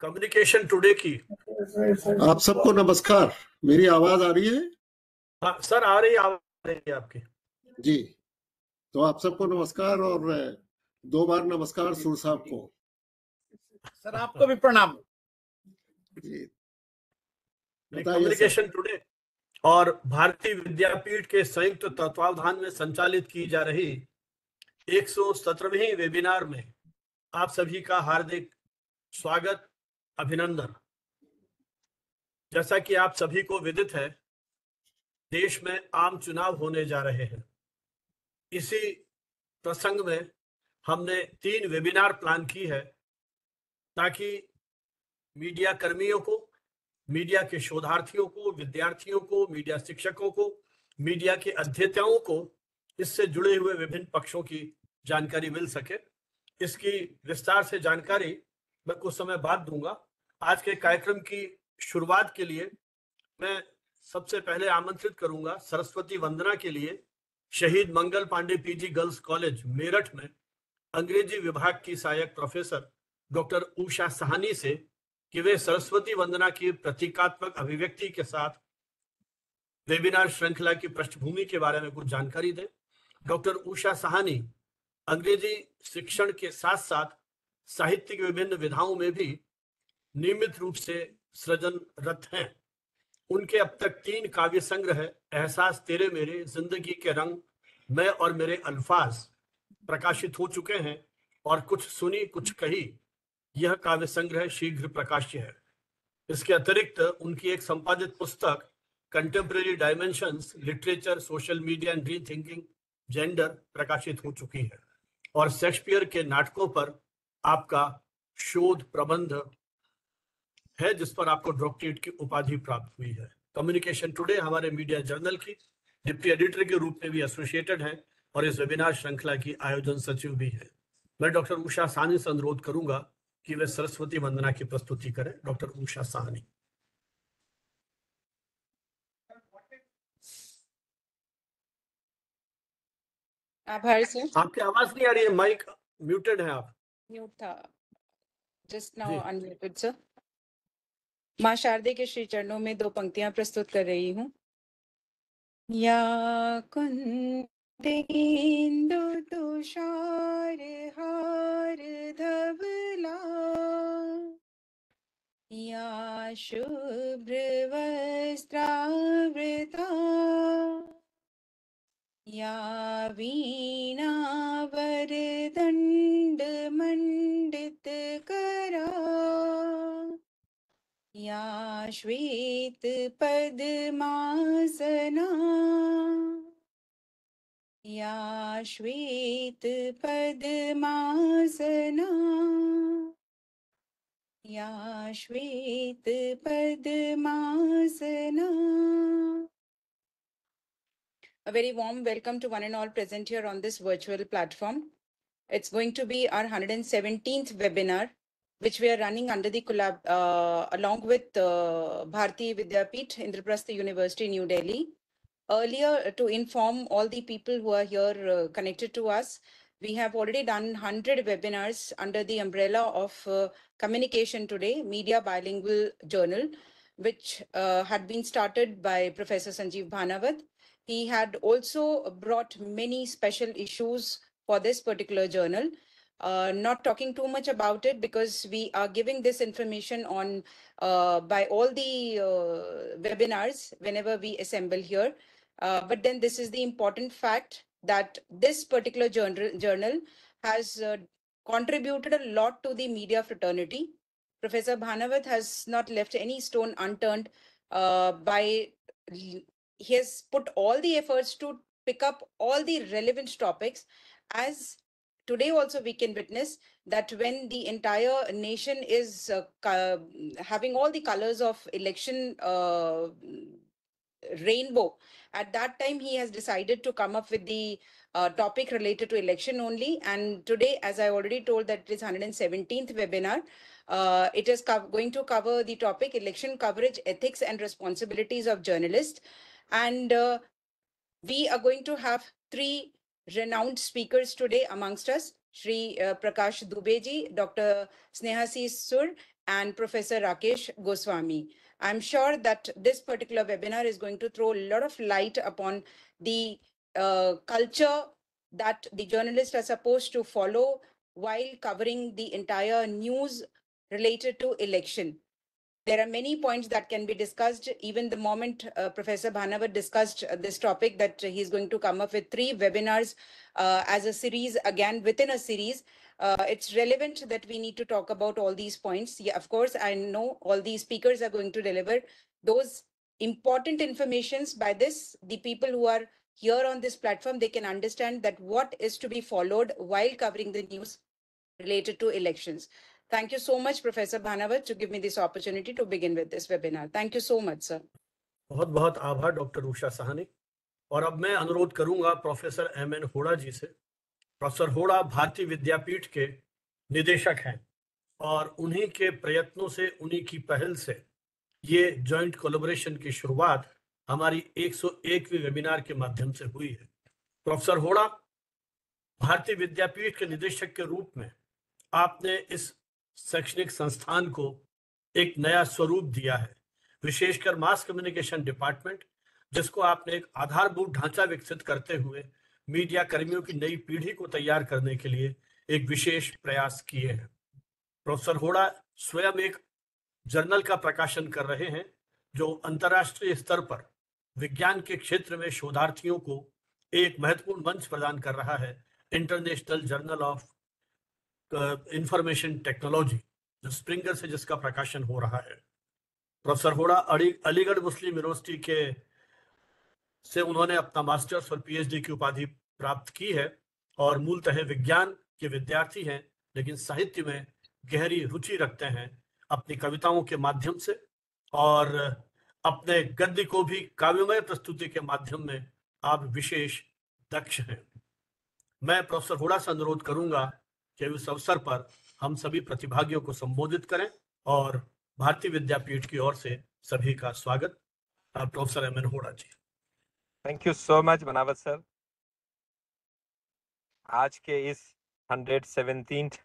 Communication today की। आप सबको नमस्कार। मेरी आवाज आ रही है? हाँ सर, आ रही है आपकी जी। तो आप सबको नमस्कार और 2 बार नमस्कार सुर साहब को। सर आपको भी प्रणाम जी। कम्युनिकेशन टुडे और भारतीय विद्यापीठ के संयुक्त तत्वावधान में संचालित की जा रही 117वीं वेबिनार में आप सभी का हार्दिक स्वागत, अभिनंदन। जैसा कि आप सभी को विदित है, देश में आम चुनाव होने जा रहे हैं। इसी प्रसंग में हमने 3 वेबिनार प्लान की है ताकि मीडिया कर्मियों को, मीडिया के शोधार्थियों को, विद्यार्थियों को, मीडिया शिक्षकों को, मीडिया के अध्येताओं को इससे जुड़े हुए विभिन्न पक्षों की जानकारी मिल सके। इसकी विस्तार से जानकारी मैं कुछ समय बाद दूंगा। आज के कार्यक्रम की शुरुआत के लिए मैं सबसे पहले आमंत्रित करूंगा सरस्वती वंदना के लिए शहीद Mangal Pande PG girls college Meerut में अंग्रेजी विभाग की सहायक प्रोफेसर डॉक्टर उषा साहनी से कि वे सरस्वती वंदना की प्रतीकात्मक अभिव्यक्ति के साथ वेबिनार श्रृंखला की पृष्ठभूमि के बारे में कुछ जानकारी दें। डॉक्टर उषा साहनी अंग्रेजी शिक्षण के साथ साथ साहित्य की विभिन्न विधाओं में भी नियमित रूप से सृजनरत हैं। उनके अब तक 3 काव्य संग्रह एहसास तेरे मेरे, जिंदगी के रंग, मैं और मेरे अल्फाज प्रकाशित हो चुके हैं और कुछ सुनी कुछ कही यह काव्य संग्रह शीघ्र प्रकाश्य है। इसके अतिरिक्त उनकी एक संपादित पुस्तक contemporary dimensions literature, social media and re thinking gender प्रकाशित हो चुकी है और शेक्सपियर के नाटकों पर आपका शोध प्रबंध है जिस पर आपको डॉक्टरेट की उपाधि प्राप्त हुई है। कम्युनिकेशन टुडे हमारे मीडिया जर्नल की डिप्टी एडिटर के रूप में भी एसोसिएटेड है और इस वेबिनार श्रृंखला की आयोजन सचिव भी है। मैं डॉक्टर उषा साहनी से अनुरोध करूंगा कि वे सरस्वती वंदना की प्रस्तुति करें। डॉक्टर उषा साहनी। आभार सर। आपकी आवाज नहीं आ रही है, माइक म्यूटेड है। आप म्यूट था, जस्ट नाउ अनम्यूटेड सर। माँ शारदे के श्री चरणों में 2 पंक्तियां प्रस्तुत कर रही हूँ। या कुंदेन्दु तुषार हार धवला, या शुभ्र वस्त्रावृता, या वीणा वरदंड मंडित करा, या श्वेत पद्मासना, या श्वेत पद्मासना, या श्वेत padmasana. A very warm welcome to one and all present here on this virtual platform. It's going to be our 117th webinar, which we are running under the collab along with Bharati Vidyapeeth, Indraprastha University, New Delhi. Earlier, to inform all the people who are here connected to us, we have already done 100 webinars under the umbrella of Communication Today, Media Bilingual Journal, which had been started by Professor Sanjeev Bhanavat. He had also brought many special issues for this particular journal. Not talking too much about it because we are giving this information on by all the webinars whenever we assemble here. But then this is the important fact that this particular journal has contributed a lot to the media fraternity. Professor Bhanavat has not left any stone unturned he has put all the efforts to pick up all the relevant topics. As today also we can witness that when the entire nation is having all the colors of election rainbow, at that time he has decided to come up with the topic related to election only. And today, as I already told, that it is 117th webinar. It is going to cover the topic election coverage, ethics and responsibilities of journalists. And we are going to have 3 renowned speakers today amongst us. Shri Prakash Dubey ji, Dr. Snehasi Sur, and Professor Rakesh Goswami. I'm sure that this particular webinar is going to throw a lot of light upon the culture that the journalists are supposed to follow while covering the entire news related to election. There are many points that can be discussed. Even the moment Professor Bhanavat discussed this topic, that he's going to come up with 3 webinars as a series, again within a series. It's relevant that we need to talk about all these points. Yeah, of course, I know all these speakers are going to deliver those important informations. By this, the people who are here on this platform, they can understand that what is to be followed while covering the news related to elections. Thank you so much, Professor Bhanavat, to give me this opportunity to begin with this webinar. Thank you so much, sir. बहुत बहुत आभार doctor Usha Sahni. और अब मैं अनुरोध करूंगा professor M N. Hoda जी से। Professor होड़ा भारतीय विद्यापीठ के निदेशक हैं और उन्हीं के प्रयत्नों से, उन्हीं की पहल से ये जॉइंट कोलैबोरेशन की शुरुआत हमारी 101वीं वेबिनार के माध्यम से हुई है। प्रोफेसर होड़ा, भारतीय विद्यापीठ के निदेशक के रूप में आपने इस शैक्षणिक संस्थान को एक नया स्वरूप दिया है, विशेषकर मास कम्युनिकेशन डिपार्टमेंट, जिसको आपने एक आधारभूत ढांचा विकसित करते हुए मीडिया कर्मियों की नई पीढ़ी को तैयार करने के लिए एक विशेष प्रयास किए हैं। प्रोफेसर होड़ा स्वयं एक जर्नल का प्रकाशन कर रहे हैं जो अंतर्राष्ट्रीय स्तर पर विज्ञान के क्षेत्र में शोधार्थियों को एक महत्वपूर्ण मंच प्रदान कर रहा है, international journal of information technology, जो स्प्रिंगर से जिसका प्रकाशन हो रहा है। प्रोफेसर होड़ा अलीगढ़ मुस्लिम यूनिवर्सिटी के से उन्होंने अपना मास्टर्स और पीएचडी की उपाधि प्राप्त की है और मूलतः विज्ञान के विद्यार्थी हैं, लेकिन साहित्य में गहरी रुचि रखते हैं अपनी कविताओं के माध्यम से, और अपने गद्य को भी काव्यमय प्रस्तुति के माध्यम में आप विशेष दक्ष हैं। मैं प्रोफेसर होड़ा से अनुरोध करूंगा कि इस अवसर पर हम सभी प्रतिभागियों को संबोधित करें और भारतीय विद्यापीठ की ओर से सभी का स्वागत। Professor M N. Hoda ji. Thank you so much Banawat sir. आज के इस 117th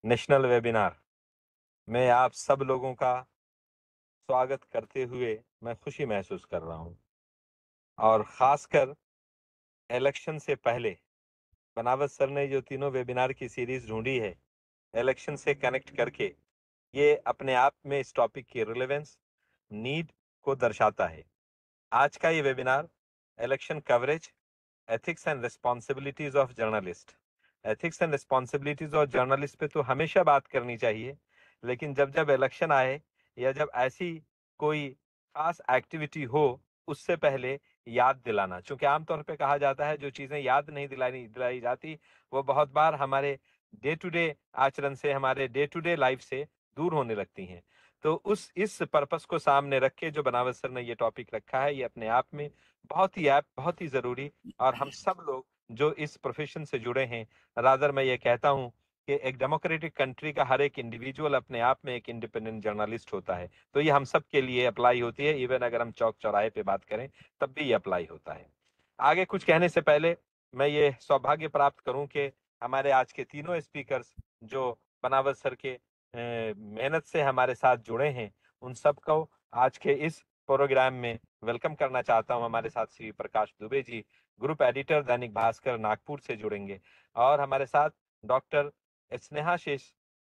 नेशनल वेबिनार में आप सब लोगों का स्वागत करते हुए मैं खुशी महसूस कर रहा हूं, और खासकर इलेक्शन से पहले बनावत सर ने जो तीनों वेबिनार की सीरीज ढूंढी है इलेक्शन से कनेक्ट करके, ये अपने आप में इस टॉपिक की रिलेवेंस, नीड को दर्शाता है। आज का ये webinar election coverage, ethics and responsibilities of journalist. Ethics and responsibilities of journalist पे तो हमेशा बात करनी चाहिए, लेकिन जब जब इलेक्शन आए या जब ऐसी कोई खास एक्टिविटी हो उससे पहले याद दिलाना, क्योंकि आमतौर पे कहा जाता है जो चीजें याद नहीं दिलाई जाती वो बहुत बार हमारे डे टू डे आचरण से, हमारे डे टू डे लाइफ से दूर होने लगती हैं। तो इस पर्पस को सामने रख के जो बनावत सर ने ये टॉपिक रखा है, ये अपने आप में बहुत ही जरूरी, और हम सब लोग जो इस प्रोफेशन से जुड़े हैं, रादर मैं ये कहता हूँ कि एक डेमोक्रेटिक कंट्री का हर एक इंडिविजुअल अपने आप में एक इंडिपेंडेंट जर्नलिस्ट होता है। तो ये हम सब के लिए अप्लाई होती है, इवन अगर हम चौक चौराहे पे बात करें तब भी ये अप्लाई होता है। आगे कुछ कहने से पहले मैं ये सौभाग्य प्राप्त करूं कि हमारे आज के तीनों स्पीकर्स जो बनावत सर के मेहनत से हमारे साथ जुड़े हैं, उन सबको आज के इस प्रोग्राम में वेलकम करना चाहता हूं। हमारे साथ श्री प्रकाश दुबे जी, ग्रुप एडिटर दैनिक भास्कर नागपुर से जुड़ेंगे, और हमारे साथ डॉक्टर स्नेहा शेष,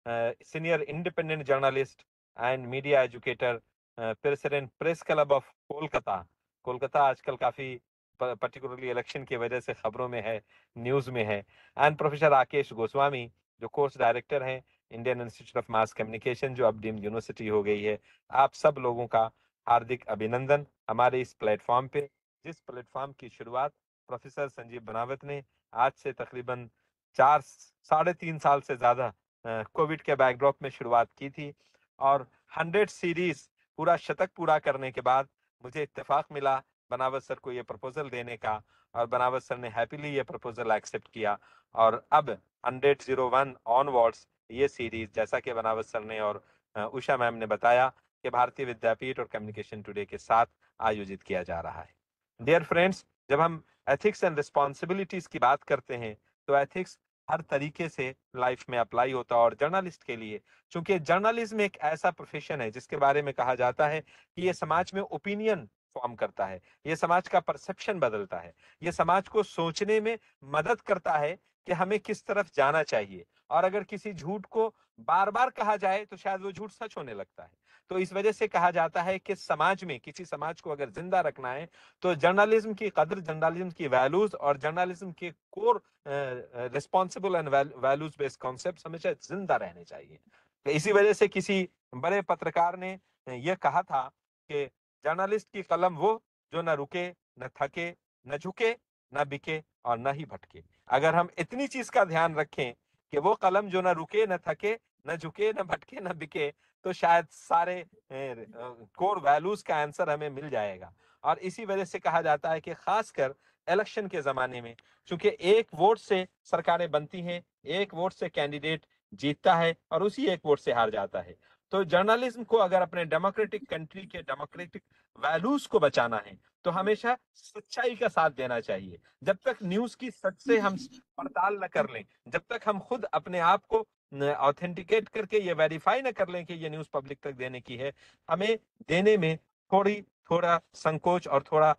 senior independent journalist and media educator, president press club of Kolkata आजकल काफी पर्टिकुलरली इलेक्शन की वजह से खबरों में है, न्यूज में है, एंड प्रोफेसर राकेश गोस्वामी जो कोर्स डायरेक्टर हैं Indian institute of mass communication, जो अब डीम्ड यूनिवर्सिटी हो गई है। आप सब लोगों का हार्दिक अभिनंदन हमारे इस प्लेटफॉर्म पे, जिस प्लेटफॉर्म की शुरुआत प्रोफेसर संजीव बनावत ने आज से तकरीबन 3.5 साल से ज्यादा कोविड के बैकड्रॉप में शुरुआत की थी, और 100 सीरीज पूरा शतक पूरा करने के बाद मुझे इत्तेफाक मिला बनावत सर को ये प्रपोजल देने का, और बनावत सर ने हैप्पीली ये प्रपोजल एक्सेप्ट किया, और अब 101 ऑनवर्ड्स ये सीरीज, जैसा कि बनावत सर ने और उषा मैम ने बताया, कि भारतीय विद्यापीठ और कम्युनिकेशन टुडे के साथ आयोजित किया जा रहा है। डियर फ्रेंड्स, जब हम एथिक्स एंड रिस्पॉन्सिबिलिटीज की बात करते हैं तो एथिक्स हर तरीके से लाइफ में अप्लाई होता है। और जर्नलिस्ट के लिए, चूंकि जर्नलिज्म एक ऐसा प्रोफेशन है जिसके बारे में कहा जाता है कि ये समाज में ओपिनियन फॉर्म करता है, ये समाज का परसेप्शन बदलता है, ये समाज को सोचने में मदद करता है कि हमें किस तरफ जाना चाहिए। और अगर किसी झूठ को बार बार कहा जाए तो शायद वो झूठ सच होने लगता है। तो इस वजह से कहा जाता है कि समाज में किसी समाज को अगर जिंदा रखना है तो जर्नलिज्म की कदर, जर्नलिज्म की वैल्यूज और जर्नलिज्म के core responsible and values based concept हमेशा जिंदा रहने चाहिए। तो इसी वजह से किसी बड़े पत्रकार ने यह कहा था कि जर्नलिस्ट की कलम वो जो न रुके, न थके, न झुके, न बिके और न ही भटके। अगर हम इतनी चीज का ध्यान रखें कि वो कलम जो न रुके, न थके, न झुके, न भटके, न बिके, तो शायद सारे कोर वैल्यूज का आंसर हमें मिल जाएगा। और इसी वजह से कहा जाता है कि खासकर इलेक्शन के जमाने में, क्योंकि एक वोट से सरकारें बनती हैं, एक वोट से कैंडिडेट जीतता है और उसी एक वोट से हार जाता है। तो जर्नलिज्म को अगर अपने डेमोक्रेटिक कंट्री के डेमोक्रेटिक वैल्यूज को बचाना है तो हमेशा सच्चाई का साथ देना चाहिए। जब तक न्यूज की सच से हम पड़ताल न कर लें, जब तक हम खुद अपने आप को ऑथेंटिकेट करके ये वेरीफाई न कर लें कि ये न्यूज पब्लिक तक देने की है, हमें देने में थोड़ा संकोच और थोड़ा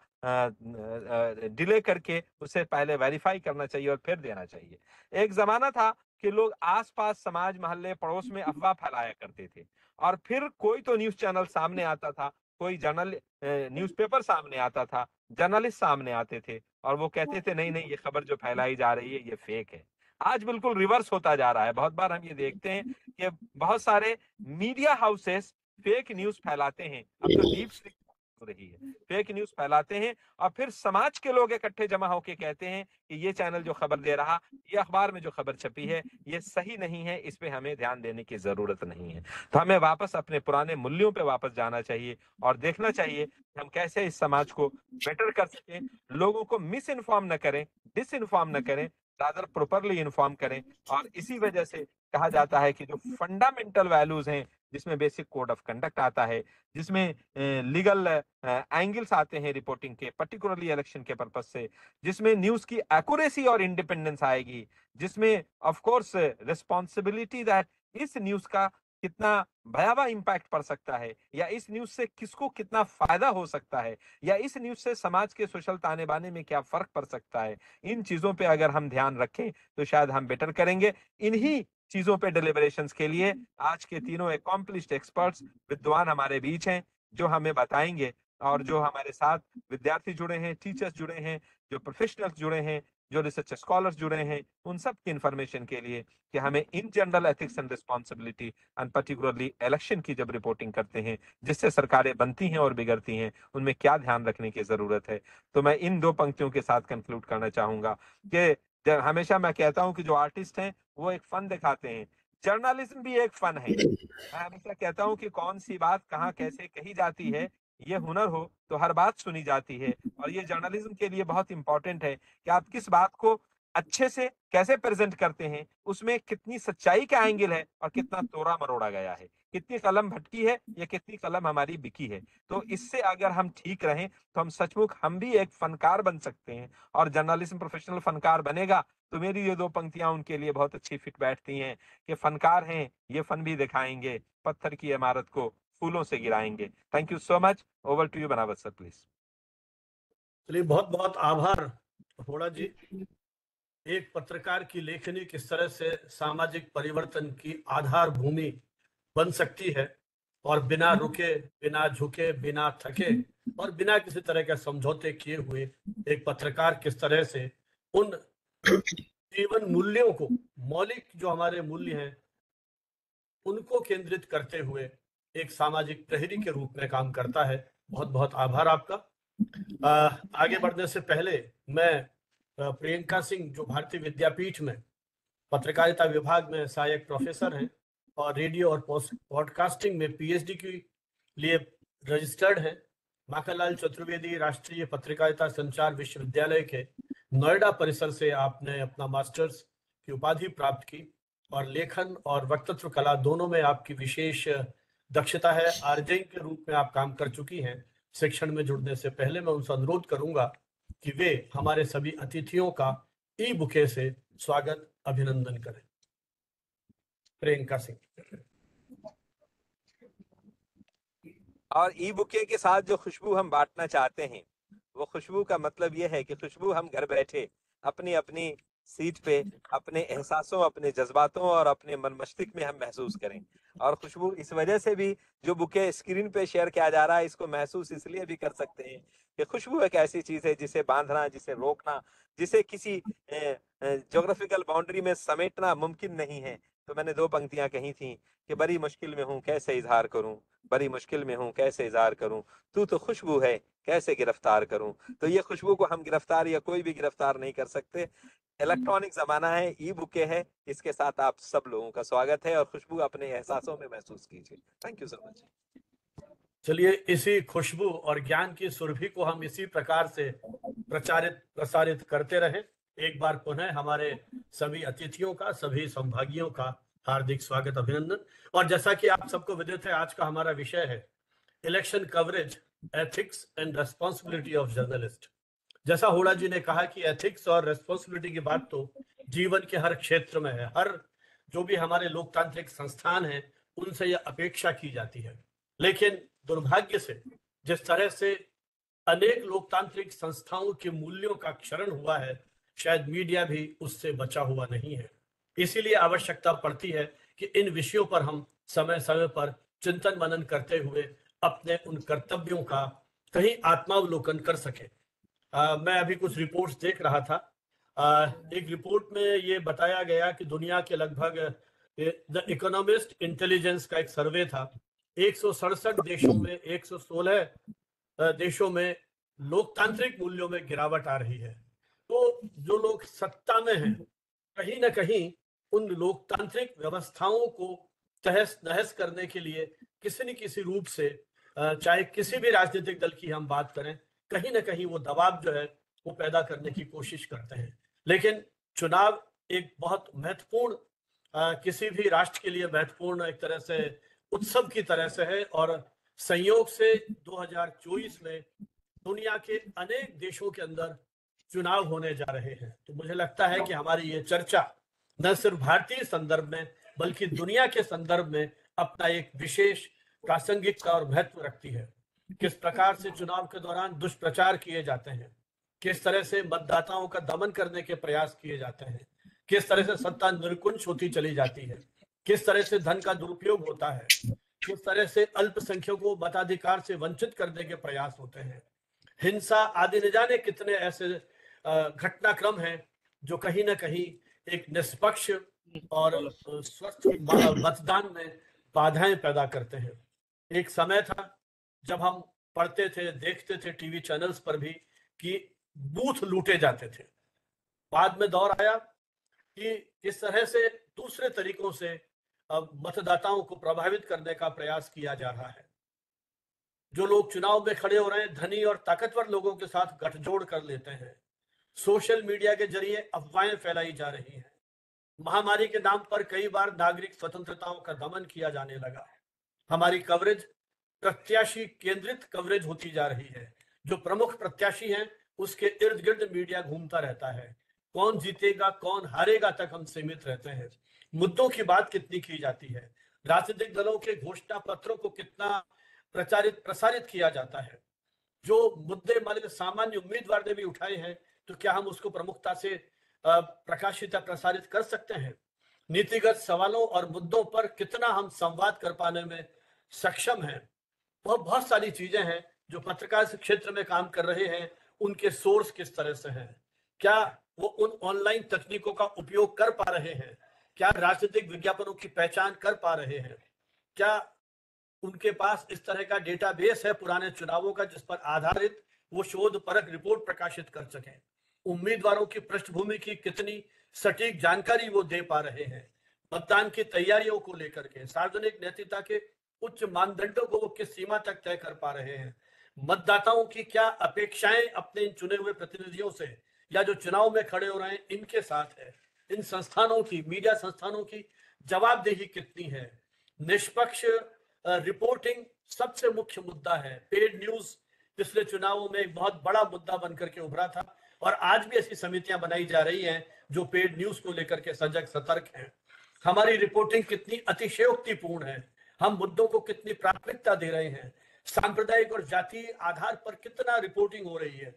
डिले करके उसे पहले वेरीफाई करना चाहिए और फिर देना चाहिए। एक जमाना था कि लोग आसपास, समाज, मोहल्ले, पड़ोस में अफवाह फैलाया करते थे और फिर कोई तो न्यूज चैनल सामने आता था, कोई न्यूज़पेपर सामने आता था, जर्नलिस्ट सामने आते थे और वो कहते थे नहीं नहीं, ये खबर जो फैलाई जा रही है ये फेक है। आज बिल्कुल रिवर्स होता जा रहा है। बहुत बार हम ये देखते हैं कि बहुत सारे मीडिया हाउसेस फेक न्यूज फैलाते हैं। अब तो डीप स्टेट हो रही है, फेक न्यूज फैलाते हैं और फिर समाज के लोग इकट्ठे जमा होकर कहते हैं कि ये चैनल जो खबर दे रहा, ये अखबार में जो खबर छपी है ये सही नहीं है, इस पे हमें ध्यान देने की जरूरत नहीं है। तो हमें वापस अपने पुराने मूल्यों पे वापस जाना चाहिए और देखना चाहिए कि हम कैसे इस समाज को बेटर कर सकें, लोगों को मिस इन्फॉर्म न करें, डिस इन्फॉर्म न करें, रादर प्रॉपरली इन्फॉर्म करें। और इसी वजह से कहा जाता है कि जो फंडामेंटल वैल्यूज हैं, जिसमें बेसिक कोड ऑफ कंडक्ट आता है, जिसमें लीगल एंगल्स आते हैं रिपोर्टिंग के, पर्टिकुलरली इलेक्शन के पर्पज से, जिसमें न्यूज की एक्यूरेसी और इंडिपेंडेंस आएगी, जिसमें ऑफ कोर्स रिस्पॉन्सिबिलिटी दैट इस न्यूज का कितना भयावह इंपैक्ट पड़ सकता है, या इस न्यूज से किसको कितना फायदा हो सकता है, या इस न्यूज से समाज के सोशल ताने बाने में क्या फर्क पड़ सकता है, इन चीजों पे अगर हम ध्यान रखें तो शायद हम बेटर करेंगे। इन्हीं चीजों पे डिलिबरेशंस के लिए आज के तीनों एकॉम्प्लिश्ड एक्सपर्ट्स, विद्वान हमारे बीच हैं जो हमें बताएंगे, और जो हमारे साथ विद्यार्थी जुड़े हैं, टीचर्स जुड़े हैं, जो प्रोफेशनल्स जुड़े हैं, जो रिसर्च स्कॉलर्स जुड़े हैं, उन सब की इंफॉर्मेशन के लिए कि हमें in general ethics and responsibility and particularly election की जब रिपोर्टिंग करते हैं जिससे सरकारें बनती हैं और बिगड़ती हैं, उनमें क्या ध्यान रखने की जरूरत है। तो मैं इन दो पंक्तियों के साथ कंक्लूड करना चाहूंगा कि हमेशा मैं कहता हूं कि जो आर्टिस्ट हैं वो एक फन दिखाते हैं, जर्नलिज्म भी एक फन है। मैं हमेशा कहता हूं कि कौन सी बात कहाँ कैसे कही जाती है, ये हुनर हो तो हर बात सुनी जाती है। और ये जर्नलिज्म के लिए बहुत इंपॉर्टेंट है कि आप किस बात को अच्छे से कैसे प्रेजेंट करते हैं, उसमें कितनी सच्चाई का एंगल है और कितना तोड़ा मरोड़ा गया है, कितनी कलम भटकी है या कितनी कलम हमारी बिकी है। तो इससे अगर हम ठीक रहें तो हम सचमुच हम भी एक फनकार बन सकते हैं, और जर्नलिज्म प्रोफेशनल फनकार बनेगा तो मेरी ये दो पंक्तियां उनके लिए बहुत अच्छी फिट बैठती हैं कि फनकार हैं ये फन भी दिखाएंगे, पत्थर की इमारत को फूलों से गिराएंगे। Thank you so much. Over to you Banawat sir please. चलिए, बहुत बहुत आभार होड़ा जी। एक पत्रकार की लेखनी किस तरह से सामाजिक परिवर्तन की आधार भूमि बन सकती है, और बिना रुके, बिना झुके, बिना थके और बिना किसी तरह के समझौते किए हुए एक पत्रकार किस तरह से उन जीवन मूल्यों को, मौलिक जो हमारे मूल्य हैं, उनको केंद्रित करते हुए एक सामाजिक प्रहरी के रूप में काम करता है। बहुत बहुत आभार आपका। आगे बढ़ने से पहले मैं प्रियंका सिंह, जो भारतीय विद्यापीठ में पत्रकारिता विभाग में सहायक प्रोफेसर हैं और रेडियो और पॉडकास्टिंग में पीएचडी के लिए रजिस्टर्ड हैं, माखनलाल चतुर्वेदी राष्ट्रीय पत्रकारिता संचार विश्वविद्यालय के नोएडा परिसर से आपने अपना मास्टर्स की उपाधि प्राप्त की, और लेखन और वक्तृत्व कला दोनों में आपकी विशेष दक्षता है। आरजे के रूप में आप काम कर चुकी हैं। शिक्षण में जुड़ने से पहले मैं उनसे अनुरोध करूंगा कि वे हमारे सभी अतिथियों का ई बुके से स्वागत अभिनंदन करें। प्रियंका सिंह। और ई बुके के साथ जो खुशबू हम बांटना चाहते हैं, वो खुशबू का मतलब ये है कि खुशबू हम घर बैठे अपनी अपनी सीट पे अपने एहसासों, अपने जज्बातों और अपने मन मस्तिष्क में हम महसूस करें। और खुशबू इस वजह से भी जो बुके स्क्रीन पे शेयर किया जा रहा है, इसको महसूस इसलिए भी कर सकते हैं कि खुशबू एक ऐसी चीज है जिसे बांधना, जिसे रोकना, जिसे किसी ज्योग्राफिकल बाउंड्री में समेटना मुमकिन नहीं है। तो मैंने 2 पंक्तियां कही थी कि बड़ी मुश्किल में हूँ कैसे इजहार करूं, बड़ी मुश्किल में हूँ कैसे इजहार करूं, तू तो खुशबू है कैसे गिरफ्तार करूं। तो ये खुशबू को हम गिरफ्तार या कोई भी गिरफ्तार नहीं कर सकते। इलेक्ट्रॉनिक जमाना है, ई बुके है, इसके साथ आप सब लोगों का स्वागत है और खुशबू अपने एहसासों में महसूस कीजिए। Thank you so much. चलिए, इसी खुशबू और ज्ञान की सुरभि को हम इसी प्रकार से प्रसारित करते रहें। एक बार पुनः हमारे सभी अतिथियों का, सभी संभागियों का हार्दिक स्वागत, अभिनंदन। और जैसा कि आप सबको विदित है, आज का हमारा विषय है election coverage, ethics and responsibility of journalist. जैसा हुडा जी ने कहा कि एथिक्स और रेस्पॉन्सिबिलिटी की बात तो जीवन के हर क्षेत्र में है। हर जो भी हमारे लोकतांत्रिक संस्थान हैं, उनसे यह अपेक्षा की जाती है। लेकिन दुर्भाग्य से जिस तरह से अनेक लोकतांत्रिक संस्थाओं के मूल्यों का क्षरण हुआ है, शायद मीडिया भी उससे बचा हुआ नहीं है। इसीलिए आवश्यकता पड़ती है कि इन विषयों पर हम समय समय पर चिंतन मनन करते हुए अपने उन कर्तव्यों का कहीं आत्मावलोकन कर सके। मैं अभी कुछ रिपोर्ट्स देख रहा था। एक रिपोर्ट में ये बताया गया कि दुनिया के लगभग द इकोनॉमिस्ट इंटेलिजेंस का एक सर्वे था। 167 देशों में 116 देशों में लोकतांत्रिक मूल्यों में गिरावट आ रही है। तो जो लोग सत्ता में हैं, कहीं ना कहीं उन लोकतांत्रिक व्यवस्थाओं को तहस नहस करने के लिए किसी न किसी रूप से, चाहे किसी भी राजनीतिक दल की हम बात करें, कहीं ना कहीं वो दबाव जो है वो पैदा करने की कोशिश करते हैं। लेकिन चुनाव एक बहुत महत्वपूर्ण, किसी भी राष्ट्र के लिए महत्वपूर्ण एक तरह से उत्सव की तरह से है। और संयोग से 2024 में दुनिया के अनेक देशों के अंदर चुनाव होने जा रहे हैं। तो मुझे लगता है कि हमारी ये चर्चा न सिर्फ भारतीय संदर्भ में बल्कि दुनिया के संदर्भ में अपना एक विशेष प्रासंगिकता और महत्व रखती है। किस प्रकार से चुनाव के दौरान दुष्प्रचार किए जाते हैं, किस तरह से मतदाताओं का दमन करने के प्रयास किए जाते हैं, किस तरह से सत्ता निरकुंश होती चली जाती है, किस तरह से धन का दुरुपयोग होता है, किस तरह से अल्पसंख्यकों को मताधिकार से वंचित करने के प्रयास होते हैं, हिंसा आदि न जाने कितने ऐसे घटनाक्रम हैं जो कहीं ना कहीं एक निष्पक्ष और स्वस्थ मतदान में बाधाएं पैदा करते हैं। एक समय था जब हम पढ़ते थे, देखते थे टीवी चैनल्स पर भी कि बूथ लूटे जाते थे। बाद में दौर आया कि इस तरह से दूसरे तरीकों से अब मतदाताओं को प्रभावित करने का प्रयास किया जा रहा है। जो लोग चुनाव में खड़े हो रहे हैं, धनी और ताकतवर लोगों के साथ गठजोड़ कर लेते हैं। सोशल मीडिया के जरिए अफवाहें फैलाई जा रही हैं। महामारी के नाम पर कई बार नागरिक स्वतंत्रताओं का दमन किया जाने लगा। हमारी कवरेज प्रत्याशी केंद्रित कवरेज होती जा रही है। जो प्रमुख प्रत्याशी हैं, उसके इर्द गिर्द मीडिया घूमता रहता है। कौन जीतेगा, कौन हारेगा तक हम सीमित रहते हैं। मुद्दों की बात कितनी की जाती है, राजनीतिक दलों के घोषणा पत्रों को कितना प्रसारित किया जाता है। जो मुद्दे मान सामान्य उम्मीदवार ने भी उठाए हैं, तो क्या हम उसको प्रमुखता से प्रकाशित या प्रसारित कर सकते हैं। नीतिगत सवालों और मुद्दों पर कितना हम संवाद कर पाने में सक्षम हैं। बहुत सारी चीजें हैं जो पत्रकार क्षेत्र में काम कर रहे हैं, उनके सोर्स किस तरह से हैं, क्या वो उन ऑनलाइन तकनीकों का उपयोग कर पा रहे हैं, क्या राजनीतिक विज्ञापनों की पहचान कर पा रहे हैं, क्या उनके पास इस तरह का डेटाबेस है पुराने चुनावों का जिस पर आधारित वो शोध परख रिपोर्ट प्रकाशित कर सकें। उम्मीदवारों की पृष्ठभूमि की कितनी सटीक जानकारी वो दे पा रहे हैं। मतदान की तैयारियों को लेकर के सार्वजनिक नैतिकता के उच्च मानदंडों को वो किस सीमा तक तय कर पा रहे हैं। मतदाताओं की क्या अपेक्षाएं अपने इन चुने हुए प्रतिनिधियों से या जो चुनाव में खड़े हो रहे हैं इनके साथ है। इन संस्थानों की, मीडिया संस्थानों की जवाबदेही कितनी है। निष्पक्ष रिपोर्टिंग सबसे मुख्य मुद्दा है। पेड न्यूज पिछले चुनावों में एक बहुत बड़ा मुद्दा बनकर के उभरा था। और आज भी ऐसी समितियां बनाई जा रही हैं जो पेड न्यूज को लेकर के सजग सतर्क हैं। हमारी रिपोर्टिंग कितनी अतिशयोक्तिपूर्ण है, हम मुद्दों को कितनी प्राथमिकता दे रहे हैं, सांप्रदायिक और जातीय आधार पर कितना रिपोर्टिंग हो रही है।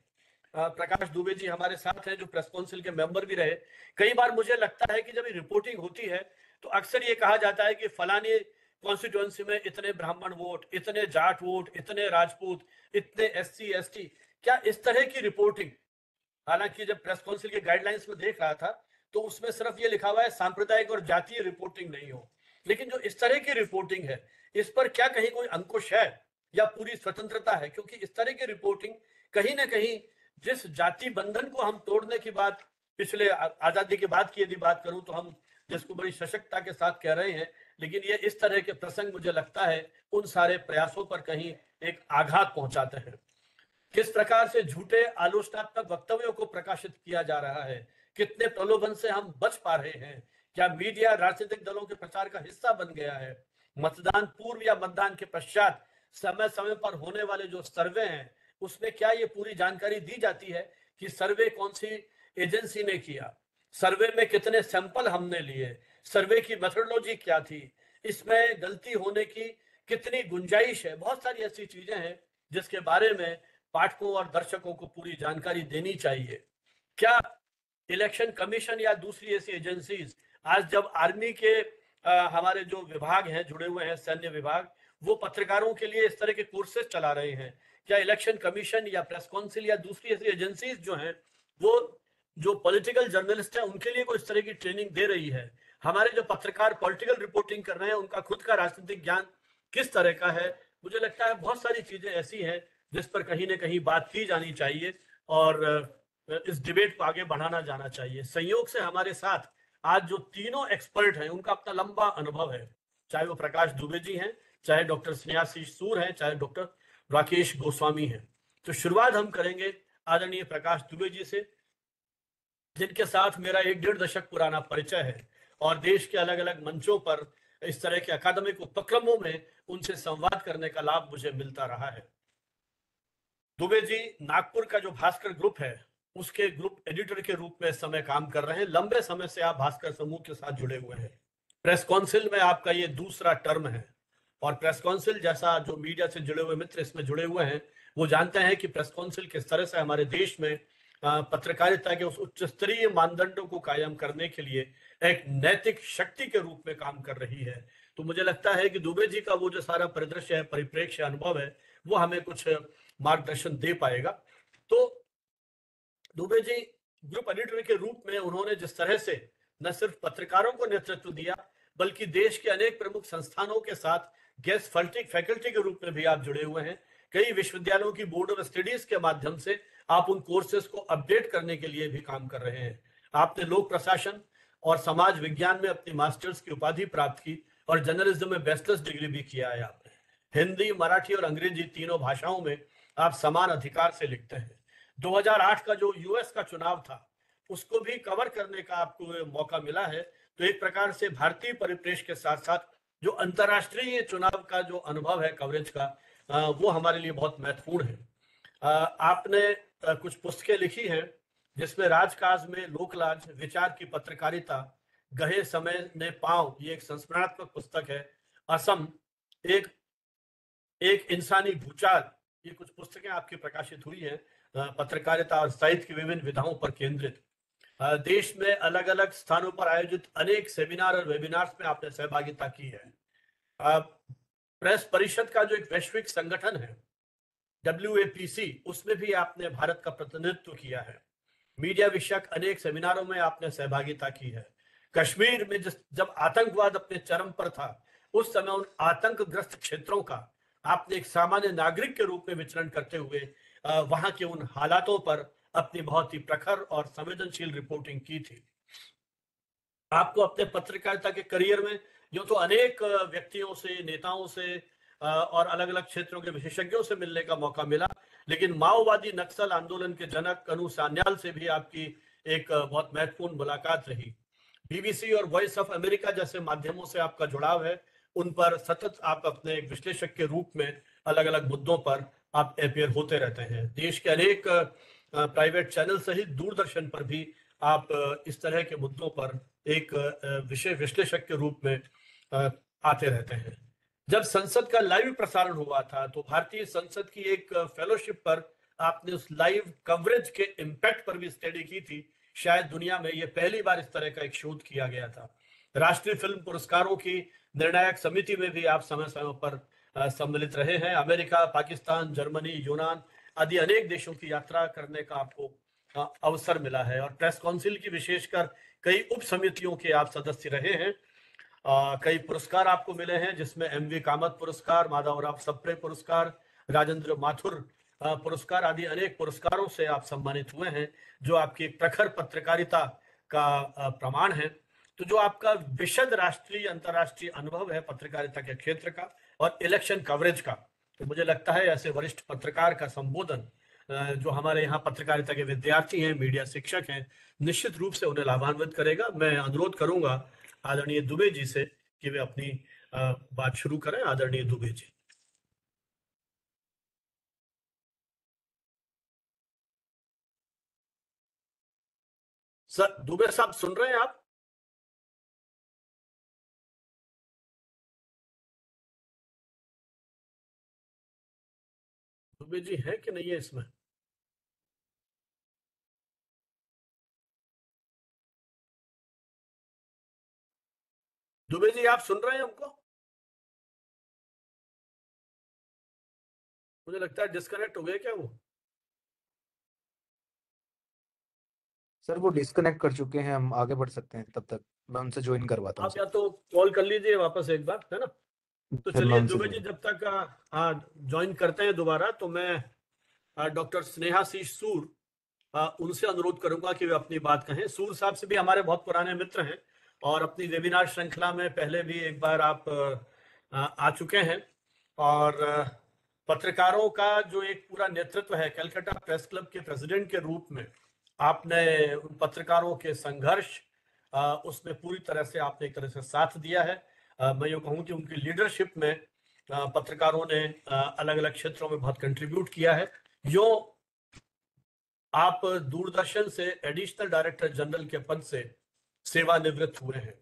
प्रकाश दुबे जी हमारे साथ हैं जो प्रेस काउंसिल के मेंबर भी रहे। कई बार मुझे लगता है कि जब रिपोर्टिंग होती है तो अक्सर ये कहा जाता है कि फलानी कॉन्स्टिट्यूएंसी में इतने ब्राह्मण वोट, इतने जाट वोट, इतने राजपूत, इतने एससी एसटी, क्या इस तरह की रिपोर्टिंग, हालांकि जब प्रेस काउंसिल के गाइडलाइंस में देख रहा था तो उसमें सिर्फ ये लिखा हुआ है सांप्रदायिक और जातीय रिपोर्टिंग नहीं हो, लेकिन जो इस तरह की रिपोर्टिंग है इस पर क्या कहीं कोई अंकुश है या पूरी स्वतंत्रता है? क्योंकि इस तरह की रिपोर्टिंग कहीं ना कहीं जिस जाति बंधन को हम तोड़ने की बात, पिछले आजादी के बाद की यदि बात करूं तो हम जिसको बड़ी सशक्तता के साथ कह रहे हैं, लेकिन ये इस तरह के प्रसंग मुझे लगता है उन सारे प्रयासों पर कहीं एक आघात पहुंचाते हैं। किस प्रकार से झूठे आलोचनात्मक वक्तव्यों को प्रकाशित किया जा रहा है, कितने प्रलोभन से हम बच पा रहे हैं, क्या मीडिया राजनीतिक दलों के प्रचार का हिस्सा बन गया है? मतदान पूर्व या मतदान के पश्चात समय समय पर होने वाले जो सर्वे हैं उसमें क्या ये पूरी जानकारी दी जाती है कि सर्वे कौन सी एजेंसी ने किया, सर्वे में कितने सैंपल हमने लिए, सर्वे की मेथोडोलॉजी क्या थी, इसमें गलती होने की कितनी गुंजाइश है? बहुत सारी ऐसी चीजें हैं जिसके बारे में पाठकों और दर्शकों को पूरी जानकारी देनी चाहिए। क्या इलेक्शन कमीशन या दूसरी ऐसी एजेंसीज, आज जब आर्मी के हमारे जो विभाग हैं जुड़े हुए हैं, सैन्य विभाग, वो पत्रकारों के लिए इस तरह के कोर्सेज चला रहे हैं, क्या इलेक्शन कमीशन या प्रेस काउंसिल या दूसरी ऐसी एजेंसीज जो हैं वो जो पॉलिटिकल जर्नलिस्ट हैं उनके लिए कोई इस तरह की ट्रेनिंग दे रही है? हमारे जो पत्रकार पॉलिटिकल रिपोर्टिंग कर रहे हैं उनका खुद का राजनीतिक ज्ञान किस तरह का है? मुझे लगता है बहुत सारी चीजें ऐसी हैं जिस पर कहीं ना कहीं बात की जानी चाहिए और इस डिबेट को आगे बढ़ाना जाना चाहिए। संयोग से हमारे साथ आज जो तीनों एक्सपर्ट हैं उनका अपना लंबा अनुभव है, चाहे वो प्रकाश दुबे जी हैं, चाहे डॉक्टर स्नेहाशीष सूर हैं, चाहे डॉक्टर राकेश गोस्वामी हैं। तो शुरुआत हम करेंगे आदरणीय प्रकाश दुबे जी से, जिनके साथ मेरा 1.5 दशक पुराना परिचय है और देश के अलग अलग मंचों पर इस तरह के अकादमिक उपक्रमों में उनसे संवाद करने का लाभ मुझे मिलता रहा है। दुबे जी नागपुर का जो भास्कर ग्रुप है उसके ग्रुप एडिटर के रूप में इस समय काम कर रहे हैं। लंबे समय से आप भास्कर समूह के साथ जुड़े हुए हैं। प्रेस काउंसिल में आपका ये दूसरा टर्म है और प्रेस काउंसिल जैसा जो मीडिया से जुड़े हुए मित्र इसमें जुड़े हुए हैं वो जानते हैं कि प्रेस काउंसिल किस तरह से हमारे देश में पत्रकारिता के उस उच्च स्तरीय मानदंडों को कायम करने के लिए एक नैतिक शक्ति के रूप में काम कर रही है। तो मुझे लगता है कि दुबे जी का वो जो सारा परिदृश्य है, परिप्रेक्ष्य, अनुभव है, वो हमें कुछ मार्गदर्शन दे पाएगा। तो दुबे जी ग्रुप एडिटर के रूप में उन्होंने जिस तरह से न सिर्फ पत्रकारों को नेतृत्व दिया बल्कि देश के अनेक प्रमुख संस्थानों के साथ गेस्ट फैकल्टी के रूप में भी आप जुड़े हुए हैं। कई विश्वविद्यालयों की बोर्ड ऑफ स्टडीज के माध्यम से आप उन कोर्सेज को अपडेट करने के लिए भी काम कर रहे हैं। आपने लोक प्रशासन और समाज विज्ञान में अपनी मास्टर्स की उपाधि प्राप्त की और जर्नलिज्म में बैचलर्स डिग्री भी किया है आपने। हिंदी, मराठी और अंग्रेजी तीनों भाषाओं में आप समान अधिकार से लिखते हैं। 2008 का जो यूएस का चुनाव था उसको भी कवर करने का आपको मौका मिला है। तो एक प्रकार से भारतीय परिप्रेक्ष्य के साथ साथ जो अंतर्राष्ट्रीय चुनाव का जो अनुभव है कवरेज का, वो हमारे लिए बहुत महत्वपूर्ण है। आपने कुछ पुस्तकें लिखी हैं जिसमें राजकाज में लोकलाज, विचार की पत्रकारिता, गहे समय ने पांव, ये एक संस्मरणात्मक पुस्तक है, असम, एक इंसानी भूचाल, ये कुछ पुस्तकें आपकी प्रकाशित हुई हैं पत्रकारिता और साहित्य की विभिन्न विधाओं पर केंद्रित। देश में अलग अलग स्थानों पर आयोजित अनेक सेमिनार और वेबिनार्स में आपने सहभागिता की है। प्रेस परिषद का जो एक वैश्विक संगठन है WAPC, उसमें भी आपने भारत का प्रतिनिधित्व किया है। मीडिया विषयक अनेक सेमिनारों में आपने सहभागिता की है। कश्मीर में जब आतंकवाद अपने चरम पर था उस समय उन आतंकग्रस्त क्षेत्रों का आपने एक सामान्य नागरिक के रूप में विचरण करते हुए वहां के उन हालातों पर अपनी बहुत ही प्रखर और संवेदनशील रिपोर्टिंग की थी। आपको अपने पत्रकारिता के करियर में यूं तो अनेक व्यक्तियों से, नेताओं से और अलग अलग क्षेत्रों के विशेषज्ञों से मिलने का मौका मिला, लेकिन माओवादी नक्सल आंदोलन के जनक कनु सान्याल से भी आपकी एक बहुत महत्वपूर्ण मुलाकात रही। BBC और वॉइस ऑफ अमेरिका जैसे माध्यमों से आपका जुड़ाव है, उन पर सतत आप अपने एक विश्लेषक के रूप में अलग अलग मुद्दों पर आप अपेयर होते रहते हैं। देश के अनेक प्राइवेट चैनल सहित दूरदर्शन पर भी आप इस तरह के मुद्दों पर एक विषय विश्लेषक के रूप में आते रहते हैं। जब संसद का लाइव प्रसारण हुआ था तो भारतीय संसद की एक फेलोशिप पर आपने उस लाइव कवरेज के इम्पैक्ट पर भी स्टडी की थी। शायद दुनिया में यह पहली बार इस तरह का एक शोध किया गया था। राष्ट्रीय फिल्म पुरस्कारों की निर्णायक समिति में भी आप समय समय पर सम्मिलित रहे हैं। अमेरिका, पाकिस्तान, जर्मनी, यूनान आदि अनेक देशों की यात्रा करने का आपको अवसर मिला है और प्रेस काउंसिल की विशेषकर कई उप समितियों के आप सदस्य रहे हैं। कई पुरस्कार आपको मिले हैं जिसमें एमवी कामत पुरस्कार, माधवराव सप्रे पुरस्कार, राजेंद्र माथुर पुरस्कार आदि अनेक पुरस्कारों से आप सम्मानित हुए हैं, जो आपकी प्रखर पत्रकारिता का प्रमाण है। तो जो आपका विशद राष्ट्रीय अंतर्राष्ट्रीय अनुभव है पत्रकारिता के क्षेत्र का और इलेक्शन कवरेज का, तो मुझे लगता है ऐसे वरिष्ठ पत्रकार का संबोधन जो हमारे यहाँ पत्रकारिता के विद्यार्थी हैं, मीडिया शिक्षक हैं, निश्चित रूप से उन्हें लाभान्वित करेगा। मैं अनुरोध करूंगा आदरणीय दुबे जी से कि वे अपनी बात शुरू करें। आदरणीय दुबे जी। सर दुबे साहब सुन रहे हैं आप? दुबे जी है कि नहीं है इसमें? दुबे जी आप सुन रहे हैं हमको? मुझे लगता है डिस्कनेक्ट हो गए क्या वो? सर वो डिस्कनेक्ट कर चुके हैं, हम आगे बढ़ सकते हैं, तब तक मैं उनसे ज्वाइन करवाता हूँ आप या तो कॉल कर लीजिए वापस एक बार, है ना? तो फिर मैं चलिए उनसे दुबे जी जब तक ज्वाइन करते हैं दोबारा, तो मैं डॉक्टर स्नेहाशीष सूर उनसे अनुरोध करूंगा कि वे अपनी बात कहें। सूर साहब से भी हमारे बहुत पुराने मित्र हैं और अपनी वेबिनार श्रृंखला में पहले भी एक बार आप आ चुके हैं और पत्रकारों का जो एक पूरा नेतृत्व है, कलकत्ता प्रेस क्लब के प्रेसिडेंट के रूप में आपने उन पत्रकारों के संघर्ष उसमें पूरी तरह से आपने एक तरह से साथ दिया है। मैं ये कहूँ कि उनकी लीडरशिप में पत्रकारों ने अलग अलग क्षेत्रों में बहुत कंट्रीब्यूट किया है। जो आप दूरदर्शन से एडिशनल डायरेक्टर जनरल के पद से सेवानिवृत्त हुए हैं,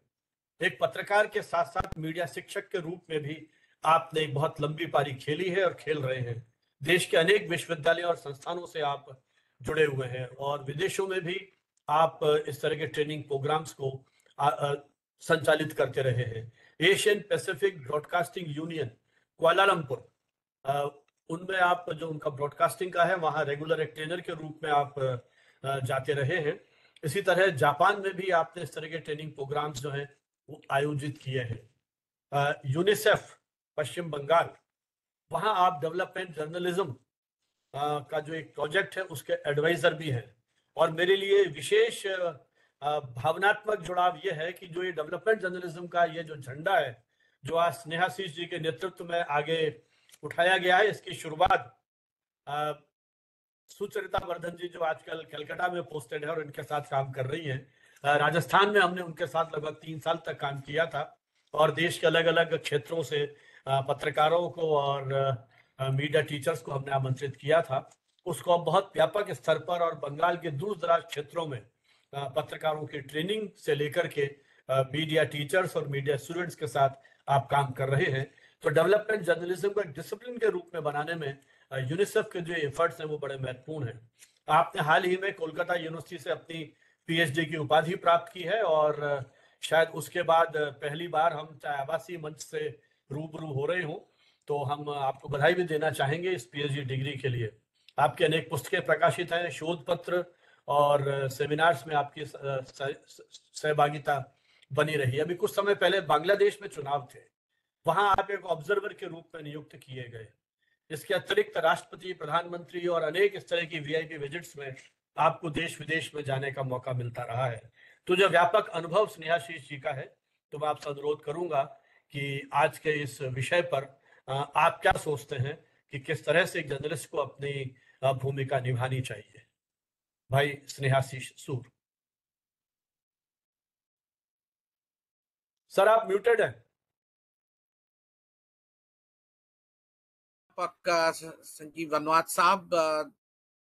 एक पत्रकार के साथ साथ मीडिया शिक्षक के रूप में भी आपने एक बहुत लंबी पारी खेली है और खेल रहे हैं। देश के अनेक विश्वविद्यालयों और संस्थानों से आप जुड़े हुए हैं और विदेशों में भी आप इस तरह के ट्रेनिंग प्रोग्राम्स को संचालित करते रहे हैं। Asian Pacific broadcasting union Kuala Lumpur, उनमें आप जो उनका ब्रॉडकास्टिंग का है वहाँ रेगुलर एक ट्रेनर के रूप में आप जाते रहे हैं। इसी तरह जापान में भी आपने इस तरह के ट्रेनिंग प्रोग्राम्स जो हैं वो आयोजित किए हैं। यूनिसेफ पश्चिम बंगाल, वहाँ आप डेवलपमेंट जर्नलिज्म का जो एक प्रोजेक्ट है उसके एडवाइजर भी हैं। और मेरे लिए विशेष भावनात्मक जुड़ाव ये है कि जो ये डेवलपमेंट जर्नलिज्म का ये जो झंडा है जो आज स्नेहाशीष जी के नेतृत्व में आगे उठाया गया है, इसकी शुरुआत सुचरिता वर्धन जी जो आजकल कलकत्ता में पोस्टेड है और इनके साथ काम कर रही हैं, राजस्थान में हमने उनके साथ लगभग 3 साल तक काम किया था और देश के अलग अलग क्षेत्रों से पत्रकारों को और मीडिया टीचर्स को हमने आमंत्रित किया था। उसको अब बहुत व्यापक स्तर पर और बंगाल के दूर दराज क्षेत्रों में पत्रकारों की ट्रेनिंग से लेकर के मीडिया टीचर्स और मीडिया स्टूडेंट्स के साथ आप काम कर रहे हैं। तो डेवलपमेंट जर्नलिज्म को एक डिसिप्लिन के रूप में बनाने में यूनिसेफ के जो एफर्ट्स हैं वो बड़े महत्वपूर्ण हैं। आपने हाल ही में कोलकाता यूनिवर्सिटी से अपनी पीएचडी की उपाधि प्राप्त की है और शायद उसके बाद पहली बार हम चाहे आवासीय मंच से रूबरू हो रहे हों, तो हम आपको बधाई भी देना चाहेंगे इस पीएचडी डिग्री के लिए। आपकी अनेक पुस्तकें प्रकाशित हैं, शोध पत्र और सेमिनार्स में आपकी सहभागिता बनी रही। अभी कुछ समय पहले बांग्लादेश में चुनाव थे, वहां आप एक ऑब्जर्वर के रूप में नियुक्त किए गए। इसके अतिरिक्त राष्ट्रपति, प्रधानमंत्री और अनेक इस तरह की वीआईपी विजिट्स में आपको देश विदेश में जाने का मौका मिलता रहा है। तो जो व्यापक अनुभव स्नेहाशीष जी का है, तो मैं आपसे अनुरोध करूंगा कि आज के इस विषय पर आप क्या सोचते हैं कि किस तरह से एक जर्नलिस्ट को अपनी भूमिका निभानी चाहिए। भाई स्नेहाशीष सूर सर, आप म्यूटेड हैं। संजीव वनवात साहब,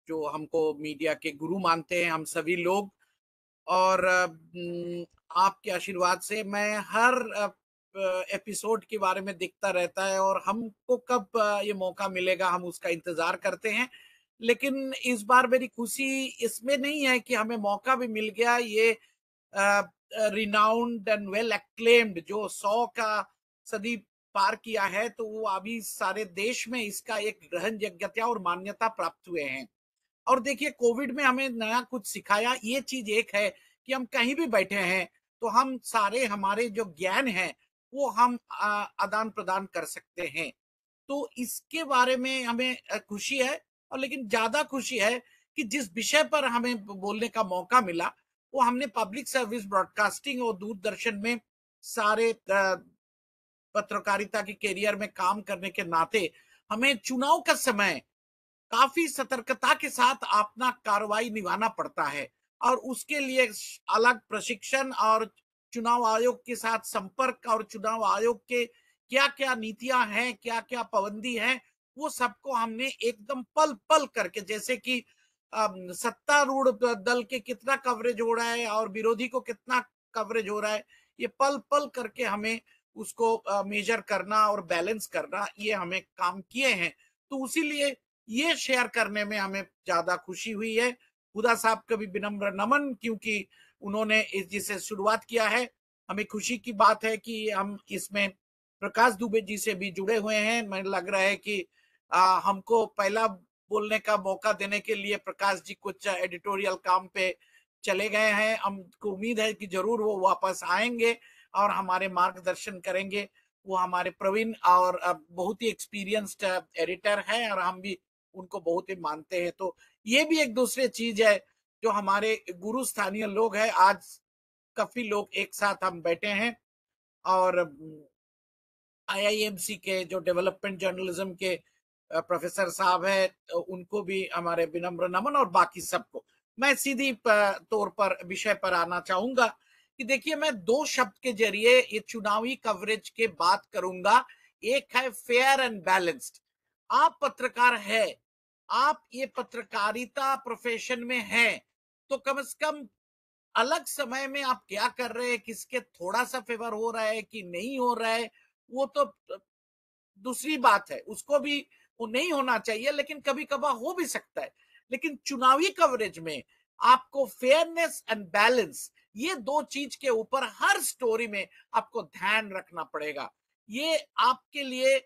जो हमको मीडिया के गुरु मानते हैं हम सभी लोग, और आपके आशीर्वाद से मैं हर एपिसोड के बारे में दिखता रहता है, और हमको कब ये मौका मिलेगा हम उसका इंतजार करते हैं। लेकिन इस बार मेरी खुशी इसमें नहीं है कि हमें मौका भी मिल गया, ये रिनाउंड एंड वेल एक्लेम्ड जो 100 का सदी पार किया है, तो वो अभी सारे देश में इसका एक ग्रहण योग्यता और मान्यता प्राप्त हुए हैं। और देखिए, कोविड में हमें नया कुछ सिखाया। ये चीज एक है कि हम कहीं भी बैठे हैं तो हम सारे हमारे जो ज्ञान है वो हम आदान प्रदान कर सकते हैं। तो इसके बारे में हमें खुशी है, और लेकिन ज्यादा खुशी है कि जिस विषय पर हमें बोलने का मौका मिला वो हमने पब्लिक सर्विस ब्रॉडकास्टिंग और दूरदर्शन में सारे पत्रकारिता के करियर में काम करने के नाते हमें चुनाव का समय काफी सतर्कता के साथ अपना कार्रवाई निभाना पड़ता है, और उसके लिए अलग प्रशिक्षण और चुनाव आयोग के साथ संपर्क और चुनाव आयोग के क्या क्या नीतियां हैं, क्या क्या पाबंदी है, वो सबको हमने एकदम पल पल करके, जैसे कि सत्तारूढ़ दल के कितना कवरेज हो रहा है और विरोधी को कितना कवरेज हो रहा है, ये पल पल करके हमें उसको मेजर करना और बैलेंस करना, ये हमें काम किए हैं। तो उसीलिए ये शेयर करने में हमें ज्यादा खुशी हुई है। हुदा साहब का भी विनम्र नमन, क्योंकि उन्होंने इस जिसे शुरुआत किया है। हमें खुशी की बात है कि हम इसमें प्रकाश दुबे जी से भी जुड़े हुए हैं। मुझे लग रहा है कि हमको पहला बोलने का मौका देने के लिए प्रकाश जी कुछ एडिटोरियल काम पे चले गए हैं। हमको उम्मीद है कि जरूर वो वापस आएंगे और हमारे मार्गदर्शन करेंगे। वो हमारे प्रवीण और बहुत ही एक्सपीरियंस्ड एडिटर हैं, और हम भी उनको बहुत ही मानते हैं। तो ये भी एक दूसरे चीज है जो हमारे गुरु स्थानीय लोग हैं। आज काफी लोग एक साथ हम बैठे हैं, और IIMC के जो डेवलपमेंट जर्नलिज्म के प्रोफेसर साहब है, उनको भी हमारे विनम्र नमन, और बाकी सबको। मैं सीधी तौर पर विषय पर आना चाहूंगा कि देखिए, मैं 2 शब्द के जरिए ये चुनावी कवरेज के बात करूंगा। एक है फेयर एंड बैलेंस्ड। आप पत्रकार है, आप ये पत्रकारिता प्रोफेशन में हैं, तो कम से कम अलग समय में आप क्या कर रहे हैं, किसके थोड़ा सा फेवर हो रहा है कि नहीं हो रहा है, वो तो दूसरी बात है, उसको भी वो नहीं होना चाहिए, लेकिन कभी कभार हो भी सकता है। लेकिन चुनावी कवरेज में आपको फेयरनेस एंड बैलेंस, ये 2 चीज के ऊपर हर स्टोरी में आपको ध्यान रखना पड़ेगा। ये आपके लिए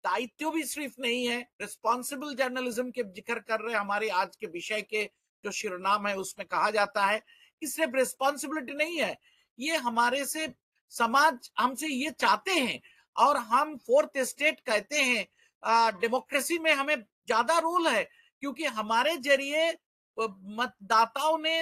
दायित्व भी सिर्फ नहीं है, रिस्पॉन्सिबल जर्नलिज्म के जिक्र कर रहे हैं हमारे आज के विषय के जो शिरोनाम है उसमें कहा जाता है कि सिर्फ रिस्पॉन्सिबिलिटी नहीं है, ये हमारे से समाज हमसे ये चाहते हैं, और हम 4th स्टेट कहते हैं। डेमोक्रेसी में हमें ज्यादा रोल है, क्योंकि हमारे जरिए मतदाताओं ने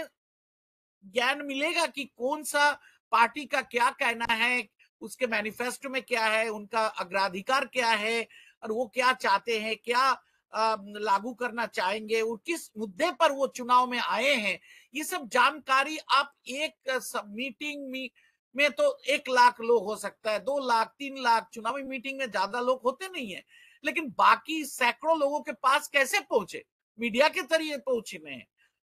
ज्ञान मिलेगा कि कौन सा पार्टी का क्या कहना है, उसके मैनिफेस्टो में क्या है, उनका अग्राधिकार क्या है, और वो क्या चाहते हैं, क्या लागू करना चाहेंगे, वो किस मुद्दे पर वो चुनाव में आए हैं। ये सब जानकारी आप एक मीटिंग में तो 1 लाख लोग हो सकता है, 2 लाख 3 लाख, चुनावी मीटिंग में ज्यादा लोग होते नहीं है, लेकिन बाकी सैकड़ों लोगों के पास कैसे पहुंचे, मीडिया के जरिए पहुंचने हैं।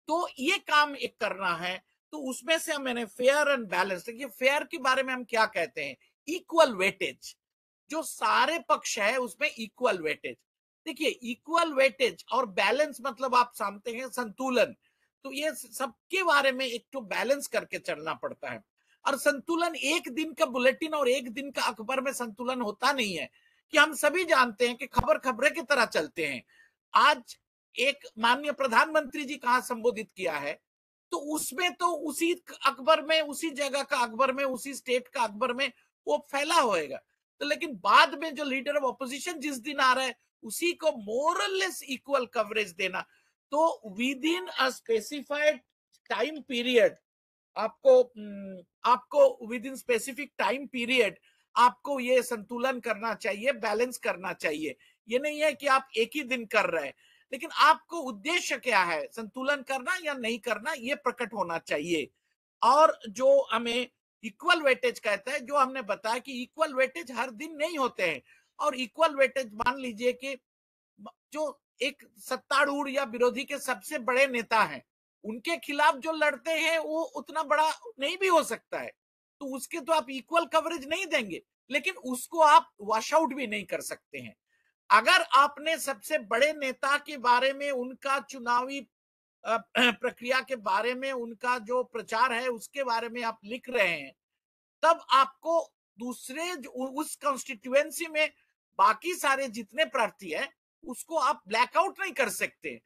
तो ये काम एक करना है। तो उसमें से मैंने फेयर एंड बैलेंस, देखिए फेयर के बारे में हम क्या कहते हैं, इक्वल वेटेज, जो सारे पक्ष है उसमें इक्वल वेटेज। देखिए, इक्वल वेटेज और बैलेंस मतलब आप समझते हैं संतुलन। तो ये सबके बारे में एक तो बैलेंस करके चलना पड़ता है, और संतुलन एक दिन का बुलेटिन और एक दिन का अखबार में संतुलन होता नहीं है, कि हम सभी जानते हैं कि खबर खबरें की तरह चलते हैं। आज एक माननीय प्रधानमंत्री जी कहाँ संबोधित किया है, तो उसमें तो उसी अखबार में, उसी जगह का अखबार में, उसी स्टेट का अखबार में वो फैला होएगा। तो लेकिन बाद में जो लीडर ऑफ ऑपोजिशन जिस दिन आ रहा है उसी को मोरलेस इक्वल कवरेज देना। तो within a specified time period आपको within specific time period आपको ये संतुलन करना चाहिए, बैलेंस करना चाहिए। ये नहीं है कि आप एक ही दिन कर रहे हैं, लेकिन आपको उद्देश्य क्या है, संतुलन करना या नहीं करना, ये प्रकट होना चाहिए। और जो हमें इक्वल वेटेज कहता है, जो हमने बताया कि इक्वल वेटेज हर दिन नहीं होते हैं, और इक्वल वेटेज मान लीजिए कि जो एक सत्तारूढ़ या विरोधी के सबसे बड़े नेता हैं, उनके खिलाफ जो लड़ते हैं वो उतना बड़ा नहीं भी हो सकता है, तो उसके तो आप इक्वल कवरेज नहीं देंगे, लेकिन उसको आप वॉश आउट भी नहीं कर सकते हैं। अगर आपने सबसे बड़े नेता के बारे में, उनका चुनावी प्रक्रिया के बारे में, उनका जो प्रचार है उसके बारे में आप लिख रहे हैं, तब आपको दूसरे उस कॉन्स्टिट्यूएंसी में बाकी सारे जितने प्रार्थी है उसको आप ब्लैकआउट नहीं कर सकते।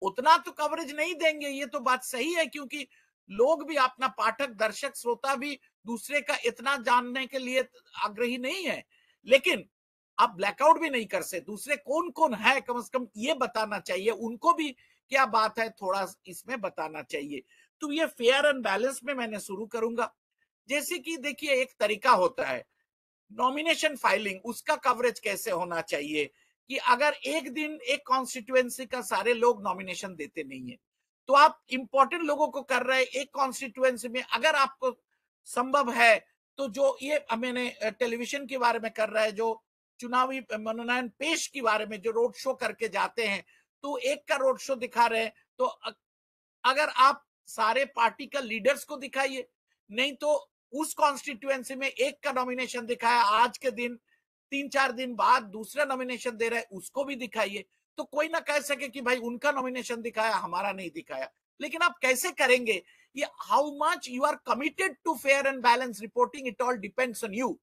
उतना तो कवरेज नहीं देंगे, ये तो बात सही है, क्योंकि लोग भी, अपना पाठक, दर्शक, श्रोता भी दूसरे का इतना जानने के लिए आग्रही नहीं है, लेकिन आप ब्लैकआउट भी नहीं कर सकते। दूसरे कौन कौन है कम से कम ये बताना चाहिए, उनको भी क्या बात है थोड़ा इसमें बताना चाहिए। तो ये फेयर एंड बैलेंस में मैंने शुरू करूंगा। जैसे कि देखिए, एक तरीका होता है नॉमिनेशन फाइलिंग, उसका कवरेज कैसे होना चाहिए कि अगर एक दिन एक कॉन्स्टिट्यूएंसी का सारे लोग नॉमिनेशन देते नहीं है, तो आप इंपॉर्टेंट लोगों को कर रहे हैं एक कॉन्स्टिट्यूएंसी में, अगर आपको संभव है तो जो ये मैंने टेलीविजन के बारे में कर रहा है, जो चुनावी मनोनयन पेश के बारे में जो रोड शो करके जाते हैं, तो एक का रोड शो दिखा रहे हैं, तो अगर आप सारे पार्टी का लीडर्स को दिखाइए, नहीं तो उस कॉन्स्टिट्यूएंसी में एक का नॉमिनेशन दिखाया, आज के दिन 3-4 दिन बाद दूसरा नॉमिनेशन दे रहे हैं, उसको भी दिखाइए, तो कोई ना कह सके कि भाई उनका नॉमिनेशन दिखाया, हमारा नहीं दिखाया। लेकिन आप कैसे करेंगे ये? How much you are committed to fair and balance reporting, it all depends on you.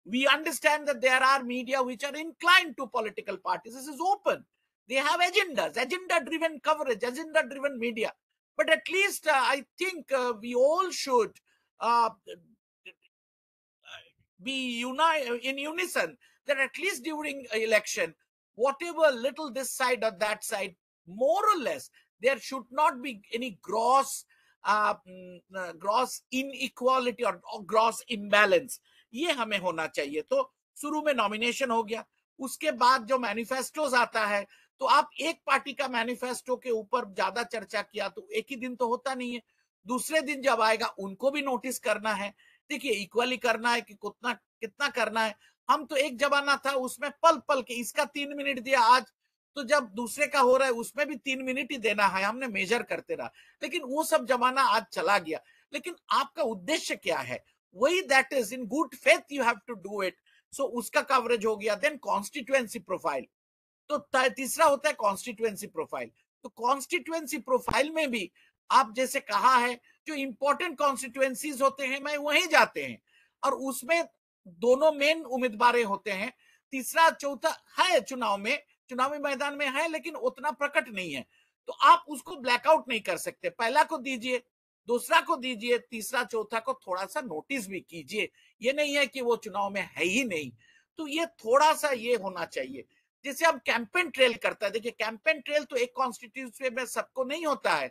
We understand that there are media which are inclined to political parties. This is open. They have agendas, agenda-driven coverage, agenda-driven media. But at least I think we all should be in unison that at least during election, whatever little this side or that side, more or less, there should not be any gross inequality or gross imbalance. ये हमें होना चाहिए। तो शुरू में nomination हो गया, उसके बाद जो मैनिफेस्टोज आता है, तो आप एक पार्टी का मैनिफेस्टो के ऊपर ज्यादा चर्चा किया तो एक ही दिन तो होता नहीं है, दूसरे दिन जब आएगा उनको भी नोटिस करना है। देखिए, इक्वली करना है कि कितना करना है। हम तो एक जमाना था उसमें पल पल के, इसका 3 मिनट दिया आज, तो जब दूसरे का हो रहा है उसमें भी 3 मिनट ही देना है, हमने मेजर करते रहा। लेकिन वो सब जमाना आज चला गया। लेकिन आपका उद्देश्य क्या है, वही, that is in good faith you have to do it. So उसका कवरेज हो गया। देन कॉन्स्टिट्यूएंसी प्रोफाइल, तो तीसरा होता है कॉन्स्टिट्यूएंसी प्रोफाइल। तो कॉन्स्टिट्यूएंसी प्रोफाइल में भी आप जैसे कहा है, जो इंपॉर्टेंट कॉन्स्टिट्यूएंसीज होते हैं मैं वहीं जाते हैं, और उसमें दोनों मेन उम्मीदवार होते हैं, तीसरा चौथा है चुनावी मैदान में है, लेकिन उतना प्रकट नहीं है, तो आप उसको ब्लैकआउट नहीं कर सकते। पहला को दीजिए, दूसरा को दीजिए, तीसरा चौथा को थोड़ा सा नोटिस भी कीजिए। ये नहीं है कि वो चुनाव में है ही नहीं। तो ये थोड़ा सा ये होना चाहिए। जैसे हम कैंपेन ट्रेल करता है, देखिए कैंपेन ट्रेल तो एक कॉन्स्टिट्यूएंसी में सबको नहीं होता है,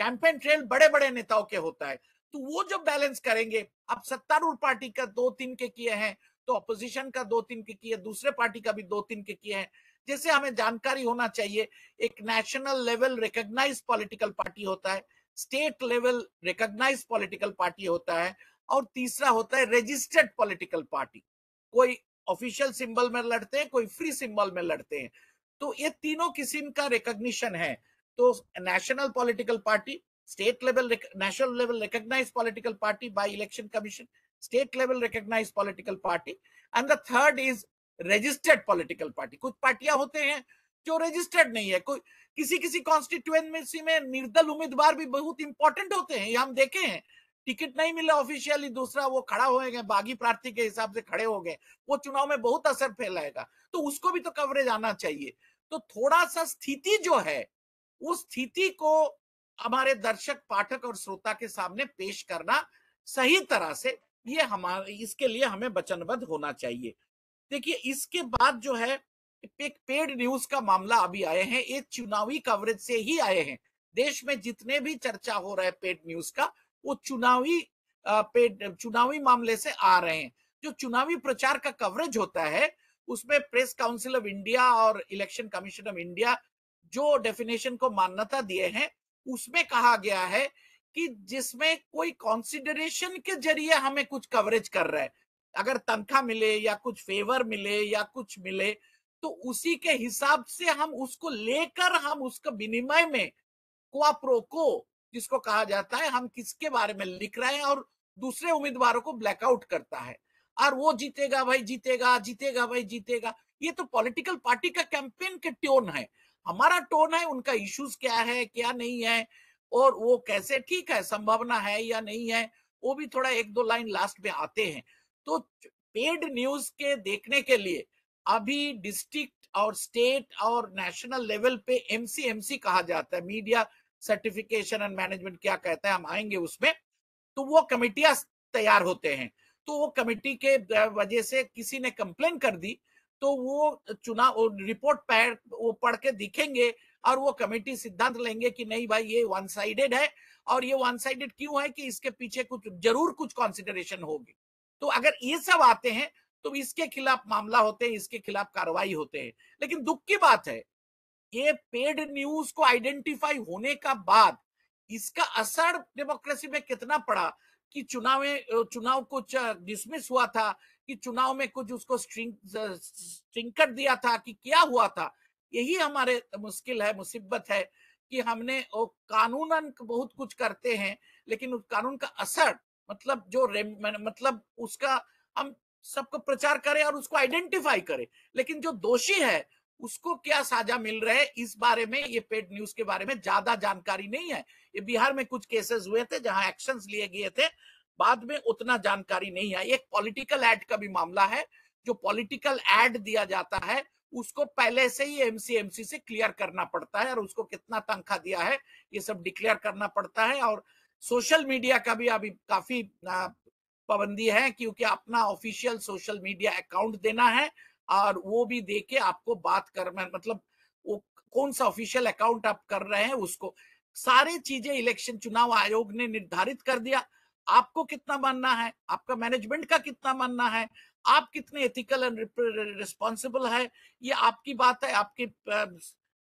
कैंपेन ट्रेल बड़े बड़े नेताओं के होता है। तो वो जब बैलेंस करेंगे, आप सत्तारूढ़ पार्टी का 2-3 के किए हैं, तो अपोजिशन का 2-3 के किए, दूसरे पार्टी का भी 2-3 के किए हैं। जैसे हमें जानकारी होना चाहिए, एक national level recognised political party होता है, state level recognised political party होता है, और तीसरा होता है रजिस्टर्ड पॉलिटिकल पार्टी। कोई ऑफिशियल सिंबल में लड़ते हैं, कोई फ्री सिंबल में लड़ते हैं। तो ये तीनों किस्म का रिकॉग्निशन है। तो national political party, state level national level recognised political party by election commission, state level recognised political party, and the third is registered political party. कुछ पार्टियां होते हैं जो रजिस्टर्ड नहीं है, कोई किसी कॉन्स्टिट्यूएंसी में निर्दल उम्मीदवार भी बहुत इंपॉर्टेंट होते हैं, ये हम देखे हैं। टिकट नहीं मिला ऑफिशियली, दूसरा वो खड़ा हो गए, बागी प्रार्थी के हिसाब से खड़े हो गए, वो चुनाव में बहुत असर फैलाएगा, तो उसको भी तो कवरेज आना चाहिए। तो थोड़ा सा स्थिति जो है, उस स्थिति को हमारे दर्शक, पाठक और श्रोता के सामने पेश करना सही तरह से, ये हमारे, इसके लिए हमें वचनबद्ध होना चाहिए। देखिए, इसके बाद जो है एक पेड न्यूज का मामला अभी आए हैं, एक चुनावी कवरेज से ही आए हैं। देश में जितने भी चर्चा हो रहा है पेड न्यूज का, वो चुनावी मामले से आ रहे हैं। जो चुनावी प्रचार का कवरेज होता है, उसमें प्रेस काउंसिल ऑफ इंडिया और इलेक्शन कमीशन ऑफ इंडिया जो डेफिनेशन को मान्यता दिए हैं, उसमें कहा गया है कि जिसमें कोई कंसिडरेशन के जरिए हमें कुछ कवरेज कर रहा है, अगर तनख्वाह मिले या कुछ फेवर मिले या कुछ मिले, तो उसी के हिसाब से हम उसको लेकर हम उसका विनिमय में क्वा प्रो को जिसको कहा जाता है, हम किसके बारे में लिख रहे हैं और दूसरे उम्मीदवारों को ब्लैकआउट करता है और वो जीतेगा भाई जीतेगा, जीतेगा भाई जीतेगा। ये तो पॉलिटिकल पार्टी का कैंपेन के टोन है। हमारा टोन है उनका इश्यूज क्या है क्या नहीं है और वो कैसे ठीक है, संभावना है या नहीं है, वो भी थोड़ा एक दो लाइन लास्ट में आते हैं। तो पेड न्यूज के देखने के लिए अभी डिस्ट्रिक्ट और स्टेट और नेशनल लेवल पे एमसीएमसी कहा जाता है, मीडिया सर्टिफिकेशन एंड मैनेजमेंट क्या कहता है, हम आएंगे उसमें। तो वो कमिटियां तैयार होते हैं। तो वो कमिटी के वजह से किसी ने कंप्लेन कर दी तो वो चुनाव रिपोर्ट वो पढ़ के दिखेंगे और वो कमेटी सिद्धांत लेंगे कि नहीं भाई ये वन साइडेड है। और ये वन साइडेड क्यों है कि इसके पीछे कुछ जरूर कुछ कॉन्सिडरेशन होगी। तो अगर ये सब आते हैं तो इसके खिलाफ मामला होते हैं, इसके खिलाफ कार्रवाई होते हैं। लेकिन दुख की बात है ये पेड न्यूज को आइडेंटिफाई होने का बाद इसका असर डेमोक्रेसी में कितना पड़ा कि चुनाव कुछ डिसमिस हुआ था, कि चुनाव में कुछ उसको स्ट्रिंग कर दिया था, कि क्या हुआ था। यही हमारे मुश्किल है, मुसीबत है कि हमने कानूनन बहुत कुछ करते हैं लेकिन उस कानून का असर मतलब मतलब उसका हम सबको प्रचार करें और उसको आइडेंटिफाई करें, लेकिन जो दोषी है उसको क्या साजा मिल रहा है इस बारे में, ये पेड न्यूज के बारे में ज्यादा जानकारी नहीं है। ये बिहार में कुछ केसेस हुए थे जहां एक्शंस लिए गए थे, बाद में उतना जानकारी नहीं है। एक पॉलिटिकल एड का भी मामला है, जो पॉलिटिकल एड दिया जाता है उसको पहले से ही एमसीएमसी से क्लियर करना पड़ता है और उसको कितना तनख्वाह दिया है ये सब डिक्लेयर करना पड़ता है। और सोशल मीडिया का भी अभी काफी पाबंदी है क्योंकि अपना ऑफिशियल सोशल मीडिया अकाउंट देना है और वो भी देके आपको बात कर मतलब वो कौन सा ऑफिशियल अकाउंट आप कर रहे हैं उसको सारी चीजें इलेक्शन चुनाव आयोग ने निर्धारित कर दिया। आपको कितना मानना है, आपका मैनेजमेंट का कितना मानना है, आप कितने एथिकल एंड रिस्पॉन्सिबल है, ये आपकी बात है, आपकी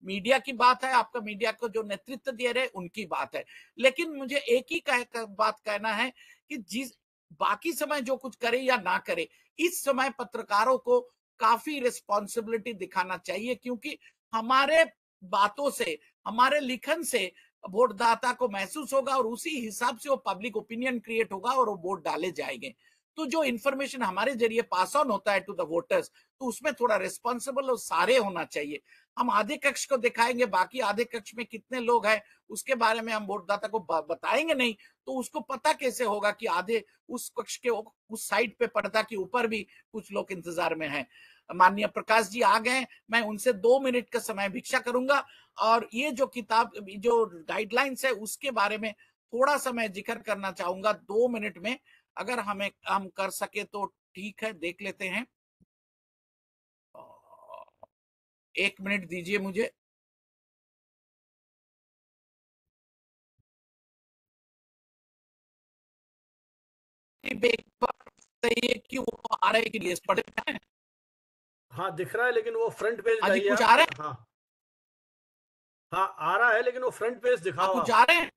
मीडिया की बात है, आपका मीडिया को जो नेतृत्व दे रहे उनकी बात है। लेकिन मुझे एक ही बात कहना है कि जिस बाकी समय जो कुछ करे या ना करे, इस समय पत्रकारों को काफी रिस्पॉन्सिबिलिटी दिखाना चाहिए क्योंकि हमारे बातों से, हमारे लिखन से वोटदाता को महसूस होगा और उसी हिसाब से वो पब्लिक ओपिनियन क्रिएट होगा और वो वोट डाले जाएंगे। तो जो इंफॉर्मेशन हमारे जरिए पास ऑन होता है टू द वोटर्स, तो उसमें थोड़ा रिस्पॉन्सिबल और सारे होना चाहिए। हम आधे कक्ष को दिखाएंगे, बाकी आधे कक्ष में कितने लोग हैं उसके बारे में हम वोटदाता को बताएंगे नहीं, तो उसको पता कैसे होगा कि आधे उस कक्ष के उस साइड पे पर्दा के ऊपर भी कुछ लोग इंतजार में हैं। माननीय प्रकाश जी आ गए, मैं उनसे 2 मिनट का समय भिक्षा करूंगा और ये जो किताब जो गाइडलाइंस है उसके बारे में थोड़ा सा मैं जिक्र करना चाहूंगा 2 मिनट में। अगर हम कर सके तो ठीक है, देख लेते हैं। 1 मिनट दीजिए मुझे। कि वो आ रहे कि ये पढ़े हैं? हाँ दिख रहा है लेकिन वो फ्रंट पेज हाँ जी, लाइए कुछ आप। आ रहे हैं? हाँ हाँ आ रहा है लेकिन वो फ्रंट पेज दिखाओ कुछ आप। आ रहे हैं?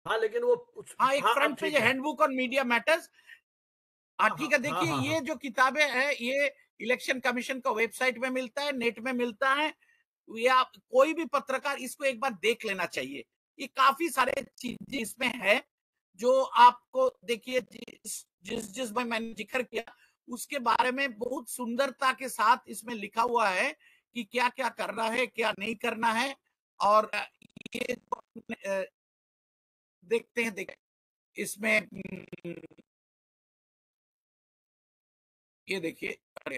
हाँ लेकिन वो हाँ, एक हाँ अब फ्रंट पेज ठीक है। Handbook on media matters. हाँ हाँ ठीक है, हाँ देखिए हाँ ये हाँ जो किताबें हैं ये इलेक्शन कमीशन का वेबसाइट में मिलता है, नेट में मिलता है। या कोई भी पत्रकार इसको एक बार देख लेना चाहिए। ये काफी सारे चीजें इसमें है जो आपको देखिए जिस जिस में मैंने जिक्र किया उसके बारे में बहुत सुंदरता के साथ इसमें लिखा हुआ है कि क्या क्या करना है क्या नहीं करना है। और ये देखते हैं इसमें ये देखिए, अरे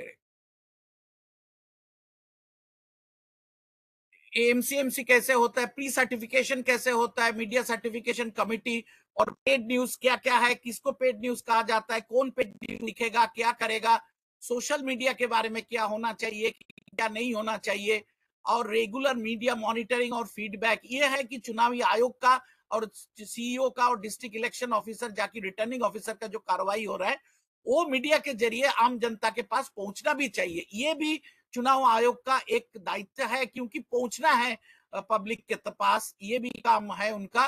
एमसीएमसी कैसे होता है, प्री सर्टिफिकेशन कैसे होता है, मीडिया सर्टिफिकेशन कमिटी, और पेड न्यूज क्या क्या है, किसको पेड न्यूज कहा जाता है, कौन पेड न्यूज लिखेगा, क्या करेगा, सोशल मीडिया के बारे में क्या होना चाहिए क्या नहीं होना चाहिए, और रेगुलर मीडिया मॉनिटरिंग और फीडबैक। ये है कि चुनावी आयोग का और सीईओ का और डिस्ट्रिक्ट इलेक्शन ऑफिसर जाकि रिटर्निंग ऑफिसर का जो कार्रवाई हो रहा है वो मीडिया के जरिए आम जनता के पास पहुंचना भी चाहिए। ये भी चुनाव आयोग का एक दायित्व है क्योंकि पहुंचना है पब्लिक के पास, ये भी काम है उनका।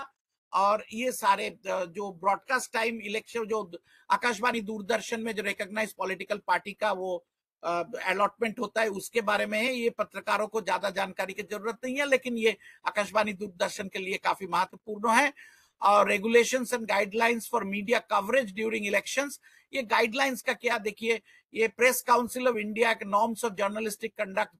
और ये सारे जो ब्रॉडकास्ट टाइम इलेक्शन जो आकाशवाणी दूरदर्शन में जो रिकॉग्नाइज पॉलिटिकल पार्टी का वो अलॉटमेंट होता है उसके बारे में है। ये पत्रकारों को ज्यादा जानकारी की जरूरत नहीं है, लेकिन ये आकाशवाणी दूरदर्शन के लिए काफी महत्वपूर्ण है। और regulations and guidelines for media coverage during elections, ये गाइडलाइंस का क्या, देखिए ये प्रेस काउंसिल ऑफ इंडिया के नॉर्म्स ऑफ जर्नलिस्टिक कंडक्ट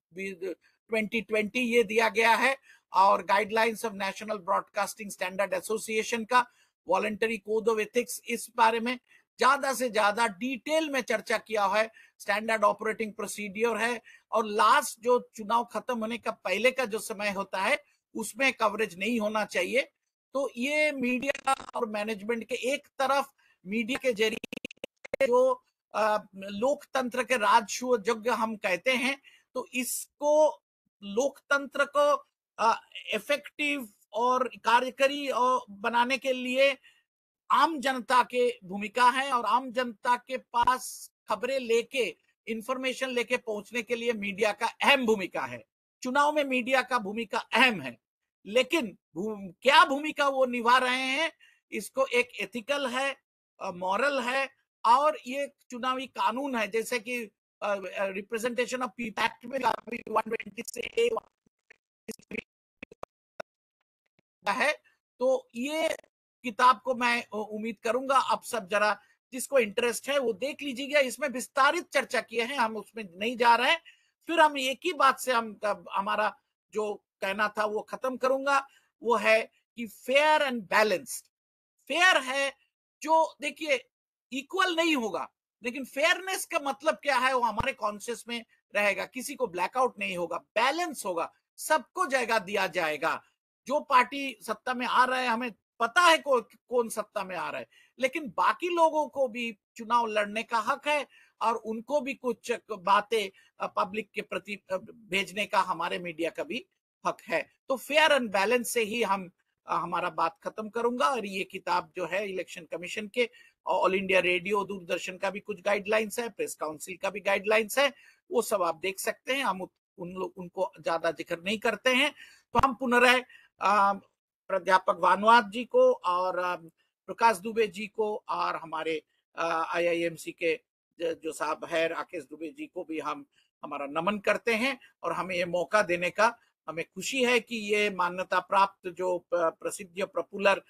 2020 ये दिया गया है, और guidelines of national broadcasting standard association का वॉलंटरी कोड ऑफ एथिक्स, इस बारे में ज्यादा से ज्यादा डिटेल में चर्चा किया है। स्टैंडर्ड ऑपरेटिंग प्रोसीडियर है, और लास्ट जो चुनाव खत्म होने का पहले का जो समय होता है उसमें कवरेज नहीं होना चाहिए। तो ये मीडिया और मैनेजमेंट के एक तरफ मीडिया के जरिए जो लोकतंत्र के राजसूय हम कहते हैं, तो इसको लोकतंत्र को इफेक्टिव और कार्यकारी और बनाने के लिए आम जनता के भूमिका है, और आम जनता के पास खबरें लेके इंफॉर्मेशन लेके पहुंचने के लिए मीडिया का अहम भूमिका है। चुनाव में मीडिया का भूमिका अहम है, लेकिन क्या भूमिका वो निभा रहे हैं, इसको एक एथिकल है, मॉरल है, और ये चुनावी कानून है। जैसे कि रिप्रेजेंटेशन ऑफ पीपल एक्ट में 120 है। तो ये किताब को मैं उम्मीद करूंगा आप सब जरा जिसको इंटरेस्ट है वो देख लीजिएगा। इसमें विस्तारित चर्चा किए हैं, हम उसमें नहीं जा रहे हैं। फिर हम एक ही बात से हमारा जो कहना था वो खत्म करूंगा, वो है कि फेयर एंड बैलेंस्ड। फेयर है जो, देखिए इक्वल नहीं होगा, लेकिन फेयरनेस का मतलब क्या है वो हमारे कॉन्शियस में रहेगा। किसी को ब्लैकआउट नहीं होगा, बैलेंस होगा, सबको जगह दिया जाएगा। जो पार्टी सत्ता में आ रहा है हमें पता है कौन सत्ता में आ रहा है, लेकिन बाकी लोगों को भी चुनाव लड़ने का हक है, और उनको भी कुछ बातें पब्लिक के प्रति भेजने का हमारे मीडिया का भी हक है। तो फेयर एंड बैलेंस से ही हम हमारा बात खत्म करूंगा। और ये किताब जो है इलेक्शन कमीशन के, ऑल इंडिया रेडियो दूरदर्शन का भी कुछ गाइडलाइंस है, प्रेस काउंसिल का भी गाइडलाइंस है, वो सब आप देख सकते हैं। हम उनको ज्यादा जिक्र नहीं करते हैं। तो हम पुनः प्राध्यापक भानुवाद जी को और प्रकाश दुबे जी को और हमारे IIMC के जो साहब है राकेश दुबे जी को भी हम हमारा नमन करते हैं, और हमें ये मौका देने का हमें खुशी है कि ये मान्यता प्राप्त जो प्रसिद्ध पॉपुलर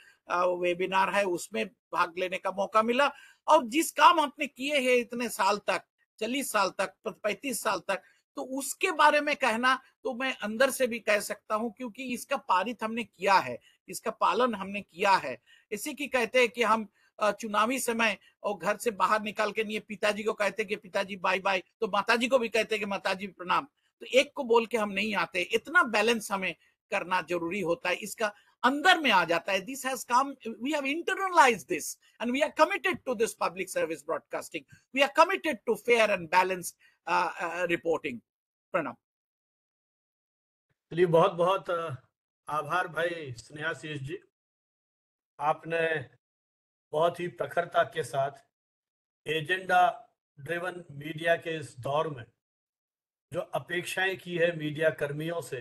वेबिनार है उसमें भाग लेने का मौका मिला। और जिस काम आपने किए हैं इतने साल तक, 40 साल तक, 35 साल तक, तो उसके बारे में कहना तो मैं अंदर से भी कह सकता हूं, क्योंकि इसका पारित हमने किया है, इसका पालन हमने किया है। इसी की कहते हैं कि हम चुनावी समय और घर से बाहर निकाल के नहीं, पिताजी को कहते हैं कि पिताजी बाय बाय, तो माताजी को भी कहते हैं कि माताजी प्रणाम। तो एक को बोल के हम नहीं आते, इतना बैलेंस हमें करना जरूरी होता है, इसका अंदर में आ जाता है। This has come, we have internalised this and we are committed to this public service broadcasting, we are committed to fair and balanced reporting. प्रणाम। चलिए, बहुत बहुत आभार भाई स्नेहाशीष जी। आपने बहुत ही प्रखरता के साथ एजेंडा ड्रिवन मीडिया के इस दौर में जो अपेक्षाएं की है मीडिया कर्मियों से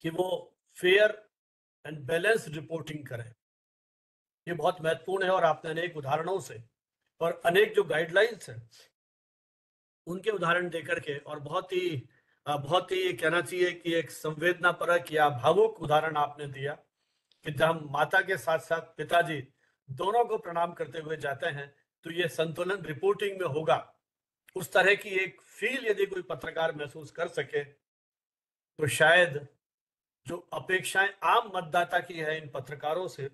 कि वो फेयर एंड बैलेंस रिपोर्टिंग करें, ये बहुत महत्वपूर्ण है। और आपने अनेक उदाहरणों से और अनेक जो गाइडलाइंस हैं उनके उदाहरण देकर के, और बहुत ही कहना चाहिए कि एक संवेदनापरक या भावुक उदाहरण आपने दिया कि जब हम माता के साथ साथ पिताजी दोनों को प्रणाम करते हुए जाते हैं तो ये संतुलन रिपोर्टिंग में होगा। उस तरह की एक फील यदि कोई पत्रकार महसूस कर सके तो शायद जो अपेक्षाएं आम मतदाता की है इन पत्रकारों से,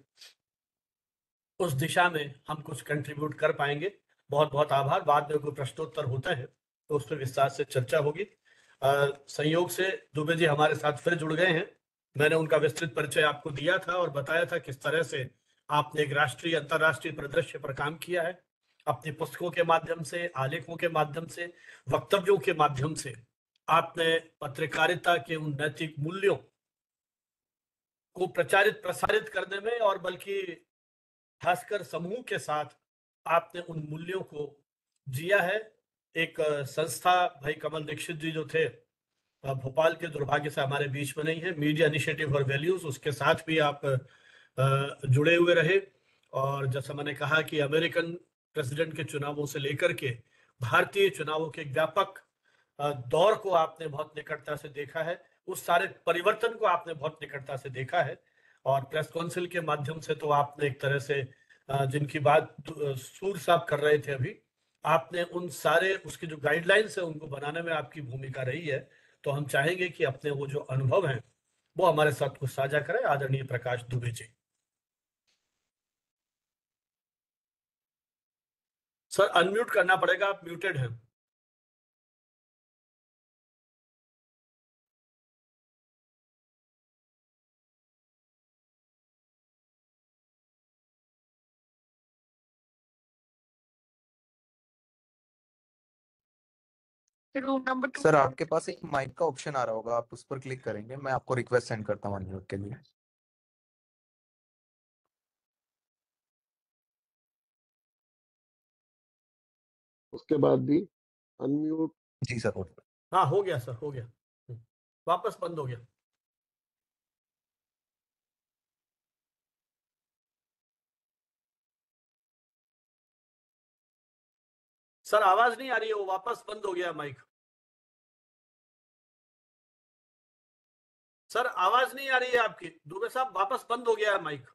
उस दिशा में हम कुछ कंट्रीब्यूट कर पाएंगे। बहुत बहुत आभार। बाद में कोई प्रश्नोत्तर होता है तो उस पर विस्तार से चर्चा होगी। संयोग से दुबे जी हमारे साथ फिर जुड़ गए हैं। मैंने उनका विस्तृत परिचय आपको दिया था और बताया था किस तरह से आपने एक राष्ट्रीय अंतर्राष्ट्रीय परिदृश्य पर काम किया है। अपनी पुस्तकों के माध्यम से, आलेखों के माध्यम से, वक्तव्यों के माध्यम से आपने पत्रकारिता के उन नैतिक मूल्यों को प्रचारित प्रसारित करने में, और बल्कि खासकर समूह के साथ आपने उन मूल्यों को जिया है। एक संस्था भाई कमल दीक्षित जी जो थे भोपाल के, दुर्भाग्य से हमारे बीच में नहीं है, मीडिया इनिशिएटिव फॉर वैल्यूज, उसके साथ भी आप जुड़े हुए रहे। और जैसा मैंने कहा कि अमेरिकन प्रेसिडेंट के चुनावों से लेकर के भारतीय चुनावों के व्यापक दौर को आपने बहुत निकटता से देखा है, उस सारे परिवर्तन को आपने बहुत निकटता से देखा है। और प्रेस काउंसिल के माध्यम से तो आपने एक तरह से जिनकी बात सूर साहब कर रहे थे अभी, आपने उन सारे उसकी जो गाइडलाइंस है उनको बनाने में आपकी भूमिका रही है। तो हम चाहेंगे कि अपने वो जो अनुभव हैं वो हमारे साथ कुछ साझा करें, आदरणीय प्रकाश दुबे जी। सर अनम्यूट करना पड़ेगा, आप म्यूटेड हैं। सर आपके पास एक माइक का ऑप्शन आ रहा होगा, आप उस पर क्लिक करेंगे, मैं आपको रिक्वेस्ट सेंड करता हूँ अनम्यूट के लिए। उसके बाद भी अनम्यूट। जी सर हो गया। हाँ हो गया सर, हो गया। वापस बंद हो गया। सर आवाज नहीं आ रही है, वो वापस बंद हो गया माइक। सर आवाज नहीं आ रही है आपकी, दुबे साहब वापस बंद हो गया है माइक।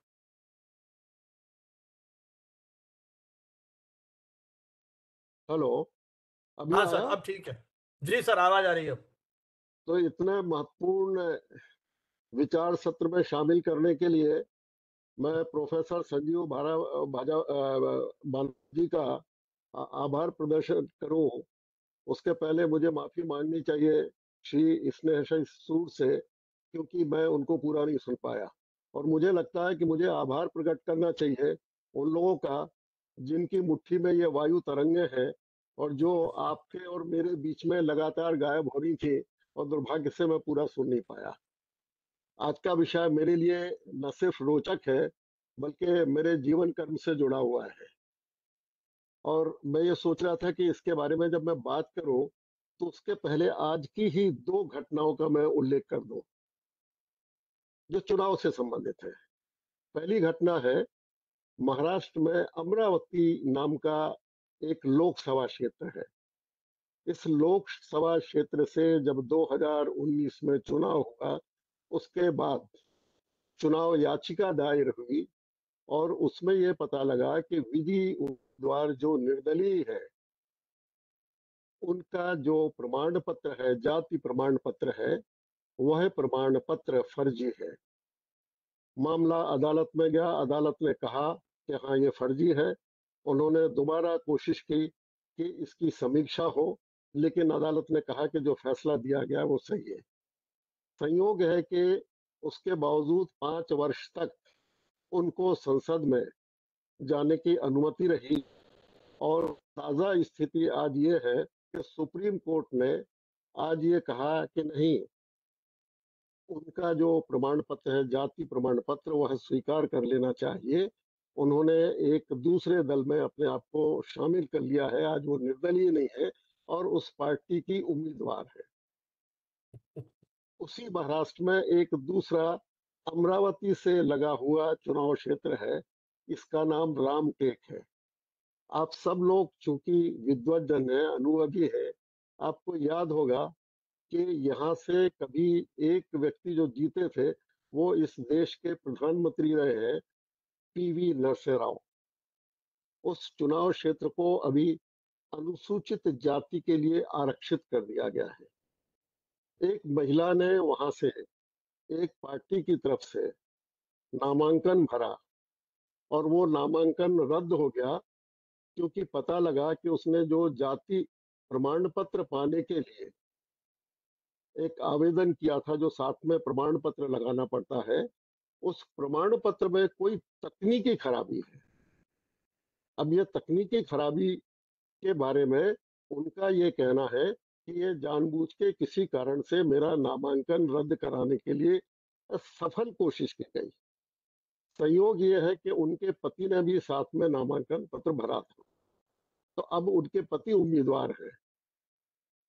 हेलो, अभी हाँ सर आया? अब ठीक है। जी सर आवाज आ रही है अब। तो इतने महत्वपूर्ण विचार सत्र में शामिल करने के लिए मैं प्रोफेसर संजीव बानर्जी का आभार प्रदर्शन करूं। उसके पहले मुझे माफी मांगनी चाहिए श्री स्नेह सूर से, क्योंकि मैं उनको पूरा नहीं सुन पाया। और मुझे लगता है कि मुझे आभार प्रकट करना चाहिए उन लोगों का जिनकी मुट्ठी में ये वायु तरंगे हैं और जो आपके और मेरे बीच में लगातार गायब हो रही थी, और दुर्भाग्य से मैं पूरा सुन नहीं पाया। आज का विषय मेरे लिए न सिर्फ रोचक है बल्कि मेरे जीवन कर्म से जुड़ा हुआ है। और मैं ये सोच रहा था कि इसके बारे में जब मैं बात करूं तो उसके पहले आज की ही दो घटनाओं का मैं उल्लेख कर दूं जो चुनाव से संबंधित है। पहली घटना है महाराष्ट्र में अमरावती नाम का एक लोकसभा क्षेत्र है। इस लोकसभा क्षेत्र से जब 2019 में चुनाव हुआ, उसके बाद चुनाव याचिका दायर हुई और उसमें यह पता लगा कि विधि उम्मीदवार जो निर्दलीय है उनका जो प्रमाण पत्र है, जाति प्रमाण पत्र है, वह प्रमाण पत्र फर्जी है। मामला अदालत में गया, अदालत ने कहा कि हाँ ये फर्जी है। उन्होंने दोबारा कोशिश की कि इसकी समीक्षा हो, लेकिन अदालत ने कहा कि जो फैसला दिया गया वो सही है। संयोग है कि उसके बावजूद 5 वर्ष तक उनको संसद में जाने की अनुमति रही। और ताजा स्थिति आज ये है कि सुप्रीम कोर्ट ने आज ये कहा कि नहीं, उनका जो प्रमाण पत्र है, जाति प्रमाण पत्र, वह स्वीकार कर लेना चाहिए। उन्होंने एक दूसरे दल में अपने आप को शामिल कर लिया है, आज वो निर्दलीय नहीं है और उस पार्टी की उम्मीदवार है। उसी महाराष्ट्र में एक दूसरा अमरावती से लगा हुआ चुनाव क्षेत्र है, इसका नाम रामटेक है। आप सब लोग चूंकि विद्वज्जन हैं, अनुभवी हैं, आपको याद होगा कि यहाँ से कभी एक व्यक्ति जो जीते थे वो इस देश के प्रधानमंत्री रहे हैं, पीवी नरसिम्हा राव। उस चुनाव क्षेत्र को अभी अनुसूचित जाति के लिए आरक्षित कर दिया गया है। एक महिला ने वहां से एक पार्टी की तरफ से नामांकन भरा और वो नामांकन रद्द हो गया, क्योंकि पता लगा कि उसने जो जाति प्रमाण पत्र पाने के लिए एक आवेदन किया था, जो साथ में प्रमाण पत्र लगाना पड़ता है, उस प्रमाण पत्र में कोई तकनीकी खराबी है। अब ये तकनीकी खराबी के बारे में उनका ये कहना है कि ये जानबूझ के किसी कारण से मेरा नामांकन रद्द कराने के लिए सफल कोशिश की गई। संयोग ये है कि उनके पति ने भी साथ में नामांकन पत्र भरा था। तो अब उनके पति उम्मीदवार है,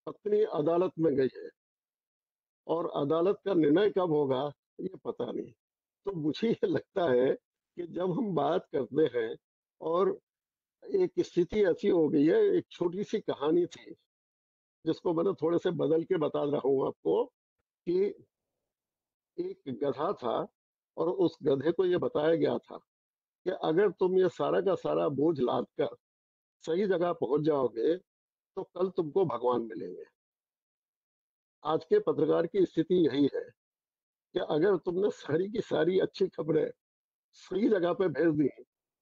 पत्नी अदालत में गई है और अदालत का निर्णय कब होगा ये पता नहीं। तो मुझे ये लगता है कि जब हम बात करते हैं और एक स्थिति ऐसी हो गई है, एक छोटी सी कहानी थी जिसको मैंने थोड़े से बदल के बता रहा हूँ आपको, कि एक गधा था और उस गधे को ये बताया गया था कि अगर तुम ये सारा का सारा बोझ लाद कर सही जगह पहुंच जाओगे तो कल तुमको भगवान मिलेंगे। आज के पत्रकार की स्थिति यही है कि अगर तुमने सारी की सारी अच्छी खबरें सही जगह पे भेज दी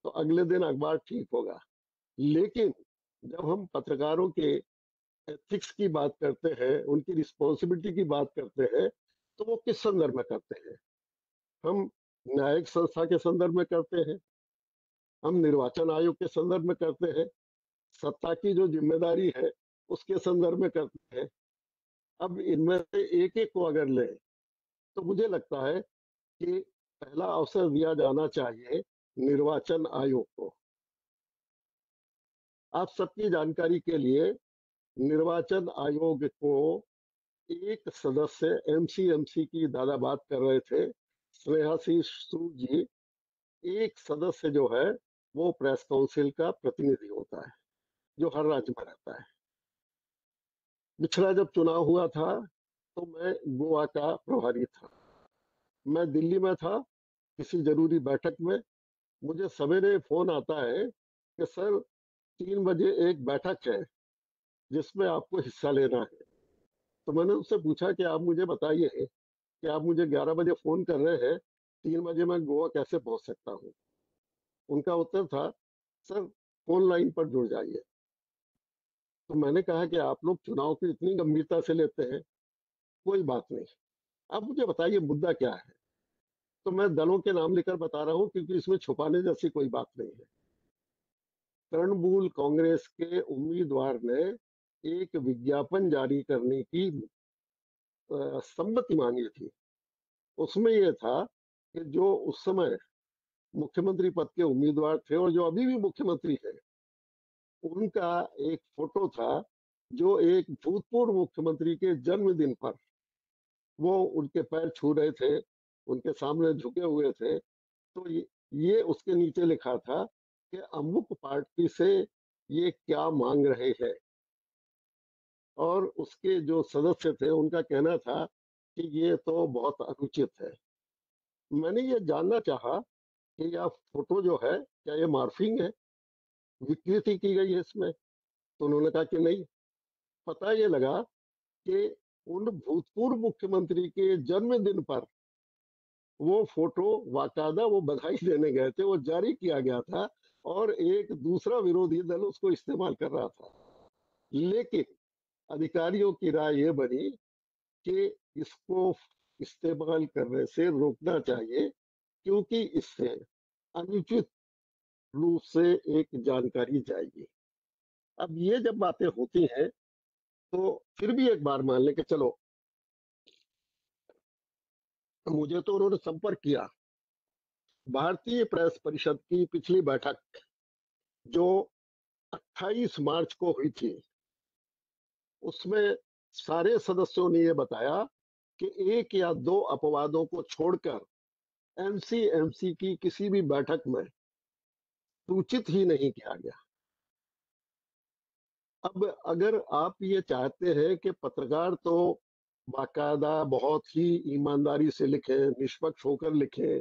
तो अगले दिन अखबार ठीक होगा, लेकिन जब हम पत्रकारों के एथिक्स की बात करते हैं, उनकी रिस्पॉन्सिबिलिटी की बात करते हैं, तो वो किस संदर्भ में करते हैं? हम न्यायिक संस्था के संदर्भ में करते हैं, हम निर्वाचन आयोग के संदर्भ में करते हैं, सत्ता की जो जिम्मेदारी है उसके संदर्भ में करते हैं। अब इनमें से एक एक को अगर लें तो मुझे लगता है कि पहला अवसर दिया जाना चाहिए निर्वाचन आयोग को। आप सबकी जानकारी के लिए निर्वाचन आयोग को एक सदस्य एमसीएमसी की दादा बात कर रहे थे, स्नेहासी सूद जी, एक सदस्य जो है वो प्रेस काउंसिल का प्रतिनिधि होता है जो हर राज्य में रहता है। पिछला जब चुनाव हुआ था तो मैं गोवा का प्रभारी था, मैं दिल्ली में था किसी जरूरी बैठक में। मुझे सवेरे फोन आता है कि सर 3 बजे एक बैठक है जिसमें आपको हिस्सा लेना है। तो मैंने उससे पूछा कि आप मुझे बताइए कि आप मुझे 11 बजे फोन कर रहे हैं, 3 बजे मैं गोवा कैसे पहुंच सकता हूँ? उनका उत्तर था, सर फोन लाइन पर जुड़ जाइए। तो मैंने कहा कि आप लोग चुनाव को इतनी गंभीरता से लेते हैं, कोई बात नहीं, आप मुझे बताइए मुद्दा क्या है। तो मैं दलों के नाम लेकर बता रहा हूँ क्योंकि इसमें छुपाने जैसी कोई बात नहीं है। तृणमूल कांग्रेस के उम्मीदवार ने एक विज्ञापन जारी करने की सम्मति मांगी थी। उसमें यह था कि जो उस समय मुख्यमंत्री पद के उम्मीदवार थे और जो अभी भी मुख्यमंत्री है, उनका एक फोटो था जो एक भूतपूर्व मुख्यमंत्री के जन्मदिन पर वो उनके पैर छू रहे थे, उनके सामने झुके हुए थे। तो ये उसके नीचे लिखा था कि अमुक पार्टी से ये क्या मांग रहे हैं, और उसके जो सदस्य थे उनका कहना था कि ये तो बहुत अनुचित है। मैंने ये जानना चाहा कि यह फोटो जो है क्या ये मार्फिंग है, विकृति की गई है इसमें? तो उन्होंने कहा कि नहीं। पता ये लगा कि उन भूतपूर्व मुख्यमंत्री के जन्मदिन पर वो फोटो बाकायदा वो बधाई देने गए थे, वो जारी किया गया था और एक दूसरा विरोधी दल उसको इस्तेमाल कर रहा था। लेकिन अधिकारियों की राय ये बनी कि इसको इस्तेमाल करने से रोकना चाहिए क्योंकि इससे अनुचित रूप से एक जानकारी जाएगी। अब ये जब बातें होती हैं तो फिर भी एक बार मान लें कि चलो, मुझे तो उन्होंने संपर्क किया। भारतीय प्रेस परिषद की पिछली बैठक जो 28 मार्च को हुई थी, उसमें सारे सदस्यों ने यह बताया कि एक या दो अपवादों को छोड़कर एमसीएमसी की किसी भी बैठक में सूचित ही नहीं किया गया। अब अगर आप ये चाहते हैं कि पत्रकार तो बाकायदा बहुत ही ईमानदारी से लिखे, निष्पक्ष होकर लिखे,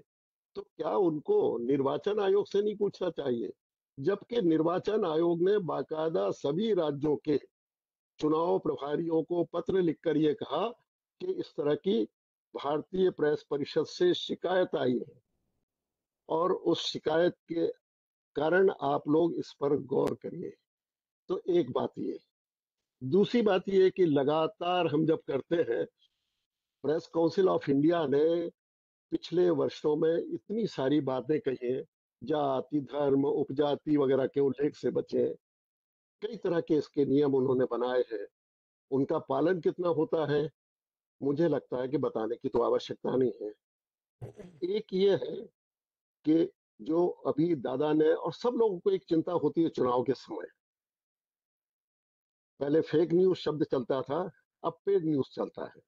तो क्या उनको निर्वाचन आयोग से नहीं पूछना चाहिए? जबकि निर्वाचन आयोग ने बाकायदा सभी राज्यों के चुनाव प्रभारियों को पत्र लिखकर ये कहा कि इस तरह की भारतीय प्रेस परिषद से शिकायत आई है और उस शिकायत के कारण आप लोग इस पर गौर करिए। तो एक बात ये, दूसरी बात ये कि लगातार हम जब करते हैं, प्रेस काउंसिल ऑफ इंडिया ने पिछले वर्षों में इतनी सारी बातें कही हैं, जाति धर्म उपजाति वगैरह के उल्लेख से बचे, कई तरह के इसके नियम उन्होंने बनाए हैं। उनका पालन कितना होता है मुझे लगता है कि बताने की तो आवश्यकता नहीं है। एक ये है कि जो अभी दादा ने और सब लोगों को एक चिंता होती है चुनाव के समय, पहले फेक न्यूज शब्द चलता था, अब पेड न्यूज चलता है।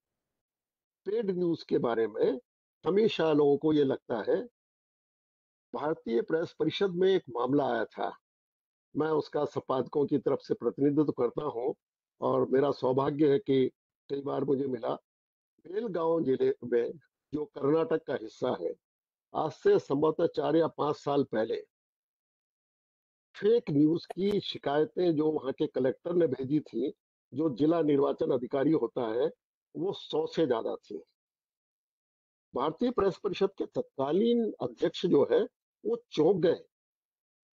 पेड न्यूज के बारे में हमेशा लोगों को ये लगता है, भारतीय प्रेस परिषद में एक मामला आया था मैं उसका संपादकों की तरफ से प्रतिनिधित्व करता हूं और मेरा सौभाग्य है कि कई बार मुझे मिला। बेलगांव जिले में, जो कर्नाटक का हिस्सा है, आज से संभवतः 4 या 5 साल पहले फेक न्यूज की शिकायतें जो वहां के कलेक्टर ने भेजी थी, जो जिला निर्वाचन अधिकारी होता है, वो 100 से ज्यादा थी। भारतीय प्रेस परिषद के तत्कालीन अध्यक्ष जो है, वो चौंक गए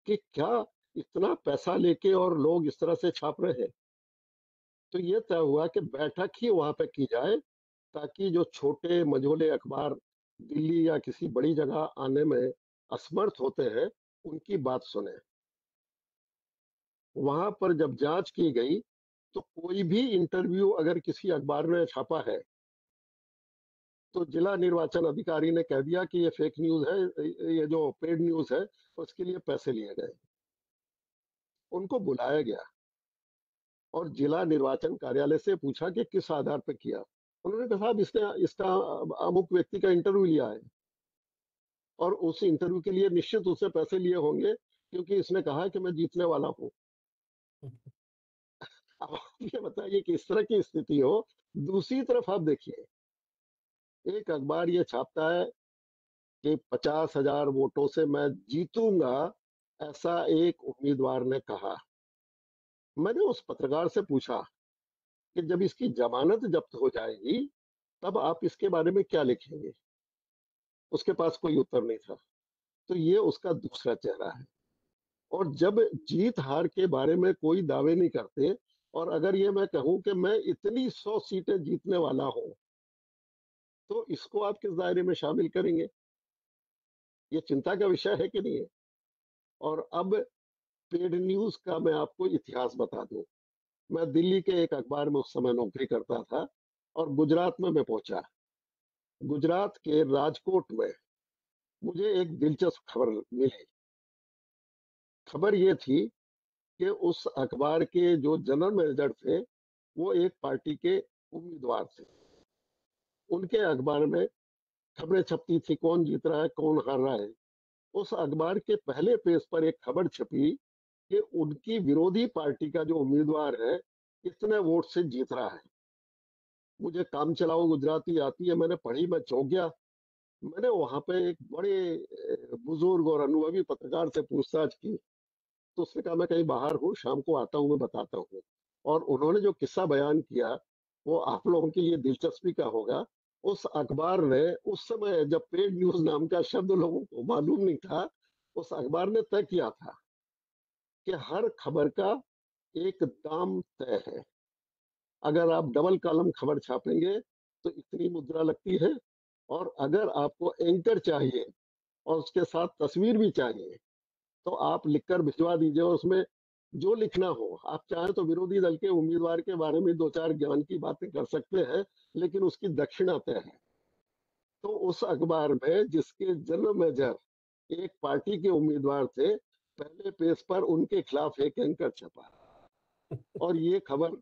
कि क्या इतना पैसा लेके और लोग इस तरह से छाप रहे हैं। तो ये तय हुआ कि बैठक ही वहां पे की जाए, ताकि जो छोटे मझोले अखबार दिल्ली या किसी बड़ी जगह आने में असमर्थ होते हैं, उनकी बात सुने। वहां पर जब जांच की गई, तो कोई भी इंटरव्यू अगर किसी अखबार ने छापा है, तो जिला निर्वाचन अधिकारी ने कह दिया कि ये फेक न्यूज है, ये जो पेड न्यूज है, उसके लिए पैसे लिए गए। उनको बुलाया गया और जिला निर्वाचन कार्यालय से पूछा कि किस आधार पर किया। उन्होंने कहा, साहब इसने इसका अमुक व्यक्ति का इंटरव्यू लिया है और उस इंटरव्यू के लिए निश्चित उससे पैसे लिए होंगे, क्योंकि इसने कहा कि मैं जीतने वाला हूँ। अब आप ये बताइए कि इस तरह की स्थिति हो। दूसरी तरफ आप देखिए, एक अखबार ये छापता है कि 50,000 वोटों से मैं जीतूंगा, ऐसा एक उम्मीदवार ने कहा। मैंने उस पत्रकार से पूछा कि जब इसकी जमानत जब्त हो जाएगी, तब आप इसके बारे में क्या लिखेंगे। उसके पास कोई उत्तर नहीं था। तो ये उसका दूसरा चेहरा है। और जब जीत हार के बारे में कोई दावे नहीं करते, और अगर ये मैं कहूं कि मैं इतनी 100 सीटें जीतने वाला हूं, तो इसको आप किस दायरे में शामिल करेंगे? ये चिंता का विषय है कि नहीं है? और अब पेड न्यूज का मैं आपको इतिहास बता दूं। मैं दिल्ली के एक अखबार में उस समय नौकरी करता था और गुजरात में मैं पहुंचा। गुजरात के राजकोट में मुझे एक दिलचस्प खबर मिली। खबर ये थी कि उस अखबार के जो जनरल मैनेजर थे, वो एक पार्टी के उम्मीदवार थे। उनके अखबार में खबरें छपती थी, कौन जीत रहा है, कौन हार रहा है। उस अखबार के पहले पेज पर एक खबर छपी कि उनकी विरोधी पार्टी का जो उम्मीदवार है, इतने वोट से जीत रहा है। मुझे काम चलाओ गुजराती आती है, मैंने पढ़ी, मैं चौंक गया। मैंने वहां पे एक बड़े बुजुर्ग और अनुभवी पत्रकार से पूछताछ की। तो उसने कहा, मैं कहीं बाहर हूँ, शाम को आता हूँ, मैं बताता हूँ। और उन्होंने जो किस्सा बयान किया, वो आप लोगों के लिए दिलचस्पी का होगा। उस अखबार ने उस समय, जब पेड न्यूज नाम का शब्द लोगों को मालूम नहीं था, उस अखबार ने तय किया था कि हर खबर का एक दाम तय है। अगर आप डबल कॉलम खबर छापेंगे तो इतनी मुद्रा लगती है, और अगर आपको एंकर चाहिए और उसके साथ तस्वीर भी चाहिए, तो आप लिखकर भिजवा दीजिए। और उसमें जो लिखना हो, आप चाहें तो विरोधी दल के उम्मीदवार के बारे में 2-4 ज्ञान की बातें कर सकते हैं, लेकिन उसकी दक्षिणा तय है। तो उस अखबार में, जिसके जनरल मैनेजर एक पार्टी के उम्मीदवार थे, पहले पेज पर उनके खिलाफ एक एंकर छपा। और ये खबर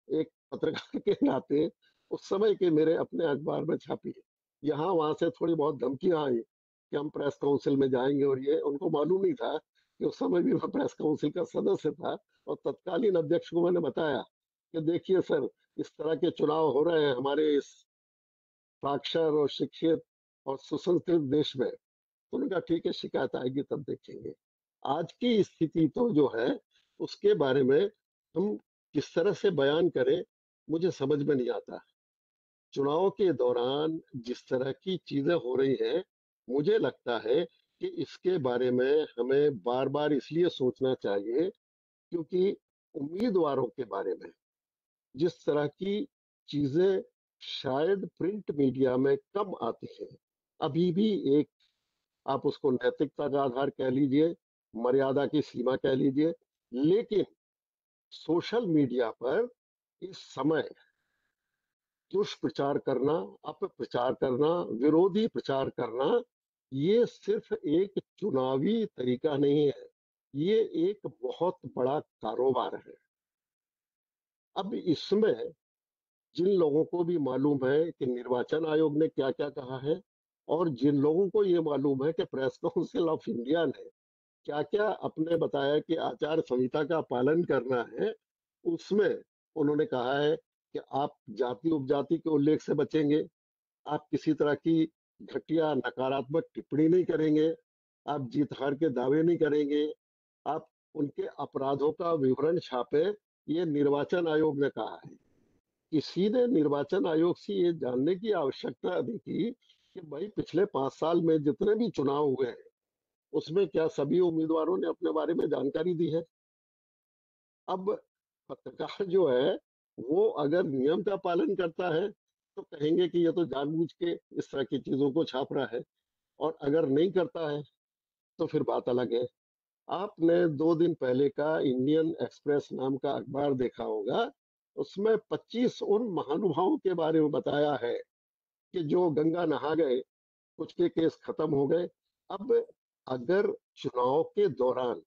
एक पत्रकार के नाते उस समय के मेरे अपने अखबार में छापी है। यहाँ वहां से थोड़ी बहुत धमकियां आई कि हम प्रेस काउंसिल में जाएंगे, और ये उनको मालूम नहीं था कि उस समय भी मैं प्रेस काउंसिल का सदस्य था। और तत्कालीन अध्यक्ष को मैंने बताया कि देखिए सर, इस तरह के चुनाव हो रहे हैं हमारे इस साक्षर और शिक्षित और सुसंस्कृत देश में। तो उन्होंने कहा, ठीक है, शिकायत आएगी तब देखेंगे। आज की स्थिति तो जो है, उसके बारे में हम किस तरह से बयान करें, मुझे समझ में नहीं आता। चुनाव के दौरान जिस तरह की चीजें हो रही हैं, मुझे लगता है कि इसके बारे में हमें बार बार इसलिए सोचना चाहिए, क्योंकि उम्मीदवारों के बारे में जिस तरह की चीजें शायद प्रिंट मीडिया में कम आती हैं, अभी भी एक, आप उसको नैतिकता का आधार कह लीजिए, मर्यादा की सीमा कह लीजिए, लेकिन सोशल मीडिया पर इस समय दुष्प्रचार करना, अपप्रचार करना, विरोधी प्रचार करना, ये सिर्फ एक चुनावी तरीका नहीं है, ये एक बहुत बड़ा कारोबार है। अब इसमें जिन लोगों को भी मालूम है कि निर्वाचन आयोग ने क्या क्या कहा है, और जिन लोगों को ये मालूम है कि प्रेस काउंसिल ऑफ इंडिया ने क्या क्या आपने बताया कि आचार संहिता का पालन करना है, उसमें उन्होंने कहा है कि आप जाति उपजाति के उल्लेख से बचेंगे, आप किसी तरह की घटिया नकारात्मक टिप्पणी नहीं करेंगे, आप जीत हार के दावे नहीं करेंगे, आप उनके अपराधों का विवरण छापे, ये निर्वाचन आयोग ने कहा है। किसी ने निर्वाचन आयोग से ये जानने की आवश्यकता नहीं की कि भाई पिछले 5 साल में जितने भी चुनाव हुए हैं उसमें क्या सभी उम्मीदवारों ने अपने बारे में जानकारी दी है? अब पत्रकार जो है वो अगर नियम का पालन करता है तो कहेंगे कि ये तो जानबूझ के इस तरह की चीजों को छाप रहा है, और अगर नहीं करता है तो फिर बात अलग है। आपने 2 दिन पहले का इंडियन एक्सप्रेस नाम का अखबार देखा होगा, उसमें 25 उन महानुभावों के बारे में बताया है कि जो गंगा नहा गए, कुछ के केस खत्म हो गए। अब अगर चुनाव के दौरान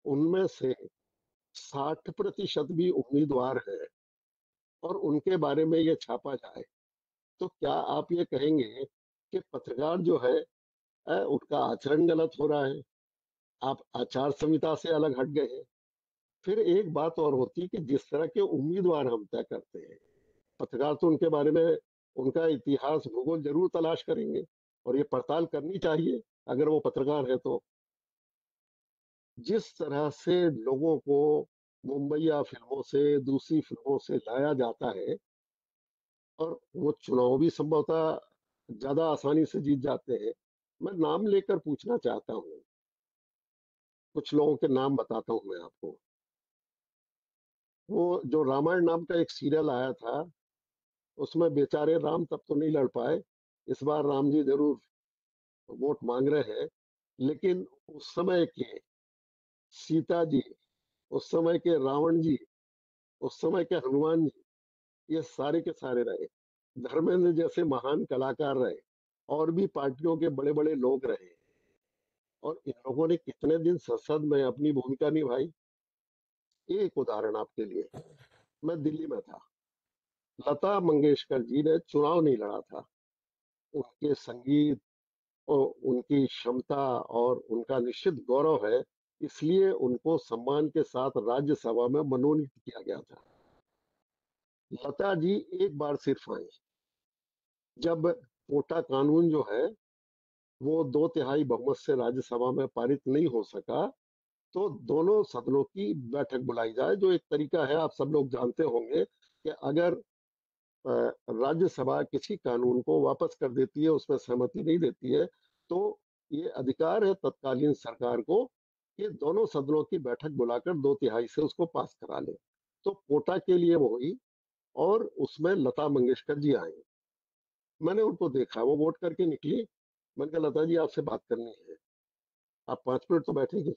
उनमें से 60% भी उम्मीदवार हैं और उनके बारे में ये छापा जाए, तो क्या आप ये कहेंगे कि पत्रकार जो है उनका आचरण गलत हो रहा है, आप आचार संहिता से अलग हट गए हैं? फिर एक बात और होती है कि जिस तरह के उम्मीदवार हम तय करते हैं, पत्रकार तो उनके बारे में उनका इतिहास भूगोल जरूर तलाश करेंगे और ये पड़ताल करनी चाहिए अगर वो पत्रकार है तो। जिस तरह से लोगों को मुंबईया फिल्मों से दूसरी फिल्मों से लाया जाता है और वो चुनाव भी संभवतः ज्यादा आसानी से जीत जाते हैं। मैं नाम लेकर पूछना चाहता हूँ, कुछ लोगों के नाम बताता हूँ मैं आपको। वो जो रामायण नाम का एक सीरियल आया था, उसमें बेचारे राम तब तो नहीं लड़ पाए, इस बार राम जी जरूर वोट मांग रहे हैं, लेकिन उस समय के सीता जी, उस समय के रावण जी, उस समय के हनुमान जी, ये सारे के सारे रहे। धर्मेंद्र जैसे महान कलाकार रहे, और भी पार्टियों के बड़े बड़े लोग रहे, और इन लोगों ने कितने दिन संसद में अपनी भूमिका निभाई। एक उदाहरण आपके लिए, मैं दिल्ली में था, लता मंगेशकर जी ने चुनाव नहीं लड़ा था। उनके संगीत और उनकी क्षमता और उनका निश्चित गौरव है, इसलिए उनको सम्मान के साथ राज्यसभा में मनोनीत किया गया था। लता जी एक बार सिर्फ आई, जब कोटा कानून जो है वो 2/3 बहुमत से राज्यसभा में पारित नहीं हो सका, तो दोनों सदनों की बैठक बुलाई जाए, जो एक तरीका है, आप सब लोग जानते होंगे कि अगर राज्यसभा किसी कानून को वापस कर देती है, उसमें सहमति नहीं देती है, तो ये अधिकार है तत्कालीन सरकार को कि दोनों सदनों की बैठक बुलाकर 2/3 से उसको पास करा ले। तो कोटा के लिए वो हुई और उसमें लता मंगेशकर जी आई। मैंने उनको देखा, वो वोट करके निकली। मैंने कहा लता जी आपसे बात करनी है, आप 5 मिनट तो बैठेंगे?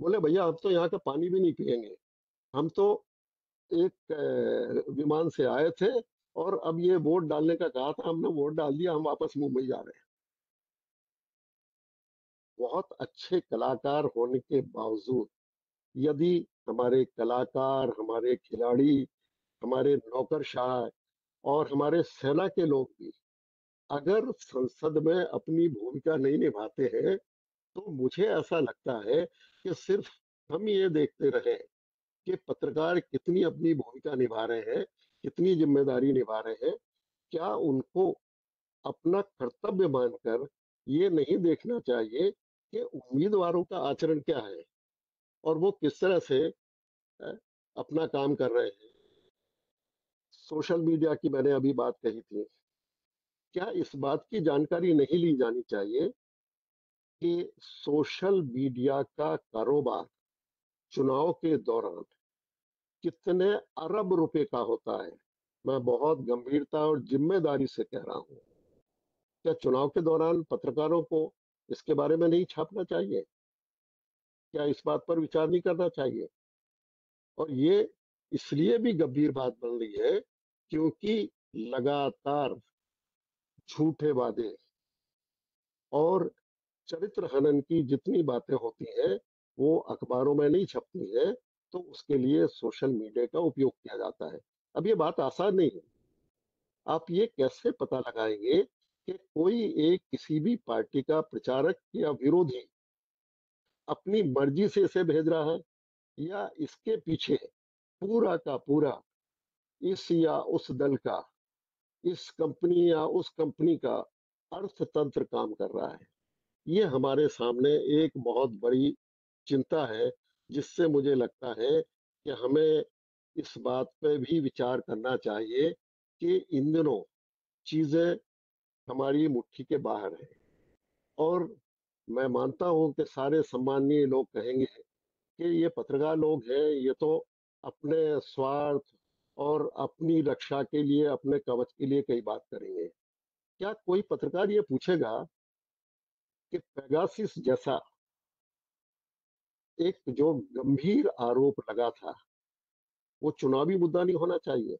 बोले भैया हम तो यहाँ का पानी भी नहीं पियेंगे, हम तो एक विमान से आए थे और अब ये वोट डालने का कहा था, हमने वोट डाल दिया, हम वापस मुंबई जा रहे हैं। बहुत अच्छे कलाकार होने के बावजूद यदि हमारे कलाकार, हमारे खिलाड़ी, हमारे नौकरशाह और हमारे सेना के लोग भी अगर संसद में अपनी भूमिका नहीं निभाते हैं, तो मुझे ऐसा लगता है कि सिर्फ हम ये देखते रहे कि पत्रकार कितनी अपनी भूमिका निभा रहे हैं, कितनी जिम्मेदारी निभा रहे हैं, क्या उनको अपना कर्तव्य मानकर ये नहीं देखना चाहिए कि उम्मीदवारों का आचरण क्या है और वो किस तरह से अ, अपना काम कर रहे हैं। सोशल मीडिया की मैंने अभी बात कही थी, क्या इस बात की जानकारी नहीं ली जानी चाहिए कि सोशल मीडिया का कारोबार चुनाव के दौरान कितने अरब रुपए का होता है? मैं बहुत गंभीरता और जिम्मेदारी से कह रहा हूँ, क्या चुनाव के दौरान पत्रकारों को इसके बारे में नहीं छापना चाहिए? क्या इस बात पर विचार नहीं करना चाहिए? और ये इसलिए भी गंभीर बात बन रही है क्योंकि लगातार झूठे वादे और चरित्र हनन की जितनी बातें होती हैं वो अखबारों में नहीं छपती हैं, तो उसके लिए सोशल मीडिया का उपयोग किया जाता है। अब ये बात आसान नहीं है। आप ये कैसे पता लगाएंगे कि कोई एक किसी भी पार्टी का प्रचारक या विरोधी अपनी मर्जी से इसे भेज रहा है या इसके पीछे पूरा का पूरा इस या उस दल का, इस कंपनी या उस कंपनी का अर्थतंत्र काम कर रहा है। ये हमारे सामने एक बहुत बड़ी चिंता है, जिससे मुझे लगता है कि हमें इस बात पे भी विचार करना चाहिए कि इन दिनों चीजें हमारी मुट्ठी के बाहर है। और मैं मानता हूं कि सारे सम्माननीय लोग कहेंगे कि ये पत्रकार लोग हैं, ये तो अपने स्वार्थ और अपनी रक्षा के लिए, अपने कवच के लिए कई बात करेंगे। क्या कोई पत्रकार ये पूछेगा कि पेगासिस जैसा एक जो गंभीर आरोप लगा था, वो चुनावी मुद्दा नहीं होना चाहिए?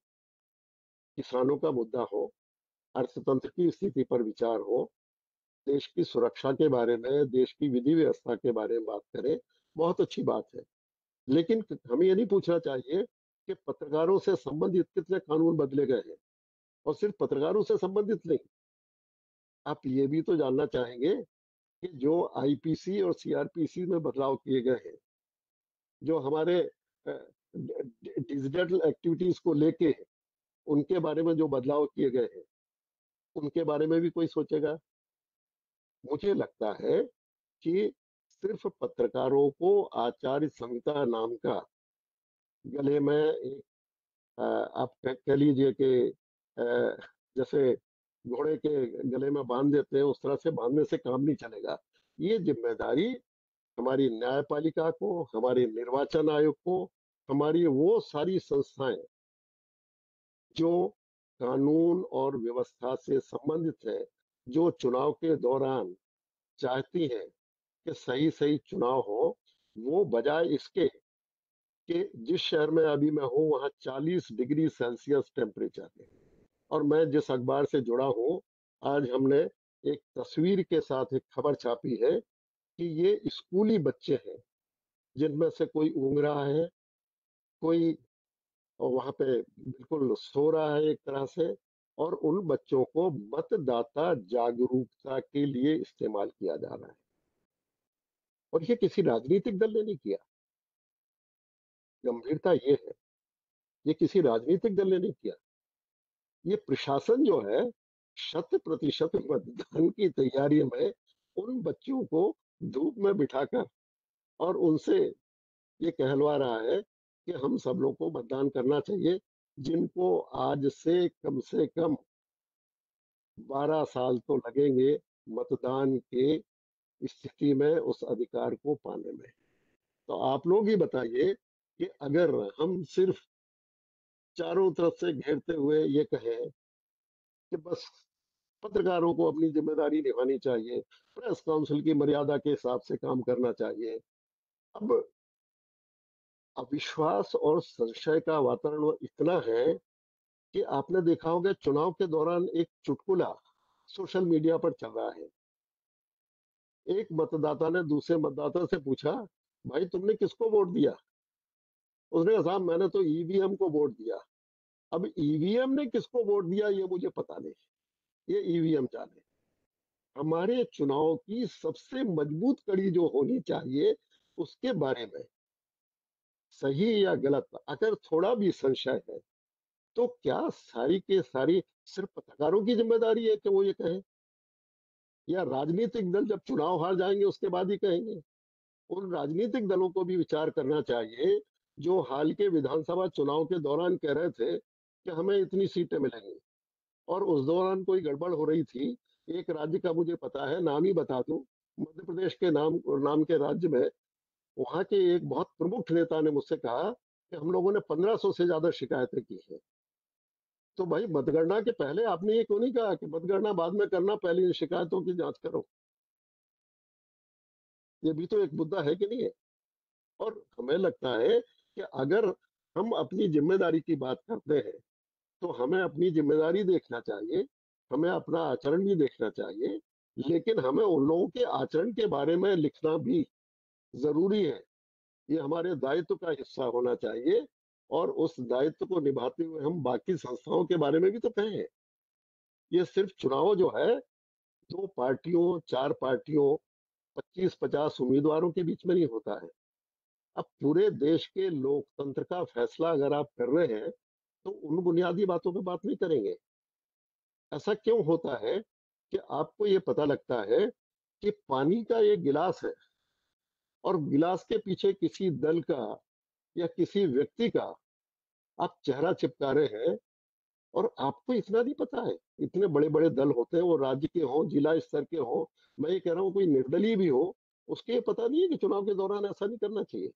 किसानों का मुद्दा हो, अर्थतंत्र की स्थिति पर विचार हो, देश की सुरक्षा के बारे में, देश की विधि व्यवस्था के बारे में बात करें, बहुत अच्छी बात है। लेकिन हमें ये नहीं पूछना चाहिए कि पत्रकारों से संबंधित कितने कानून बदले गए हैं। और सिर्फ पत्रकारों से संबंधित नहीं, आप ये भी तो जानना चाहेंगे कि जो आईपीसी और सीआरपीसी में बदलाव किए गए हैं, जो हमारे डिजिटल एक्टिविटीज को लेके उनके बारे में जो बदलाव किए गए हैं, उनके बारे में भी कोई सोचेगा? मुझे लगता है कि सिर्फ पत्रकारों को आचार्य संहिता नाम का गले में एक आप कह लीजिए कि जैसे घोड़े के गले में बांध देते हैं, उस तरह से बांधने से काम नहीं चलेगा। ये जिम्मेदारी हमारी न्यायपालिका को, हमारे निर्वाचन आयोग को, हमारी वो सारी संस्थाएं जो कानून और व्यवस्था से संबंधित है, जो चुनाव के दौरान चाहती हैं कि सही सही चुनाव हो, वो बजाय इसके कि जिस शहर में अभी मैं हूँ वहाँ 40 डिग्री सेल्सियस टेम्परेचर है, और मैं जिस अखबार से जुड़ा हूँ, आज हमने एक तस्वीर के साथ एक खबर छापी है कि ये स्कूली बच्चे हैं, जिनमें से कोई ऊँघ रहा है, कोई वहां पे बिल्कुल सो रहा है एक तरह से, और उन बच्चों को मतदाता जागरूकता के लिए इस्तेमाल किया जा रहा है। और ये किसी राजनीतिक दल ने नहीं किया। गंभीरता ये है, ये किसी राजनीतिक दल ने नहीं किया। ये प्रशासन जो है 100% मतदान की तैयारी में उन बच्चों को धूप में बिठाकर और उनसे ये कहलवा रहा है कि हम सब लोग को मतदान करना चाहिए, जिनको आज से कम 12 साल तो लगेंगे मतदान के स्थिति में उस अधिकार को पाने में। तो आप लोग ही बताइए कि अगर हम सिर्फ चारों तरफ से घेरते हुए ये कहें कि बस पत्रकारों को अपनी जिम्मेदारी निभानी चाहिए, प्रेस काउंसिल की मर्यादा के हिसाब से काम करना चाहिए, अब अविश्वास और संशय का वातावरण इतना है कि आपने देखा होगा चुनाव के दौरान एक चुटकुला सोशल मीडिया पर चल रहा है। एक मतदाता ने दूसरे मतदाता से पूछा, भाई तुमने किसको वोट दिया? उसने कहा, साहब मैंने तो ईवीएम को वोट दिया। अब ईवीएम ने किसको वोट दिया ये मुझे पता नहीं, ये ईवीएम जाने। हमारे चुनाव की सबसे मजबूत कड़ी जो होनी चाहिए, उसके बारे में सही या गलत अगर थोड़ा भी संशय है, तो क्या सारी के सारी सिर्फ पत्रकारों की जिम्मेदारी है कि वो ये कहें, या राजनीतिक दल जब चुनाव हार जाएंगे उसके बाद ही कहेंगे? उन राजनीतिक दलों को भी विचार करना चाहिए जो हाल के विधानसभा चुनाव के दौरान कह रहे थे कि हमें इतनी सीटें मिलेंगी, और उस दौरान कोई गड़बड़ हो रही थी। एक राज्य का मुझे पता है, नाम ही बता दूं, मध्य प्रदेश के नाम के राज्य में वहां के एक बहुत प्रमुख नेता ने मुझसे कहा कि हम लोगों ने 1500 से ज्यादा शिकायतें की हैं। तो भाई मतगणना के पहले आपने ये क्यों नहीं कहा कि मतगणना बाद में करना, पहले इन शिकायतों की जांच करो? ये भी तो एक मुद्दा है कि नहीं है? और हमें लगता है कि अगर हम अपनी जिम्मेदारी की बात करते हैं, तो हमें अपनी जिम्मेदारी देखना चाहिए, हमें अपना आचरण भी देखना चाहिए, लेकिन हमें उन लोगों के आचरण के बारे में लिखना भी जरूरी है। ये हमारे दायित्व का हिस्सा होना चाहिए, और उस दायित्व को निभाते हुए हम बाकी संस्थाओं के बारे में भी तो कहें। ये सिर्फ चुनाव जो है 2 पार्टियों 4 पार्टियों 25-50 उम्मीदवारों के बीच में नहीं होता है। अब पूरे देश के लोकतंत्र का फैसला अगर आप कर रहे हैं तो उन बुनियादी बातों पे बात नहीं करेंगे। ऐसा क्यों होता है कि आपको ये पता लगता है कि पानी का एक गिलास है और गिलास के पीछे किसी दल का या किसी व्यक्ति का आप चेहरा चिपका रहे हैं और आपको इतना नहीं पता है। इतने बड़े बड़े दल होते हैं, वो राज्य के हों, जिला स्तर के हों, मैं ये कह रहा हूँ कोई निर्दलीय भी हो, उसके ये पता नहीं है कि चुनाव के दौरान ऐसा नहीं करना चाहिए।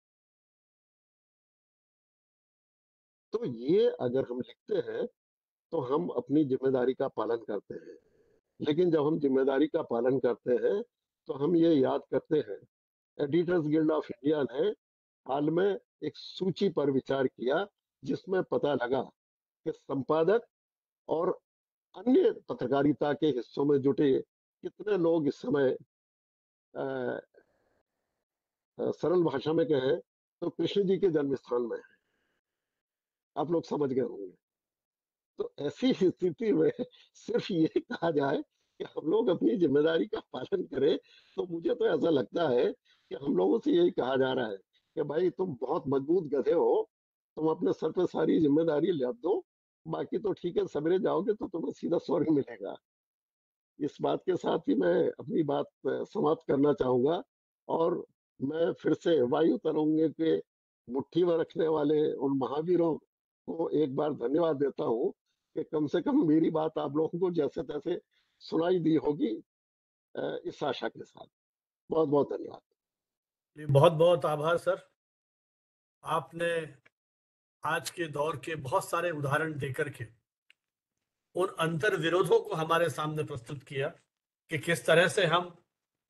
तो ये अगर हम लिखते हैं तो हम अपनी जिम्मेदारी का पालन करते हैं, लेकिन जब हम जिम्मेदारी का पालन करते हैं तो हम ये याद करते हैं। एडिटर्स गिल्ड ऑफ इंडिया ने हाल में एक सूची पर विचार किया जिसमें पता लगा कि संपादक और अन्य पत्रकारिता के हिस्सों में जुटे कितने लोग इस समय सरल भाषा में कहें तो कृष्ण जी के जन्म स्थान में है। आप लोग समझ गए होंगे। तो ऐसी स्थिति में सिर्फ ये कहा जाए कि हम लोग अपनी जिम्मेदारी का पालन करें, तो मुझे तो ऐसा लगता है कि हम लोगों से यही कहा जा रहा है कि भाई तुम बहुत मजबूत गधे हो, तुम अपने सर पे सारी जिम्मेदारी ले दो, बाकी तो ठीक है, सवेरे जाओगे तो तुम्हें सीधा स्वर्ग मिलेगा। इस बात के साथ ही मैं अपनी बात समाप्त करना चाहूंगा और मैं फिर से वायु तरंगे के मुट्ठी में रखने वाले उन महावीरों को एक बार धन्यवाद देता हूँ कि कम से कम मेरी बात आप लोगों को जैसे तैसे सुनाई दी होगी, इस आशा के साथ। बहुत बहुत धन्यवाद। बहुत बहुत आभार सर। आपने आज के दौर के बहुत सारे उदाहरण देकर के उन अंतर विरोधों को हमारे सामने प्रस्तुत किया कि किस तरह से हम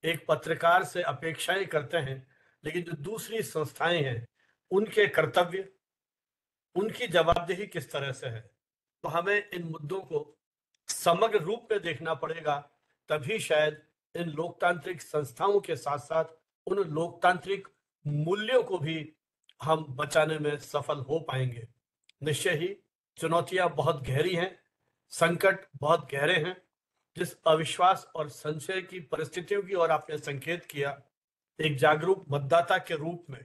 एक पत्रकार से अपेक्षाएं करते हैं, लेकिन जो दूसरी संस्थाएं हैं उनके कर्तव्य, उनकी जवाबदेही किस तरह से है। तो हमें इन मुद्दों को समग्र रूप में देखना पड़ेगा, तभी शायद इन लोकतांत्रिक संस्थाओं के साथ साथ उन लोकतांत्रिक मूल्यों को भी हम बचाने में सफल हो पाएंगे। निश्चय ही चुनौतियां बहुत गहरी हैं, संकट बहुत गहरे हैं। जिस अविश्वास और संशय की परिस्थितियों की ओर आपने संकेत किया, एक जागरूक मतदाता के रूप में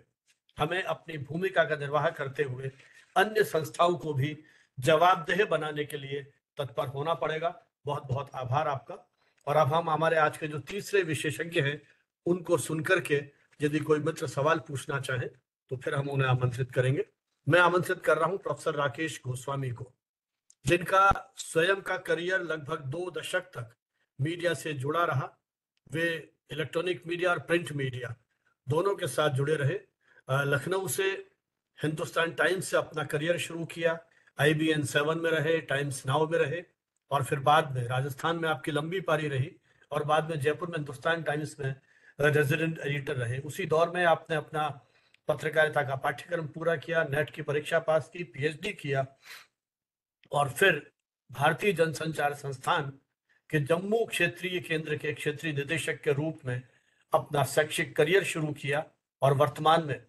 हमें अपनी भूमिका का निर्वाह करते हुए अन्य संस्थाओं को भी जवाबदेह बनाने के लिए तत्पर होना पड़ेगा। बहुत बहुत आभार आपका। और अब हम हमारे आज के जो तीसरे विशेषज्ञ हैं उनको सुनकर के यदि कोई मित्र सवाल पूछना चाहे तो फिर हम उन्हें आमंत्रित करेंगे। मैं आमंत्रित कर रहा हूं प्रोफेसर राकेश गोस्वामी को, जिनका स्वयं का करियर लगभग 2 दशक तक मीडिया से जुड़ा रहा। वे इलेक्ट्रॉनिक मीडिया और प्रिंट मीडिया दोनों के साथ जुड़े रहे। लखनऊ से हिंदुस्तान टाइम्स से अपना करियर शुरू किया, IBN 7 में रहे, टाइम्स नाउ में रहे और फिर बाद में राजस्थान में आपकी लंबी पारी रही और बाद में जयपुर में हिंदुस्तान टाइम्स में रेजिडेंट एडिटर रहे। उसी दौर में आपने अपना पत्रकारिता का पाठ्यक्रम पूरा किया, नेट की परीक्षा पास की, PhD किया और फिर भारतीय जनसंचार संस्थान के जम्मू क्षेत्रीय केंद्र के क्षेत्रीय निदेशक के रूप में अपना शैक्षिक करियर शुरू किया और वर्तमान में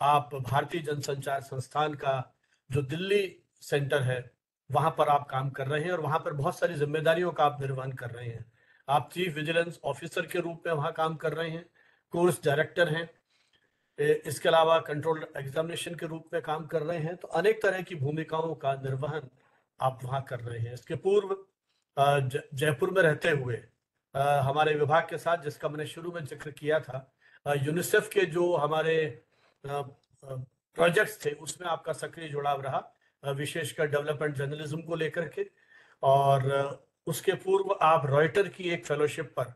आप भारतीय जनसंचार संस्थान का जो दिल्ली सेंटर है वहां पर आप काम कर रहे हैं और वहां पर बहुत सारी जिम्मेदारियों का आप निर्वहन कर रहे हैं। आप चीफ विजिलेंस ऑफिसर के रूप में वहां काम कर रहे हैं, कोर्स डायरेक्टर हैं, इसके अलावा कंट्रोल एग्जामिनेशन के रूप में काम कर रहे हैं। तो अनेक तरह की भूमिकाओं का निर्वहन आप वहां कर रहे हैं। इसके पूर्व जयपुर में रहते हुए हमारे विभाग के साथ, जिसका मैंने शुरू में जिक्र किया था, यूनिसेफ के जो हमारे प्रोजेक्ट्स थे उसमें आपका सक्रिय जुड़ाव रहा, विशेषकर डेवलपमेंट जर्नलिज्म को लेकर के। और उसके पूर्व आप रॉयटर की एक फेलोशिप पर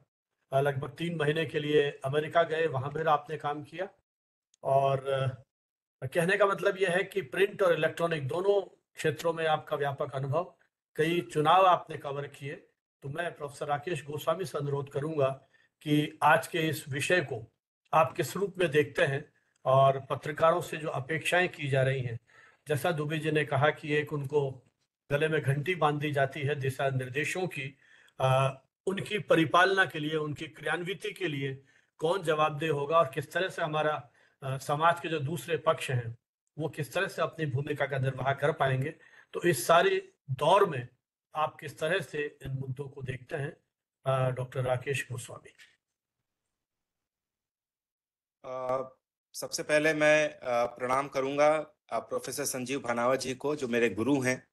लगभग 3 महीने के लिए अमेरिका गए, वहां पर आपने काम किया। और कहने का मतलब यह है कि प्रिंट और इलेक्ट्रॉनिक दोनों क्षेत्रों में आपका व्यापक अनुभव, कई चुनाव आपने कवर किए। तो मैं प्रोफेसर राकेश गोस्वामी से अनुरोध करूंगा कि आज के इस विषय को आप किस रूप में देखते हैं और पत्रकारों से जो अपेक्षाएं की जा रही हैं, जैसा दुबे जी ने कहा कि एक उनको गले में घंटी बांध दी जाती है दिशा निर्देशों की, उनकी परिपालना के लिए, उनकी क्रियान्विति के लिए कौन जवाबदेह होगा और किस तरह से हमारा समाज के जो दूसरे पक्ष हैं वो किस तरह से अपनी भूमिका का निर्वाह कर पाएंगे। तो इस सारे दौर में आप किस तरह से इन मुद्दों को देखते हैं, डॉक्टर राकेश गोस्वामी। सबसे पहले मैं प्रणाम करूंगा प्रोफेसर संजीव भानावत जी को, जो मेरे गुरु हैं,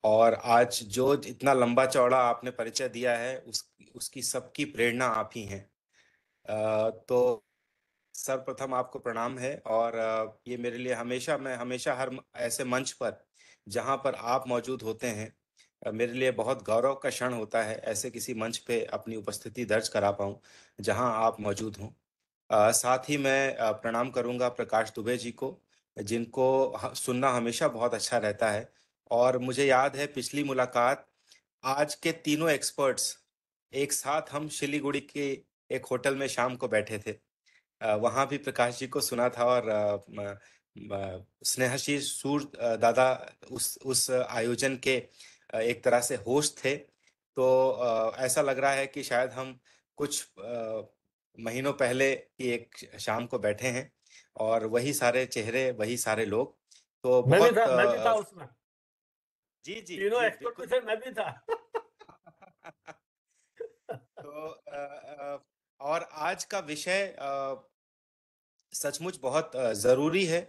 और आज जो इतना लंबा चौड़ा आपने परिचय दिया है उसकी सबकी प्रेरणा आप ही हैं। तो सर्वप्रथम आपको प्रणाम है, और ये मेरे लिए मैं हमेशा हर ऐसे मंच पर जहाँ पर आप मौजूद होते हैं, मेरे लिए बहुत गौरव का क्षण होता है ऐसे किसी मंच पे अपनी उपस्थिति दर्ज करा पाऊँ जहाँ आप मौजूद हों। साथ ही मैं प्रणाम करूंगा प्रकाश दुबे जी को, जिनको सुनना हमेशा बहुत अच्छा रहता है। और मुझे याद है पिछली मुलाकात, आज के तीनों एक्सपर्ट्स एक साथ हम शिलीगुड़ी के एक होटल में शाम को बैठे थे। वहाँ भी प्रकाश जी को सुना था, और स्नेहाशीष सूर दादा उस आयोजन के एक तरह से होस्ट थे। तो ऐसा लग रहा है कि शायद हम कुछ महीनों पहले की एक शाम को बैठे हैं, और वही सारे चेहरे, वही सारे लोग। तो मैं भी बहुत था उसमें। जी जी तीनों जी एक्सपर्ट बिल्कुल। में से मैं भी था। तो और आज का विषय सचमुच बहुत ज़रूरी है,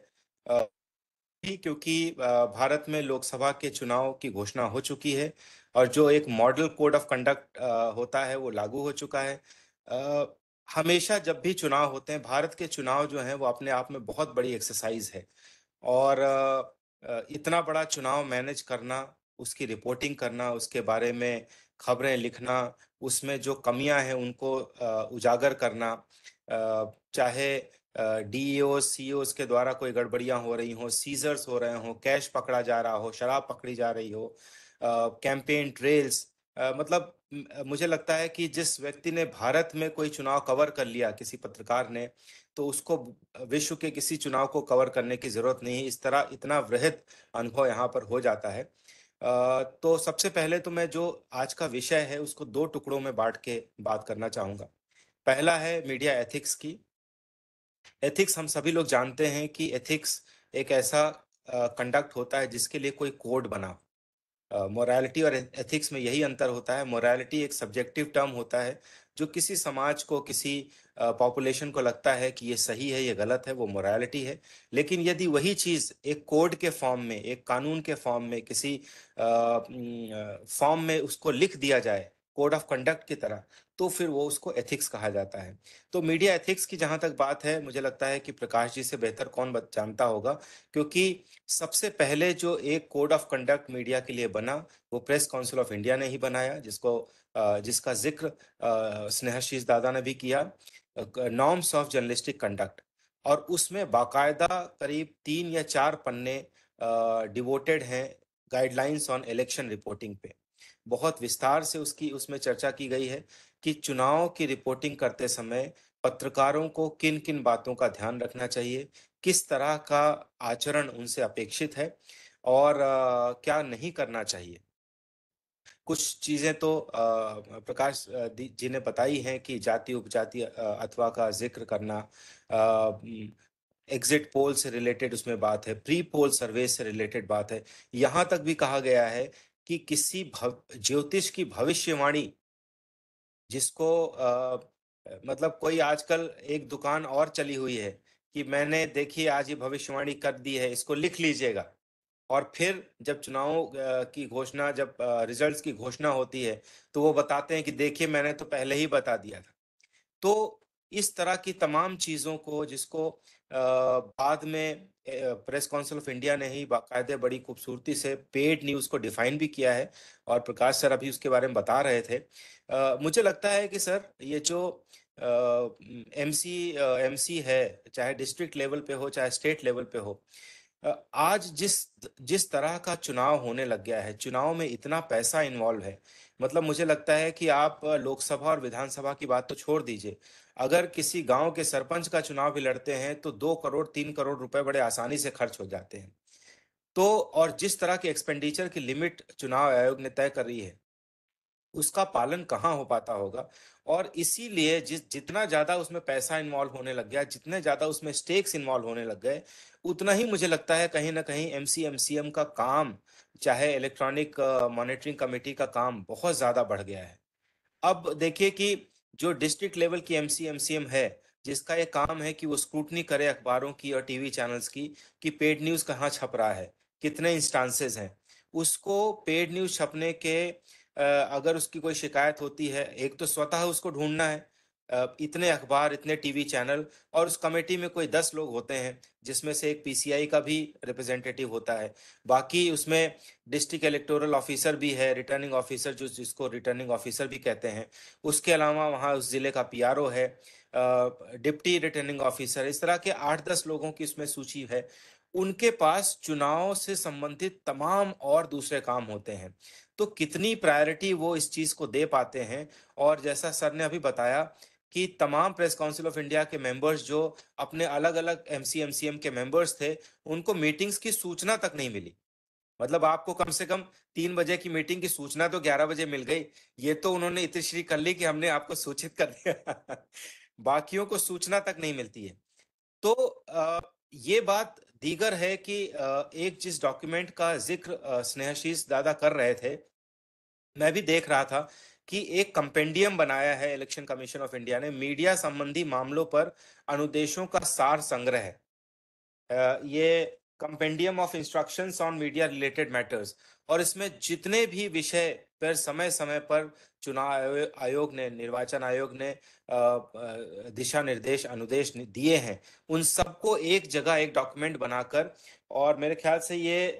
भी क्योंकि भारत में लोकसभा के चुनाव की घोषणा हो चुकी है, और जो एक मॉडल कोड ऑफ कंडक्ट होता है वो लागू हो चुका है। अ, हमेशा जब भी चुनाव होते हैं, भारत के चुनाव जो हैं वो अपने आप में बहुत बड़ी एक्सरसाइज है। और इतना बड़ा चुनाव मैनेज करना, उसकी रिपोर्टिंग करना, उसके बारे में खबरें लिखना, उसमें जो कमियां हैं उनको उजागर करना, चाहे डीईओ सीईओस के द्वारा कोई गड़बड़ियां हो रही हो, सीजर्स हो रहे हो, कैश पकड़ा जा रहा हो, शराब पकड़ी जा रही हो, कैंपेन ट्रेल्स, मतलब मुझे लगता है कि जिस व्यक्ति ने भारत में कोई चुनाव कवर कर लिया, किसी पत्रकार ने, तो उसको विश्व के किसी चुनाव को कवर करने की जरूरत नहीं है। इस तरह इतना वृहद अनुभव यहाँ पर हो जाता है। तो सबसे पहले तो मैं जो आज का विषय है उसको दो टुकड़ों में बांट के बात करना चाहूंगा। पहला है मीडिया एथिक्स की। एथिक्स, हम सभी लोग जानते हैं कि एथिक्स एक ऐसा कंडक्ट होता है जिसके लिए कोई कोड बना। मोरालिटी और एथिक्स में यही अंतर होता है। मोरालिटी एक सब्जेक्टिव टर्म होता है, जो किसी समाज को, किसी पॉपुलेशन को लगता है कि ये सही है, ये गलत है, वो मोरालिटी है। लेकिन यदि वही चीज एक कोड के फॉर्म में, एक कानून के फॉर्म में, किसी फॉर्म में उसको लिख दिया जाए, कोड ऑफ कंडक्ट की तरह, तो फिर वो उसको एथिक्स कहा जाता है। तो मीडिया एथिक्स की जहां तक बात है, मुझे लगता है कि प्रकाश जी से बेहतर कौन जानता होगा, क्योंकि सबसे पहले जो एक कोड ऑफ कंडक्ट मीडिया के लिए बना, वो प्रेस काउंसिल ऑफ इंडिया ने ही बनाया, जिसका जिक्र स्नेहाशीष दादा ने भी किया, नॉर्म्स ऑफ जर्नलिस्टिक कंडक्ट। और उसमें बाकायदा करीब 3 या 4 पन्ने डिवोटेड हैं गाइडलाइंस ऑन इलेक्शन रिपोर्टिंग पे। बहुत विस्तार से उसमें चर्चा की गई है कि चुनाव की रिपोर्टिंग करते समय पत्रकारों को किन किन बातों का ध्यान रखना चाहिए, किस तरह का आचरण उनसे अपेक्षित है, और क्या नहीं करना चाहिए। कुछ चीजें तो प्रकाश जी ने बताई हैं कि जाति उपजाति अथवा का जिक्र करना, एग्जिट पोल से रिलेटेड उसमें बात है, प्री पोल सर्वे से रिलेटेड बात है। यहां तक भी कहा गया है कि किसी ज्योतिष की भविष्यवाणी, जिसको मतलब कोई आजकल एक दुकान और चली हुई है कि मैंने देखिए आज ये भविष्यवाणी कर दी है, इसको लिख लीजिएगा। और फिर जब चुनाव की घोषणा, जब रिजल्ट्स की घोषणा होती है, तो वो बताते हैं कि देखिए मैंने तो पहले ही बता दिया था। तो इस तरह की तमाम चीज़ों को, जिसको बाद में प्रेस काउंसिल ऑफ इंडिया ने ही बाकायदे बड़ी खूबसूरती से पेड न्यूज़ को डिफाइन भी किया है, और प्रकाश सर अभी उसके बारे में बता रहे थे। मुझे लगता है कि सर ये जो एमसी है, चाहे डिस्ट्रिक्ट लेवल पे हो चाहे स्टेट लेवल पे हो, आज जिस जिस तरह का चुनाव होने लग गया है, चुनाव में इतना पैसा इन्वॉल्व है। मतलब मुझे लगता है कि आप लोकसभा और विधानसभा की बात तो छोड़ दीजिए, अगर किसी गांव के सरपंच का चुनाव भी लड़ते हैं तो 2 करोड़ 3 करोड़ रुपए बड़े आसानी से खर्च हो जाते हैं। तो और जिस तरह की एक्सपेंडिचर की लिमिट चुनाव आयोग ने तय कर रही है, उसका पालन कहाँ हो पाता होगा। और इसीलिए जितना ज्यादा उसमें पैसा इन्वॉल्व होने लग गया, जितने ज्यादा उसमें स्टेक्स इन्वॉल्व होने लग गए, उतना ही मुझे लगता है कहीं ना कहीं एमसीएम का काम, चाहे इलेक्ट्रॉनिक मॉनिटरिंग कमेटी का काम बहुत ज्यादा बढ़ गया है। अब देखिए कि जो डिस्ट्रिक्ट लेवल की एमसीएम है, जिसका ये काम है कि वो स्क्रूटनी करे अखबारों की और टीवी चैनल्स की कि पेड न्यूज कहाँ छप रहा है, कितने इंस्टांसेस हैं। उसको पेड न्यूज छपने के अगर उसकी कोई शिकायत होती है, एक तो स्वतः उसको ढूंढना है, इतने अखबार, इतने टीवी चैनल, और उस कमेटी में कोई 10 लोग होते हैं, जिसमें से एक पीसीआई का भी रिप्रेजेंटेटिव होता है। बाकी उसमें डिस्ट्रिक्ट इलेक्टोरल ऑफिसर भी है, रिटर्निंग ऑफिसर, जिसको रिटर्निंग ऑफिसर भी कहते हैं। उसके अलावा वहाँ उस जिले का पीआरओ है, डिप्टी रिटर्निंग ऑफिसर, इस तरह के 8-10 लोगों की उसमें सूची है। उनके पास चुनाव से संबंधित तमाम और दूसरे काम होते हैं। तो कितनी प्रायोरिटी वो इस चीज को दे पाते हैं। और जैसा सर ने अभी बताया कि तमाम प्रेस काउंसिल ऑफ इंडिया के मेंबर्स जो अपने अलग अलग एमसीएम के मेंबर्स थे, उनको मीटिंग्स की सूचना तक नहीं मिली। मतलब आपको कम से कम 3 बजे की मीटिंग की सूचना तो 11 बजे मिल गई। ये तो उन्होंने इतनी कर ली कि हमने आपको सूचित कर दिया। बाकियों को सूचना तक नहीं मिलती है। तो ये बात दीगर है कि एक जिस डॉक्यूमेंट का जिक्र स्नेहशीष दादा कर रहे थे, मैं भी देख रहा था कि एक कंपेंडियम बनाया है इलेक्शन कमीशन ऑफ इंडिया ने, मीडिया संबंधी मामलों पर अनुदेशों का सार संग्रह है। ये compendium of instructions on media related matters, और इसमें जितने भी विषय पर समय समय पर चुनाव आयोग ने, निर्वाचन आयोग ने दिशा निर्देश, अनुदेश दिए हैं, उन सबको एक जगह एक डॉक्यूमेंट बनाकर, और मेरे ख्याल से ये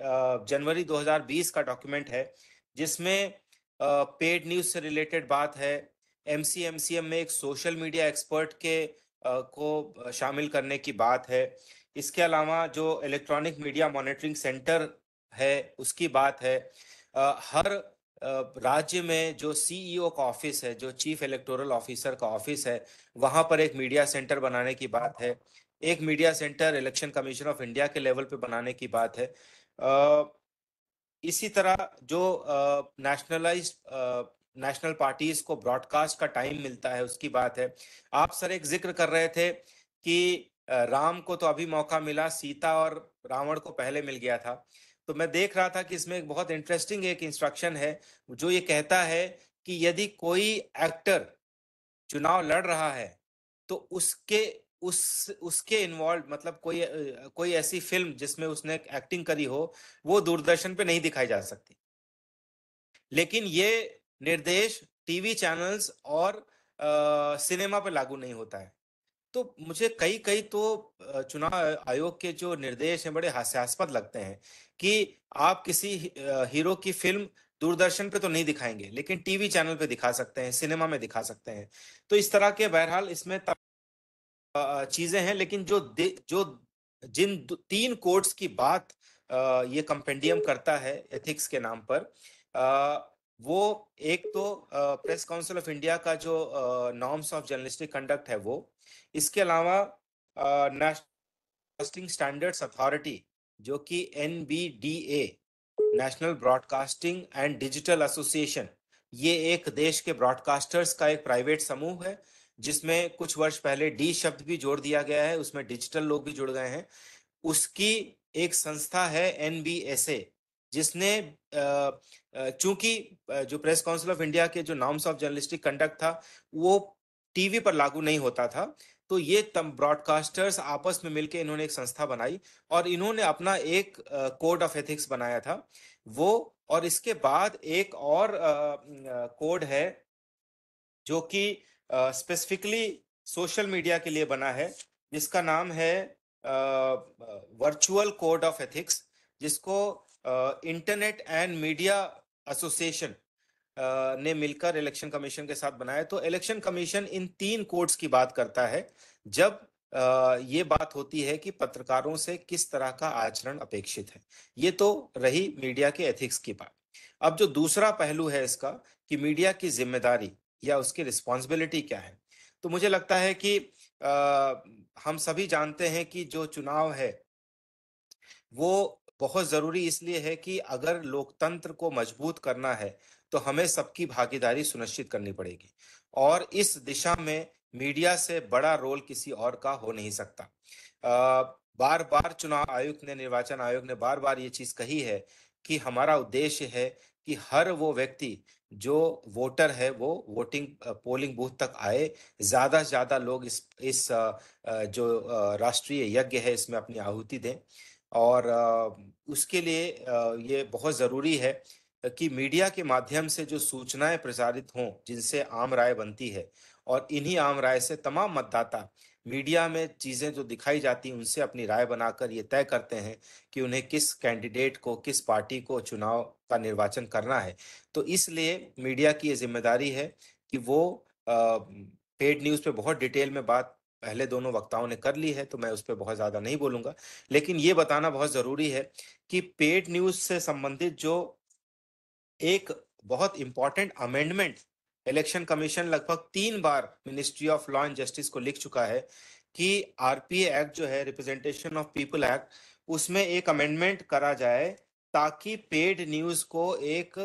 जनवरी 2020 का डॉक्यूमेंट है, जिसमें पेड न्यूज से रिलेटेड बात है। एमसीएम में एक सोशल मीडिया एक्सपर्ट के को शामिल करने की बात है। इसके अलावा जो इलेक्ट्रॉनिक मीडिया मॉनिटरिंग सेंटर है उसकी बात है। हर राज्य में जो सीईओ का ऑफिस है, जो चीफ इलेक्टोरल ऑफिसर का ऑफिस है, वहां पर एक मीडिया सेंटर बनाने की बात है। एक media centre election commission of India के लेवल पे बनाने की बात है। इसी तरह जो नेशनल पार्टीज को ब्रॉडकास्ट का टाइम मिलता है उसकी बात है। आप सर एक जिक्र कर रहे थे कि राम को तो अभी मौका मिला, सीता और रावण को पहले मिल गया था। तो मैं देख रहा था कि इसमें एक बहुत इंटरेस्टिंग एक इंस्ट्रक्शन है जो ये कहता है कि यदि कोई एक्टर चुनाव लड़ रहा है तो उसके इन्वॉल्व, मतलब कोई ऐसी फिल्म जिसमें उसने एक्टिंग करी हो, वो दूरदर्शन पे नहीं दिखाई जा सकती। लेकिन ये निर्देश टीवी चैनल्स और सिनेमा पे लागू नहीं होता है। तो मुझे कई तो चुनाव आयोग के जो निर्देश हैं बड़े हास्यास्पद लगते हैं कि आप किसी हीरो की फिल्म दूरदर्शन पे तो नहीं दिखाएंगे, लेकिन टीवी चैनल पे दिखा सकते हैं, सिनेमा में दिखा सकते हैं। तो इस तरह के बहरहाल इसमें चीजें हैं। लेकिन जो जिन 3 कोड्स की बात ये कंपेंडियम करता है एथिक्स के नाम पर, वो एक तो प्रेस काउंसिल ऑफ इंडिया का जो नॉर्म्स ऑफ जर्नलिस्टिक कंडक्ट है वो, इसके अलावा नेशनल ब्रॉडकास्टिंग स्टैंडर्ड्स अथॉरिटी जो कि NBDA, national broadcasting and digital association, ये एक देश के ब्रॉडकास्टर्स का एक प्राइवेट समूह है, जिसमें कुछ वर्ष पहले डी शब्द भी जोड़ दिया गया है, उसमें डिजिटल लोग भी जुड़ गए हैं। उसकी एक संस्था है NBSA, जिसने चूंकि जो प्रेस काउंसिल ऑफ इंडिया के जो नॉर्म्स ऑफ जर्नलिस्टिक कंडक्ट था वो टीवी पर लागू नहीं होता था, तो ये तम ब्रॉडकास्टर्स आपस में मिलकर इन्होंने एक संस्था बनाई और इन्होंने अपना एक कोड ऑफ एथिक्स बनाया था वो। और इसके बाद एक और कोड है जो कि स्पेसिफिकली सोशल मीडिया के लिए बना है, जिसका नाम है वर्चुअल कोड ऑफ एथिक्स, जिसको इंटरनेट एंड मीडिया एसोसिएशन ने मिलकर इलेक्शन कमीशन के साथ बनाया। तो इलेक्शन कमीशन इन 3 कोड्स की बात करता है जब ये बात होती है कि पत्रकारों से किस तरह का आचरण अपेक्षित है। ये तो रही मीडिया के एथिक्स की बात। अब जो दूसरा पहलू है इसका कि मीडिया की जिम्मेदारी या उसकी रिस्पॉन्सिबिलिटी क्या है, तो मुझे लगता है कि हम सभी जानते हैं कि जो चुनाव है वो बहुत जरूरी इसलिए है कि अगर लोकतंत्र को मजबूत करना है तो हमें सबकी भागीदारी सुनिश्चित करनी पड़ेगी, और इस दिशा में मीडिया से बड़ा रोल किसी और का हो नहीं सकता। बार बार चुनाव आयोग ने, निर्वाचन आयोग ने बार बार ये चीज कही है कि हमारा उद्देश्य है कि हर वो व्यक्ति जो वोटर है वो वोटिंग पोलिंग बूथ तक आए, ज्यादा से ज्यादा लोग इस जो राष्ट्रीय यज्ञ है इसमें अपनी आहुति दें। और उसके लिए ये बहुत जरूरी है कि मीडिया के माध्यम से जो सूचनाएं प्रसारित हों जिनसे आम राय बनती है, और इन्हीं आम राय से तमाम मतदाता मीडिया में चीजें जो दिखाई जाती हैं उनसे अपनी राय बनाकर ये तय करते हैं कि उन्हें किस कैंडिडेट को, किस पार्टी को चुनाव का निर्वाचन करना है। तो इसलिए मीडिया की ये जिम्मेदारी है कि वो पेड न्यूज पे बहुत डिटेल में बात पहले दोनों वक्ताओं ने कर ली है, तो मैं उस पर बहुत ज्यादा नहीं बोलूंगा। लेकिन ये बताना बहुत जरूरी है कि पेड न्यूज से संबंधित जो एक बहुत इंपॉर्टेंट अमेंडमेंट इलेक्शन कमीशन लगभग 3 बार ministry of law and justice को लिख चुका है कि आरपीए एक्ट जो है, रिप्रेजेंटेशन ऑफ पीपल एक्ट, उसमें एक अमेंडमेंट करा जाए ताकि पेड न्यूज को एक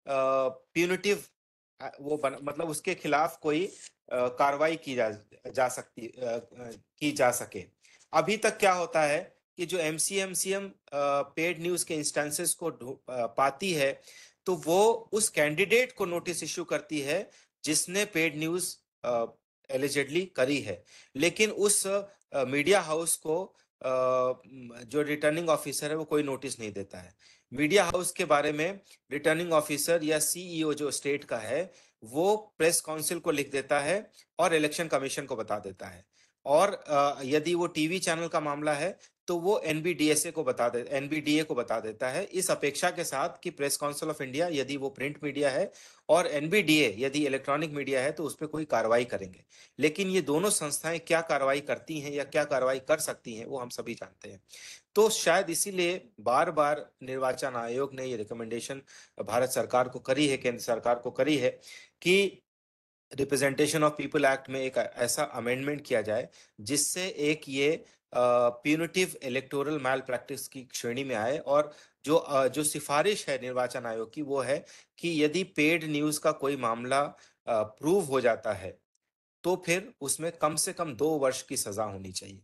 प्यूनिटिव मतलब उसके खिलाफ कोई कार्रवाई की जा सके। अभी तक क्या होता है कि जो एमसीएम पेड न्यूज के इंस्टेंसेस को पाती है तो वो उस कैंडिडेट को नोटिस इश्यू करती है जिसने पेड न्यूज एलिजिडली करी है, लेकिन उस मीडिया हाउस को जो रिटर्निंग ऑफिसर है वो कोई नोटिस नहीं देता है। मीडिया हाउस के बारे में रिटर्निंग ऑफिसर या सीईओ जो स्टेट का है वो प्रेस काउंसिल को लिख देता है और इलेक्शन कमीशन को बता देता है। और यदि वो टीवी चैनल का मामला है तो वो एनबीडीए को बता देता है, इस अपेक्षा के साथ कि प्रेस काउंसिल ऑफ इंडिया यदि वो प्रिंट मीडिया है और एनबीडीए यदि इलेक्ट्रॉनिक मीडिया है तो उस पर कोई कार्रवाई करेंगे। लेकिन ये दोनों संस्थाएं क्या कार्रवाई करती हैं या क्या कार्रवाई कर सकती हैं वो हम सभी जानते हैं। तो शायद इसीलिए बार बार निर्वाचन आयोग ने ये रिकमेंडेशन भारत सरकार को करी है, केंद्र सरकार को करी है कि रिप्रेजेंटेशन ऑफ पीपल एक्ट में एक ऐसा अमेंडमेंट किया जाए जिससे एक ये प्यूनिटिव इलेक्टोरल मैल प्रैक्टिस की श्रेणी में आए। और जो सिफारिश है निर्वाचन आयोग की वो है कि यदि पेड न्यूज का कोई मामला प्रूव हो जाता है तो फिर उसमें कम से कम 2 वर्ष की सजा होनी चाहिए।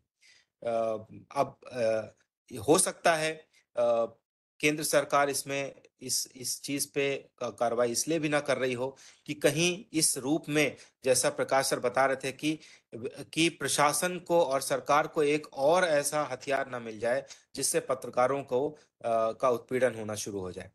अब हो सकता है केंद्र सरकार इसमें इस चीज पे कार्रवाई इसलिए भी ना कर रही हो कि कहीं इस रूप में, जैसा प्रकाश सर बता रहे थे कि प्रशासन को और सरकार को एक और ऐसा हथियार ना मिल जाए जिससे पत्रकारों को का उत्पीड़न होना शुरू हो जाए।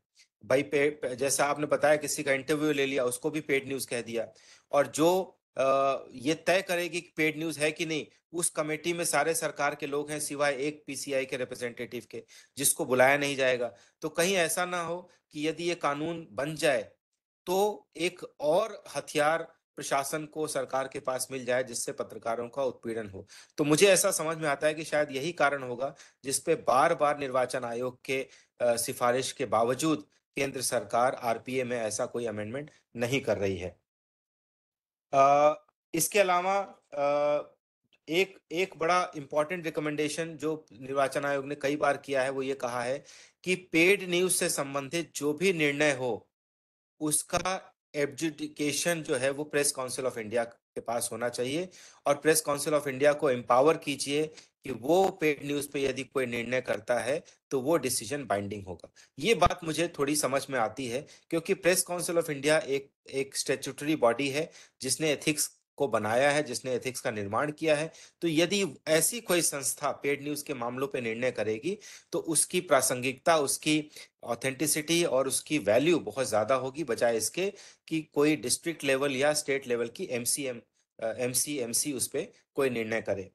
भाई जैसा आपने बताया किसी का इंटरव्यू ले लिया, उसको भी पेड न्यूज कह दिया, और जो ये तय करेगी कि पेड न्यूज है कि नहीं, उस कमेटी में सारे सरकार के लोग हैं सिवाय एक पीसीआई के रिप्रेजेंटेटिव के जिसको बुलाया नहीं जाएगा। तो कहीं ऐसा ना हो कि यदि ये कानून बन जाए तो एक और हथियार प्रशासन को, सरकार के पास मिल जाए जिससे पत्रकारों का उत्पीड़न हो। तो मुझे ऐसा समझ में आता है कि शायद यही कारण होगा जिसपे बार बार निर्वाचन आयोग के सिफारिश के बावजूद केंद्र सरकार आरपीए में ऐसा कोई अमेंडमेंट नहीं कर रही है। इसके अलावा एक एक बड़ा इंपॉर्टेंट रिकमेंडेशन जो निर्वाचन आयोग ने कई बार किया है वो ये कहा है कि पेड न्यूज से संबंधित जो भी निर्णय हो उसका एडजुडिकेशन जो है वो प्रेस काउंसिल ऑफ इंडिया के पास होना चाहिए, और प्रेस काउंसिल ऑफ इंडिया को एम्पावर कीजिए कि वो पेड न्यूज पे यदि कोई निर्णय करता है तो वो डिसीजन बाइंडिंग होगा। ये बात मुझे थोड़ी समझ में आती है क्योंकि प्रेस काउंसिल ऑफ इंडिया एक स्टैट्यूटरी बॉडी है जिसने एथिक्स को बनाया है, जिसने एथिक्स का निर्माण किया है। तो यदि ऐसी कोई संस्था पेड न्यूज के मामलों पे निर्णय करेगी तो उसकी प्रासंगिकता, उसकी ऑथेंटिसिटी और उसकी वैल्यू बहुत ज्यादा होगी, बजाय इसके कि कोई डिस्ट्रिक्ट लेवल या स्टेट लेवल की एमसी उस पे कोई निर्णय करे।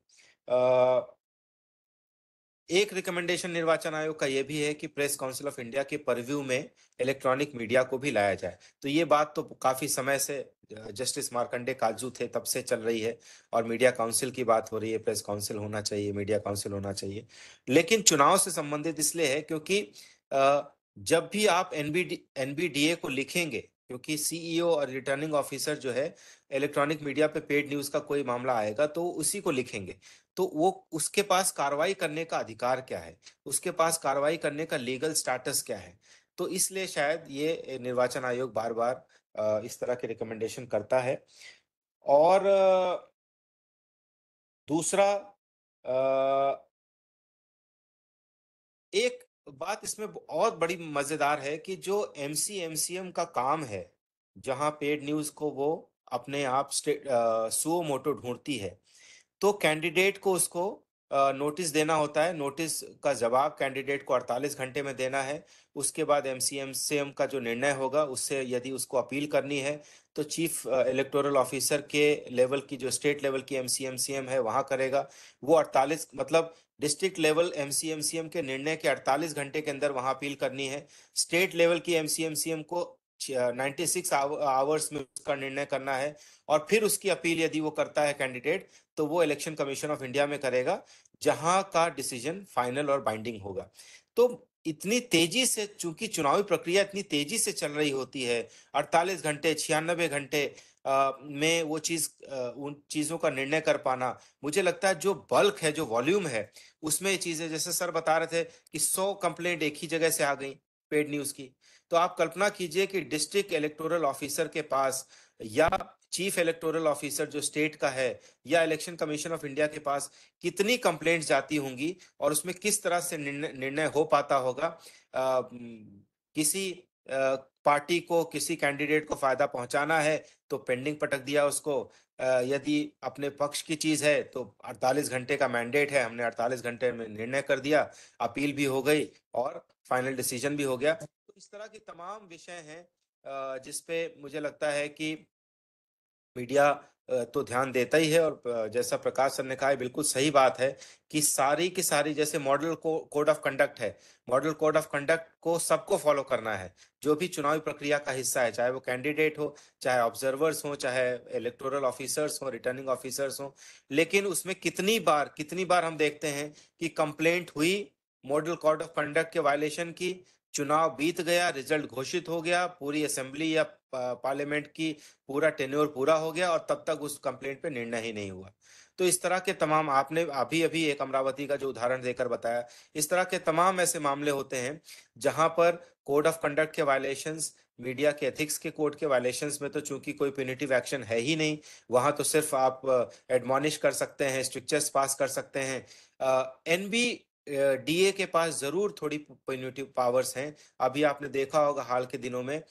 एक रिकमेंडेशन निर्वाचन आयोग का यह भी है कि प्रेस काउंसिल ऑफ इंडिया के परव्यू में इलेक्ट्रॉनिक मीडिया को भी लाया जाए। तो ये बात तो काफी समय से जस्टिस मार्कंडे काजू थे तब से चल रही है, और मीडिया काउंसिल की बात हो रही है, प्रेस काउंसिल होना चाहिए, मीडिया काउंसिल होना चाहिए। लेकिन चुनाव से संबंधित इसलिए है क्योंकि जब भी आप एनबीडीए को लिखेंगे, क्योंकि सीईओ और रिटर्निंग ऑफिसर जो है इलेक्ट्रॉनिक मीडिया पे पेड न्यूज का कोई मामला आएगा तो उसी को लिखेंगे, तो वो उसके पास कार्रवाई करने का अधिकार क्या है, उसके पास कार्रवाई करने का लीगल स्टेटस क्या है। तो इसलिए शायद ये निर्वाचन आयोग बार बार इस तरह के रिकमेंडेशन करता है। और दूसरा एक बात इसमें और बड़ी मजेदार है कि जो एमसीएम का काम है, जहां पेड न्यूज को वो अपने आप सुओ मोटो ढूंढती है, तो कैंडिडेट को उसको नोटिस देना होता है। नोटिस का जवाब कैंडिडेट को 48 घंटे में देना है। उसके बाद एमसीएम का जो निर्णय होगा उससे यदि उसको अपील करनी है तो चीफ इलेक्टोरल ऑफिसर के लेवल की, जो स्टेट लेवल की एमसीएम है, वहां करेगा। वो 48 मतलब डिस्ट्रिक्ट लेवल एमसीएम के निर्णय के 48 घंटे के अंदर वहां अपील करनी है। स्टेट लेवल की एमसीएम को 96 आवर्स में उसका निर्णय करना है। और फिर उसकी अपील यदि वो करता है कैंडिडेट, तो वो इलेक्शन कमीशन ऑफ इंडिया में करेगा, जहां का डिसीजन फाइनल और बाइंडिंग होगा। तो इतनी तेजी से, चूंकि चुनावी प्रक्रिया इतनी तेजी से चल रही होती है, 48 घंटे 96 घंटे में वो उन चीजों का निर्णय कर पाना, मुझे लगता है जो बल्क है, जो वॉल्यूम है, उसमें ये चीजें, जैसे सर बता रहे थे कि 100 कंप्लेंट एक ही जगह से आ गई पेड न्यूज की। तो आप कल्पना कीजिए कि डिस्ट्रिक्ट इलेक्टोरल ऑफिसर के पास, या चीफ इलेक्टोरल ऑफिसर जो स्टेट का है, या इलेक्शन कमीशन ऑफ इंडिया के पास कितनी कंप्लेंट्स जाती होंगी, और उसमें किस तरह से निर्णय हो पाता होगा। किसी पार्टी को, किसी कैंडिडेट को फायदा पहुंचाना है तो पेंडिंग पटक दिया उसको। यदि अपने पक्ष की चीज है तो 48 घंटे का मैंडेट है, हमने 48 घंटे में निर्णय कर दिया, अपील भी हो गई और फाइनल डिसीजन भी हो गया। तो इस तरह के तमाम विषय हैं जिसपे मुझे लगता है कि मीडिया तो ध्यान देता ही है। और जैसा प्रकाश सर ने कहा है, बिल्कुल सही बात है कि सारी की सारी, जैसे मॉडल कोड ऑफ कंडक्ट है, मॉडल कोड ऑफ कंडक्ट को सबको फॉलो करना है, जो भी चुनावी प्रक्रिया का हिस्सा है, चाहे वो कैंडिडेट हो, चाहे ऑब्जर्वर्स हो, चाहे इलेक्टोरल ऑफिसर्स हो, रिटर्निंग ऑफिसर्स हो। लेकिन उसमें कितनी बार हम देखते हैं कि कंप्लेंट हुई मॉडल कोड ऑफ कंडक्ट के वायलेशन की, चुनाव बीत गया, रिजल्ट घोषित हो गया, पूरी असेंबली या पार्लियामेंट की पूरा टेन्योर पूरा हो गया, और तब तक उस कंप्लेंट पे निर्णय ही नहीं हुआ। तो इस तरह के तमाम, आपने अभी अभी एक अमरावती का जो उदाहरण देकर बताया, इस तरह के तमाम ऐसे मामले होते हैं जहां पर कोड ऑफ कंडक्ट के वायलेशंस, मीडिया के एथिक्स के कोड के वायलेशंस में तो चूंकि कोई प्यूनिटिव एक्शन है ही नहीं, वहां तो सिर्फ आप एडमॉनिश कर सकते हैं, स्ट्रिक्चर्स पास कर सकते हैं। एनबी डीए के पास जरूर थोड़ी प्यूनिटिव पावर्स हैं। अभी आपने देखा होगा हाल के दिनों में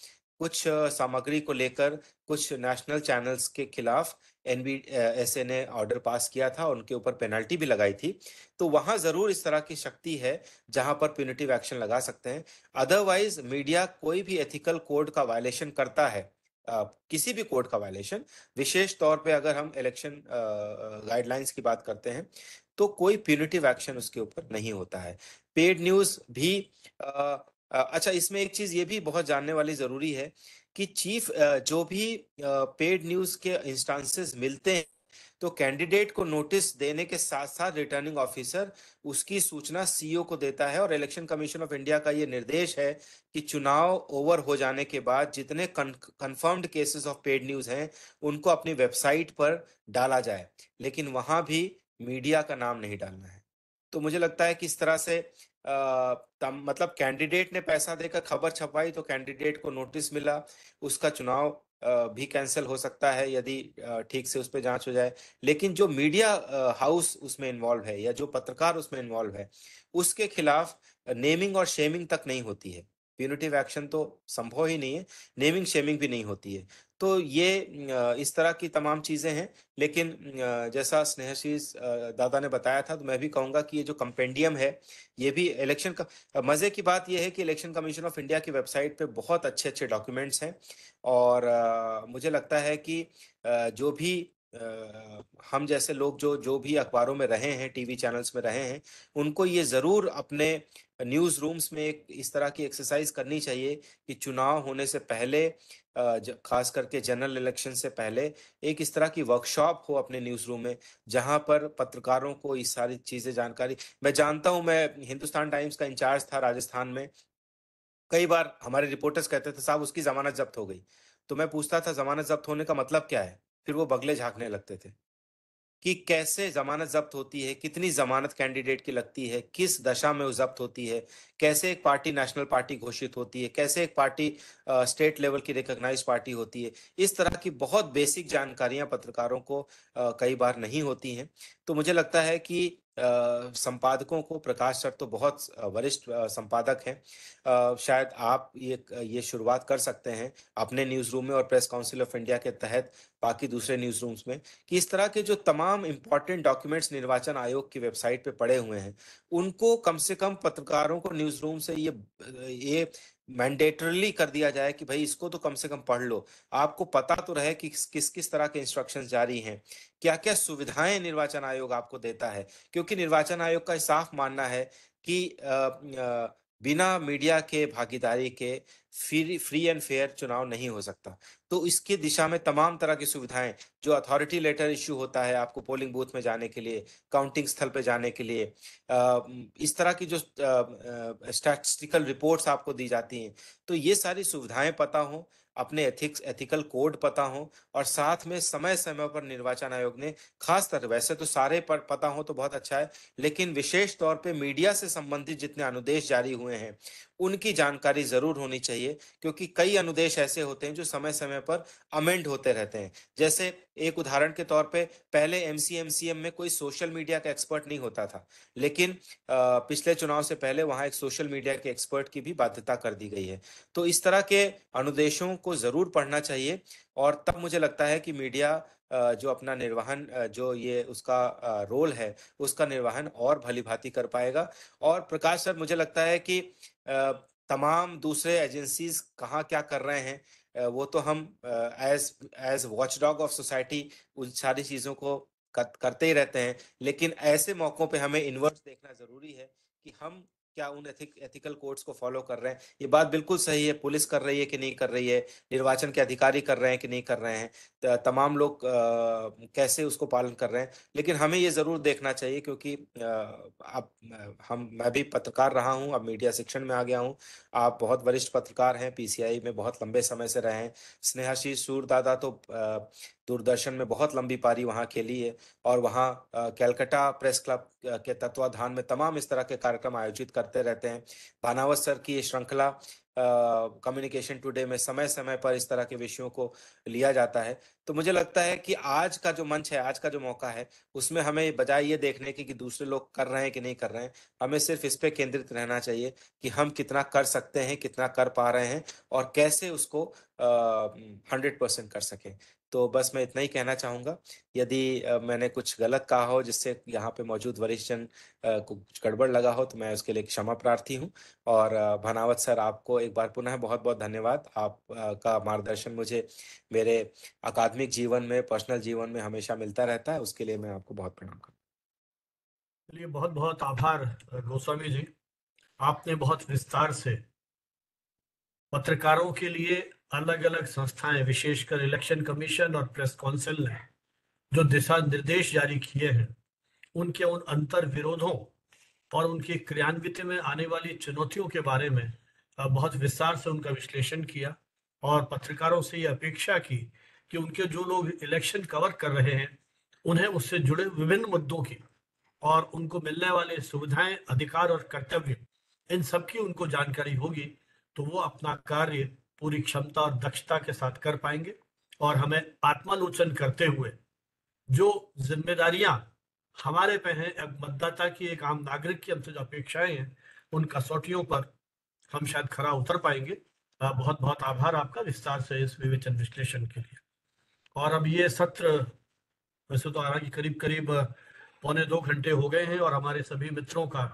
कुछ सामग्री को लेकर कुछ नेशनल चैनल्स के खिलाफ एनबीएसए ने ऑर्डर पास किया था, उनके ऊपर पेनल्टी भी लगाई थी। तो वहां जरूर इस तरह की शक्ति है जहां पर प्यूनिटिव एक्शन लगा सकते हैं। अदरवाइज मीडिया कोई भी एथिकल कोड का वायलेशन करता है, किसी भी कोड का वायलेशन, विशेष तौर पे अगर हम इलेक्शन गाइडलाइंस की बात करते हैं, तो कोई प्यूनिटिव एक्शन उसके ऊपर नहीं होता है। पेड न्यूज भी अच्छा, इसमें एक चीज ये भी बहुत जानने वाली जरूरी है कि चीफ जो भी पेड न्यूज के इंस्टांसेस मिलते हैं, तो कैंडिडेट को नोटिस देने के साथ साथ रिटर्निंग ऑफिसर उसकी सूचना सीईओ को देता है। और इलेक्शन कमीशन ऑफ इंडिया का ये निर्देश है कि चुनाव ओवर हो जाने के बाद जितने confirmed cases of paid news हैं, उनको अपनी वेबसाइट पर डाला जाए, लेकिन वहां भी मीडिया का नाम नहीं डालना है। तो मुझे लगता है कि इस तरह से मतलब कैंडिडेट ने पैसा देकर खबर छपवाई तो कैंडिडेट को नोटिस मिला, उसका चुनाव भी कैंसिल हो सकता है यदि ठीक से उस पर जांच हो जाए। लेकिन जो मीडिया हाउस उसमें इन्वॉल्व है, या जो पत्रकार उसमें इन्वॉल्व है, उसके खिलाफ नेमिंग और शेमिंग तक नहीं होती है। प्यूनिटिव एक्शन तो संभव ही नहीं है, नेमिंग शेमिंग भी नहीं होती है। तो ये इस तरह की तमाम चीजें हैं। लेकिन जैसा स्नेहशीष दादा ने बताया था, तो मैं भी कहूंगा कि ये जो कंपेंडियम है, ये भी इलेक्शन का मजे की बात यह है कि इलेक्शन कमीशन ऑफ इंडिया की वेबसाइट पे बहुत अच्छे अच्छे डॉक्यूमेंट्स हैं। और मुझे लगता है कि जो भी हम जैसे लोग जो जो भी अखबारों में रहे हैं, टीवी चैनल्स में रहे हैं, उनको ये जरूर अपने न्यूज रूम्स में एक इस तरह की एक्सरसाइज करनी चाहिए कि चुनाव होने से पहले, खास करके जनरल इलेक्शन से पहले, एक इस तरह की वर्कशॉप हो अपने न्यूज रूम में, जहां पर पत्रकारों को ये सारी चीजें जानकारी। मैं जानता हूं, मैं हिंदुस्तान टाइम्स का इंचार्ज था राजस्थान में, कई बार हमारे रिपोर्टर्स कहते थे साहब उसकी जमानत जब्त हो गई। तो मैं पूछता था जमानत जब्त होने का मतलब क्या है, फिर वो बगले झांकने लगते थे कि कैसे जमानत जब्त होती है, कितनी जमानत कैंडिडेट की लगती है, किस दशा में वो जब्त होती है, कैसे एक पार्टी नेशनल पार्टी घोषित होती है, कैसे एक पार्टी स्टेट लेवल की रिकॉग्नाइज्ड पार्टी होती है। इस तरह की बहुत बेसिक जानकारियां पत्रकारों को कई बार नहीं होती हैं। तो मुझे लगता है कि संपादकों को, प्रकाश सर तो बहुत वरिष्ठ संपादक हैं, शायद आप ये शुरुआत कर सकते हैं अपने न्यूज़ रूम में और प्रेस काउंसिल ऑफ इंडिया के तहत बाकी दूसरे न्यूज़ रूम्स में, कि इस तरह के जो तमाम इम्पोर्टेंट डॉक्यूमेंट्स निर्वाचन आयोग की वेबसाइट पे पड़े हुए हैं, उनको कम से कम पत्रकारों को न्यूज़ रूम से ये मैंडेटरली कर दिया जाए कि भाई इसको तो कम से कम पढ़ लो, आपको पता तो रहे कि किस किस तरह के इंस्ट्रक्शंस जारी हैं, क्या क्या सुविधाएं निर्वाचन आयोग आपको देता है, क्योंकि निर्वाचन आयोग का साफ मानना है कि बिना मीडिया के भागीदारी के फ्री एंड फेयर चुनाव नहीं हो सकता। तो इसके दिशा में तमाम तरह की सुविधाएं, जो अथॉरिटी लेटर इश्यू होता है आपको पोलिंग बूथ में जाने के लिए, काउंटिंग स्थल पे जाने के लिए, इस तरह की जो स्टैटिस्टिकल रिपोर्ट्स आपको दी जाती हैं, तो ये सारी सुविधाएं पता हो, अपने एथिकल कोड पता हो, और साथ में समय समय पर निर्वाचन आयोग ने खास कर, वैसे तो सारे पर पता हो तो बहुत अच्छा है, लेकिन विशेष तौर पे मीडिया से संबंधित जितने अनुदेश जारी हुए हैं उनकी जानकारी जरूर होनी चाहिए, क्योंकि कई अनुदेश ऐसे होते हैं जो समय समय पर अमेंड होते रहते हैं। जैसे एक उदाहरण के तौर पे, पहले एमसीएम में कोई सोशल मीडिया का एक्सपर्ट नहीं होता था, लेकिन पिछले चुनाव से पहले वहां एक सोशल मीडिया के एक्सपर्ट की भी बाध्यता कर दी गई है। तो इस तरह के अनुदेशों को जरूर पढ़ना चाहिए, और तब मुझे लगता है कि मीडिया जो अपना निर्वहन, जो ये उसका रोल है, उसका निर्वहन और भलीभांति कर पाएगा। और प्रकाश सर, मुझे लगता है कि तमाम दूसरे एजेंसीज कहाँ क्या कर रहे हैं, वो तो हम एज वॉचडॉग ऑफ सोसाइटी उन सारी चीज़ों को करते ही रहते हैं, लेकिन ऐसे मौकों पे हमें इनवर्स देखना जरूरी है कि हम क्या उन एथिकल कोड्स को फॉलो कर रहे हैं। ये बात बिल्कुल सही है, पुलिस कर रही है कि नहीं कर रही है, निर्वाचन के अधिकारी कर रहे हैं कि नहीं कर रहे हैं, तमाम लोग कैसे उसको पालन कर रहे हैं, लेकिन हमें ये जरूर देखना चाहिए, क्योंकि अब मैं भी पत्रकार रहा हूँ, अब मीडिया शिक्षण में आ गया हूँ। आप बहुत वरिष्ठ पत्रकार हैं, पीसीआई में बहुत लंबे समय से रहे हैं। स्नेहाशीष सूरदादा तो दूरदर्शन में बहुत लंबी पारी वहाँ खेली है, और वहाँ कैलकाटा प्रेस क्लब के तत्वाधान में तमाम इस तरह के कार्यक्रम आयोजित करते रहते हैं। भानावत सर की ये श्रृंखला कम्युनिकेशन टुडे में समय समय पर इस तरह के विषयों को लिया जाता है। तो मुझे लगता है कि आज का जो मंच है, आज का जो मौका है, उसमें हमें बजाय ये देखने की कि दूसरे लोग कर रहे हैं कि नहीं कर रहे हैं, हमें सिर्फ इस पे केंद्रित रहना चाहिए कि हम कितना कर सकते हैं, कितना कर पा रहे हैं, और कैसे उसको 100% कर सकें। तो बस मैं इतना ही कहना चाहूँगा। यदि मैंने कुछ गलत कहा हो जिससे यहाँ पे मौजूद वरिष्ठ जन को कुछ गड़बड़ लगा हो, तो मैं उसके लिए क्षमा प्रार्थी हूँ। और भानावत सर, आपको एक बार पुनः बहुत बहुत धन्यवाद। आप का मार्गदर्शन मुझे मेरे अकादमिक जीवन में, पर्सनल जीवन में हमेशा मिलता रहता है, उसके लिए मैं आपको बहुत प्रणाम करता हूँ। चलिए, बहुत बहुत आभार गोस्वामी जी। आपने बहुत विस्तार से पत्रकारों के लिए अलग अलग संस्थाएं, विशेषकर इलेक्शन कमीशन और प्रेस काउंसिल ने जो दिशा निर्देश जारी किए हैं, उनके उन अंतर विरोधों और उनकी क्रियान्वित में आने वाली चुनौतियों के बारे में बहुत विस्तार से उनका विश्लेषण किया, और पत्रकारों से ये अपेक्षा की कि उनके जो लोग इलेक्शन कवर कर रहे हैं उन्हें उससे जुड़े विभिन्न मुद्दों की और उनको मिलने वाले सुविधाएं, अधिकार और कर्तव्य, इन सब की उनको जानकारी होगी, तो वो अपना कार्य पूरी क्षमता और दक्षता के साथ कर पाएंगे। और हमें आत्मालोचन करते हुए जो जिम्मेदारियां हमारे पे हैं, एक मतदाता की, एक आम नागरिक की हमसे जो अपेक्षाएं हैं, उन कसौटियों पर हम शायद खरा उतर पाएंगे। बहुत बहुत आभार आपका विस्तार से इस विवेचन विश्लेषण के लिए। और अब ये सत्र वैसे तो हालांकि करीब करीब 1.25 घंटे हो गए हैं, और हमारे सभी मित्रों का,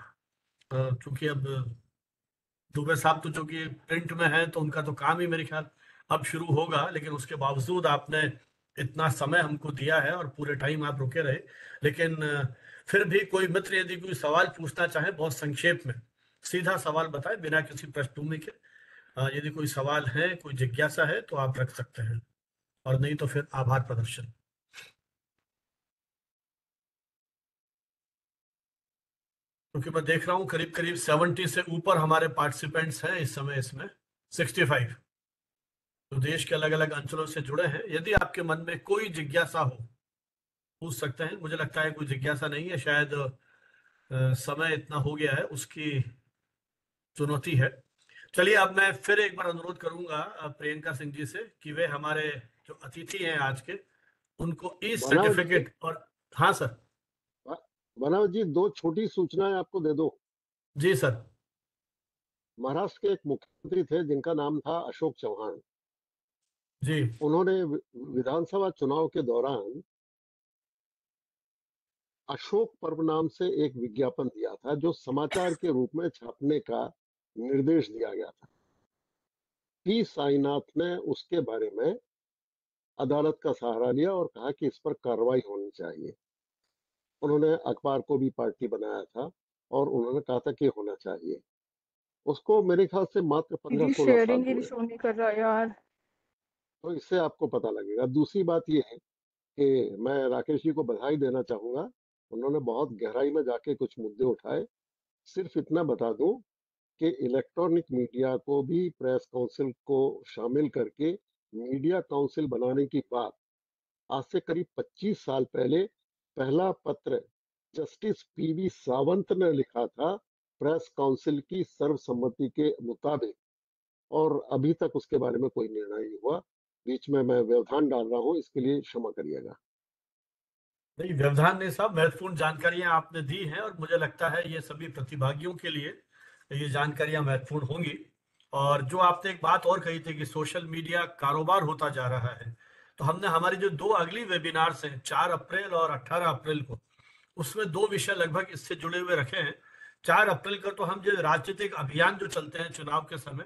चूंकि अब दुबे साहब तो चूंकि प्रिंट में है तो उनका तो काम ही मेरे ख्याल अब शुरू होगा, लेकिन उसके बावजूद आपने इतना समय हमको दिया है और पूरे टाइम आप रुके रहे। लेकिन फिर भी कोई मित्र यदि कोई सवाल पूछना चाहे, बहुत संक्षेप में सीधा सवाल बताए, बिना किसी पृष्ठभूमि के। यदि कोई सवाल है, कोई जिज्ञासा है, तो आप रख सकते हैं, और नहीं तो फिर आभार प्रदर्शन। क्योंकि मैं देख रहा हूँ करीब करीब 70 से ऊपर हमारे पार्टिसिपेंट्स हैं इस समय, इसमें 65 तो देश के अलग अलग अंचलों से जुड़े हैं। यदि आपके मन में कोई जिज्ञासा हो, पूछ सकते हैं। मुझे लगता है कोई जिज्ञासा नहीं है, शायद समय इतना हो गया है, उसकी चुनौती है। चलिए, अब मैं फिर एक बार अनुरोध करूंगा प्रियंका सिंह जी से कि वे हमारे जो अतिथि हैं आज के, उनको ई सर्टिफिकेट और। हाँ सर। बनाव जी, दो छोटी सूचनाएं आपको दे दो। जी सर। महाराष्ट्र के एक मुख्यमंत्री थे जिनका नाम था अशोक चौहान। जी उन्होंने विधानसभा चुनाव के दौरान अशोक पर्व नाम से एक विज्ञापन दिया था, जो समाचार के रूप में छापने का निर्देश दिया गया था। पी साईनाथ ने उसके बारे में अदालत का सहारा लिया और कहा कि इस पर कार्रवाई होनी चाहिए। उन्होंने अखबार को भी पार्टी बनाया था और उन्होंने कहा था कि होना चाहिए। उसको मेरे ख्याल से मात्र 15-16 साल शेयरिंग ही हुए। शो नहीं कर रहा यार। तो इससे आपको पता लगेगा। दूसरी बात यह है कि मैं राकेश जी को बधाई देना चाहूंगा। उन्होंने बहुत गहराई में जाके कुछ मुद्दे उठाए। सिर्फ इतना बता दूं कि इलेक्ट्रॉनिक मीडिया को भी प्रेस काउंसिल को शामिल करके मीडिया काउंसिल बनाने की बात आज से करीब 25 साल पहले पहला पत्र जस्टिस पीवी सावंत ने लिखा था, प्रेस काउंसिल की सर्वसम्मति के मुताबिक, और अभी तक उसके बारे में कोई निर्णय नहीं हुआ। बीच में मैं व्यवधान डाल रहा हूं, इसके लिए क्षमा करिएगा। नहीं, व्यवधान नहीं साहब, महत्वपूर्ण जानकारियां आपने दी हैं और मुझे लगता है ये सभी प्रतिभागियों के लिए ये जानकारियां महत्वपूर्ण होंगी। और जो आपने एक बात और कही थी कि सोशल मीडिया कारोबार होता जा रहा है, तो हमने हमारी जो दो अगली वेबिनार्स हैं 4 अप्रैल और 18 अप्रैल को, उसमें दो विषय लगभग इससे जुड़े हुए रखे हैं। 4 अप्रैल को तो हम जो राजनीतिक अभियान जो चलते हैं चुनाव के समय,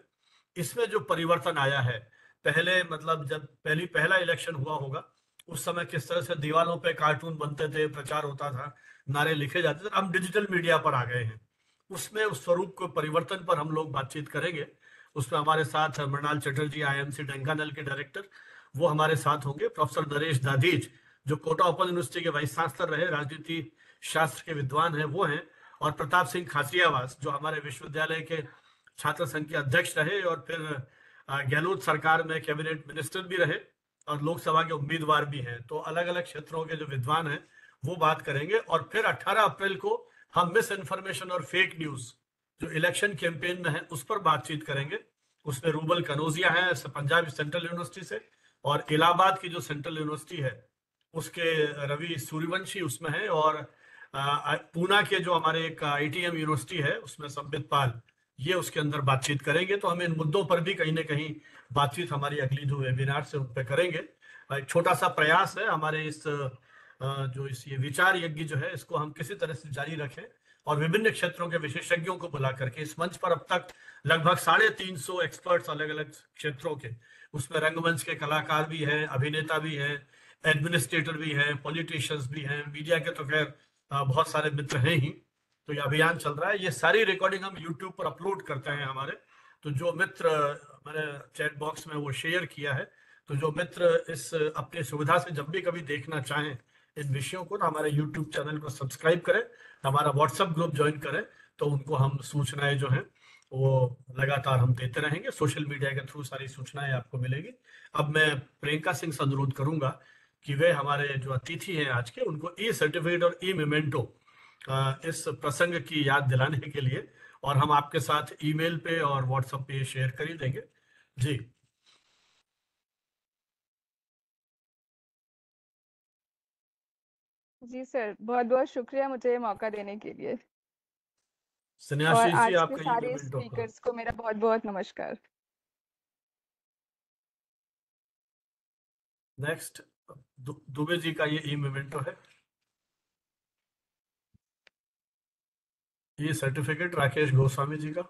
इसमें जो परिवर्तन आया है, पहले मतलब जब पहला इलेक्शन हुआ होगा उस समय किस तरह से दीवारों पे कार्टून बनते थे, प्रचार होता था, नारे लिखे जाते थे, हम डिजिटल मीडिया पर आ गए हैं। उसमें उस स्वरूप को परिवर्तन पर हम लोग बातचीत करेंगे। उसमें हमारे साथ मृणाल चटर्जी, आईएमसी ढेंकानाल के डायरेक्टर, वो हमारे साथ होंगे। प्रोफेसर नरेश दाधीच, जो कोटा ओपन यूनिवर्सिटी के वाइस चांसलर रहे, राजनीति शास्त्र के विद्वान हैं, वो हैं। और प्रताप सिंह खासियावास, जो हमारे विश्वविद्यालय के छात्र संघ के अध्यक्ष रहे और फिर गहलोत सरकार में कैबिनेट मिनिस्टर भी रहे और लोकसभा के उम्मीदवार भी हैं। तो अलग अलग क्षेत्रों के जो विद्वान हैं वो बात करेंगे। और फिर 18 अप्रैल को हम मिस इन्फॉर्मेशन और फेक न्यूज जो इलेक्शन कैंपेन में है उस पर बातचीत करेंगे। उसमें रूबल कनौजिया है पंजाब सेंट्रल यूनिवर्सिटी से, और इलाहाबाद की जो सेंट्रल यूनिवर्सिटी है उसके रवि सूर्यवंशी उसमें है, और पूना के जो हमारे एक आईटीएम यूनिवर्सिटी है उसमें संबित पाल, ये उसके अंदर बातचीत करेंगे। तो हम इन मुद्दों पर भी कहीं ना कहीं बातचीत हमारी अगली जो वेबिनार से उन पर करेंगे। एक छोटा सा प्रयास है हमारे इस ये विचार यज्ञ जो है, इसको हम किसी तरह से जारी रखें और विभिन्न क्षेत्रों के विशेषज्ञों को बुला करके, इस मंच पर अब तक लगभग 350 एक्सपर्ट्स अलग अलग क्षेत्रों के, उसमें रंगमंच के कलाकार भी हैं, अभिनेता भी हैं, एडमिनिस्ट्रेटर भी हैं, पॉलिटिशियंस भी हैं, मीडिया के तो खैर बहुत सारे मित्र हैं ही। तो ये अभियान चल रहा है। ये सारी रिकॉर्डिंग हम यूट्यूब पर अपलोड करते हैं हमारे। तो जो मित्र, मैंने चैट बॉक्स में वो शेयर किया है, तो जो मित्र इस अपनी सुविधा से जब भी कभी देखना चाहें इन विषयों को, तो हमारे यूट्यूब चैनल को सब्सक्राइब करें, हमारा व्हाट्सएप ग्रुप ज्वाइन करें, तो उनको हम सूचनाएं जो हैं वो लगातार हम देते रहेंगे। सोशल मीडिया के थ्रू सारी सूचनाएं आपको मिलेगी। अब मैं प्रियंका सिंह से अनुरोध करूंगा कि वे हमारे जो अतिथि हैं आज के, उनको ई सर्टिफिकेट और ई मेमेंटो इस प्रसंग की याद दिलाने के लिए, और हम आपके साथ ईमेल पे और व्हाट्सएप पे शेयर कर ही देंगे। जी जी सर, बहुत बहुत शुक्रिया मुझे ये मौका देने के लिए। और सन्यासी जी, आज के आपका ई सारे मेमेंटो। स्पीकर्स को मेरा बहुत बहुत नमस्कार। नेक्स्ट दुबे जी का ये ई मेमेंटो है। ये सर्टिफिकेट राकेश गोस्वामी जी का।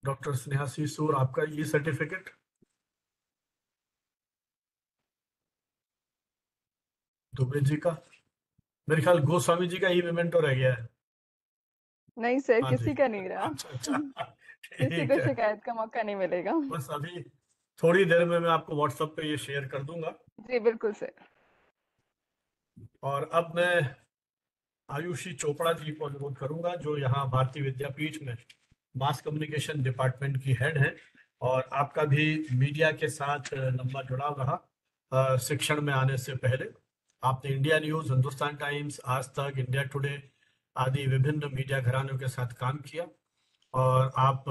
डॉक्टर स्नेहासी सूर, आपका ये सर्टिफिकेट। दुबे जी का, मेरे ख्याल गोस्वामी जी का ई मेमेंटो रह गया है। नहीं सर, हाँ जी, किसी का नहीं रहा। अच्छा किसी ठीक को है। शिकायत का मौका नहीं मिलेगा। बस अभी थोड़ी देर में मैं आपको व्हाट्सएप पे ये शेयर कर दूंगा। जी बिल्कुल सर। और अब मैं आयुषी चोपड़ा जी को अनुरोध करूंगा, जो यहाँ भारतीय विद्यापीठ में मास कम्युनिकेशन डिपार्टमेंट की हेड है, और आपका भी मीडिया के साथ लंबा जुड़ाव रहा शिक्षण में आने से पहले। आपने इंडिया न्यूज, हिंदुस्तान टाइम्स, आज तक, इंडिया टुडे आदि विभिन्न मीडिया घरानों के साथ काम किया, और आप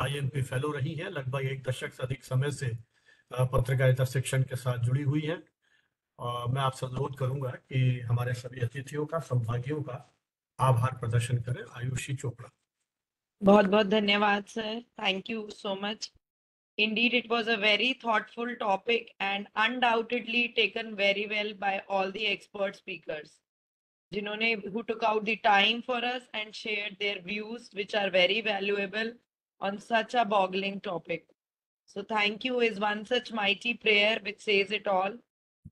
आईएमपी फेलो रही हैं लगभग 1 दशक से अधिक समय से पत्रकारिता शिक्षण के साथ जुड़ी हुई हैं। और मैं आपसे अनुरोध करूंगा कि हमारे सभी अतिथियों का, संभागियों का आभार प्रदर्शन करें। आयुषी चोपड़ा। बहुत बहुत धन्यवाद sir, thank you so much. Indeed, it was a very thoughtful topic and undoubtedly taken very well by all the expert speakers, जिन्होंने who took out the time for us and shared their views, which are very valuable on such a boggling topic. So thank you is one such mighty prayer which says it all.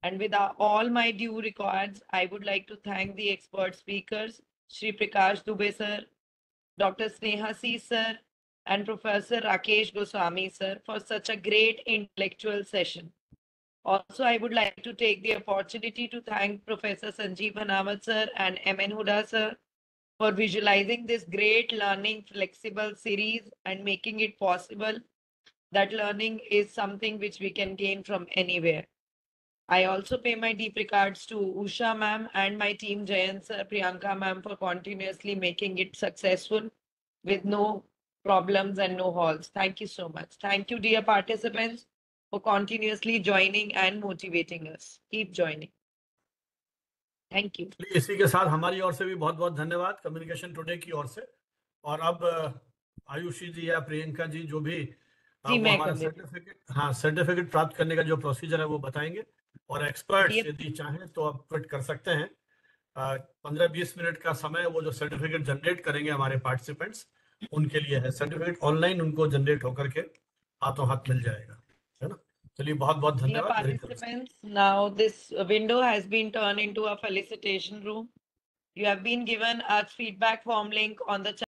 And with all my due regards, I would like to thank the expert speakers, Shri Prakash Dubey sir, Dr. Sneha C sir, and Professor Rakesh Goswami sir for such a great intellectual session. Also, I would like to take the opportunity to thank Professor Sanjeev Hanawat sir and M.N. Huda sir for visualizing this great learning flexible series and making it possible that learning is something which we can gain from anywhere. I also pay my deep regards to Usha ma'am and my team Jayant sir, Priyanka ma'am for continuously making it successful with no problems and no halts. Thank you so much. Thank you, dear participants, for continuously joining and motivating us. Keep joining. Thank you. इसी के साथ हमारी ओर से भी बहुत बहुत धन्यवाद communication today की ओर से। और अब आयुषी जी या प्रियंका जी जो भी जी, वो मैं हमारा कर देती हूँ। सर्टिफिकेट प्राप्त करने का जो प्रोसीजर है वो बताएंगे। और एक्सपर्ट्स Yep. यदि चाहें तो आप क्विट कर सकते हैं। 15-20 मिनट का समय वो जो सर्टिफिकेट जनरेट करेंगे हमारे पार्टिसिपेंट्स उनके लिए है। सर्टिफिकेट ऑनलाइन उनको जनरेट होकर के हाथों हाथ मिल जाएगा, है ना। चलिए बहुत बहुत Dear धन्यवाद। मेरी तरफ से। participants, now this window has been turned into a felicitation room. You have been given a feedback form link on the chat.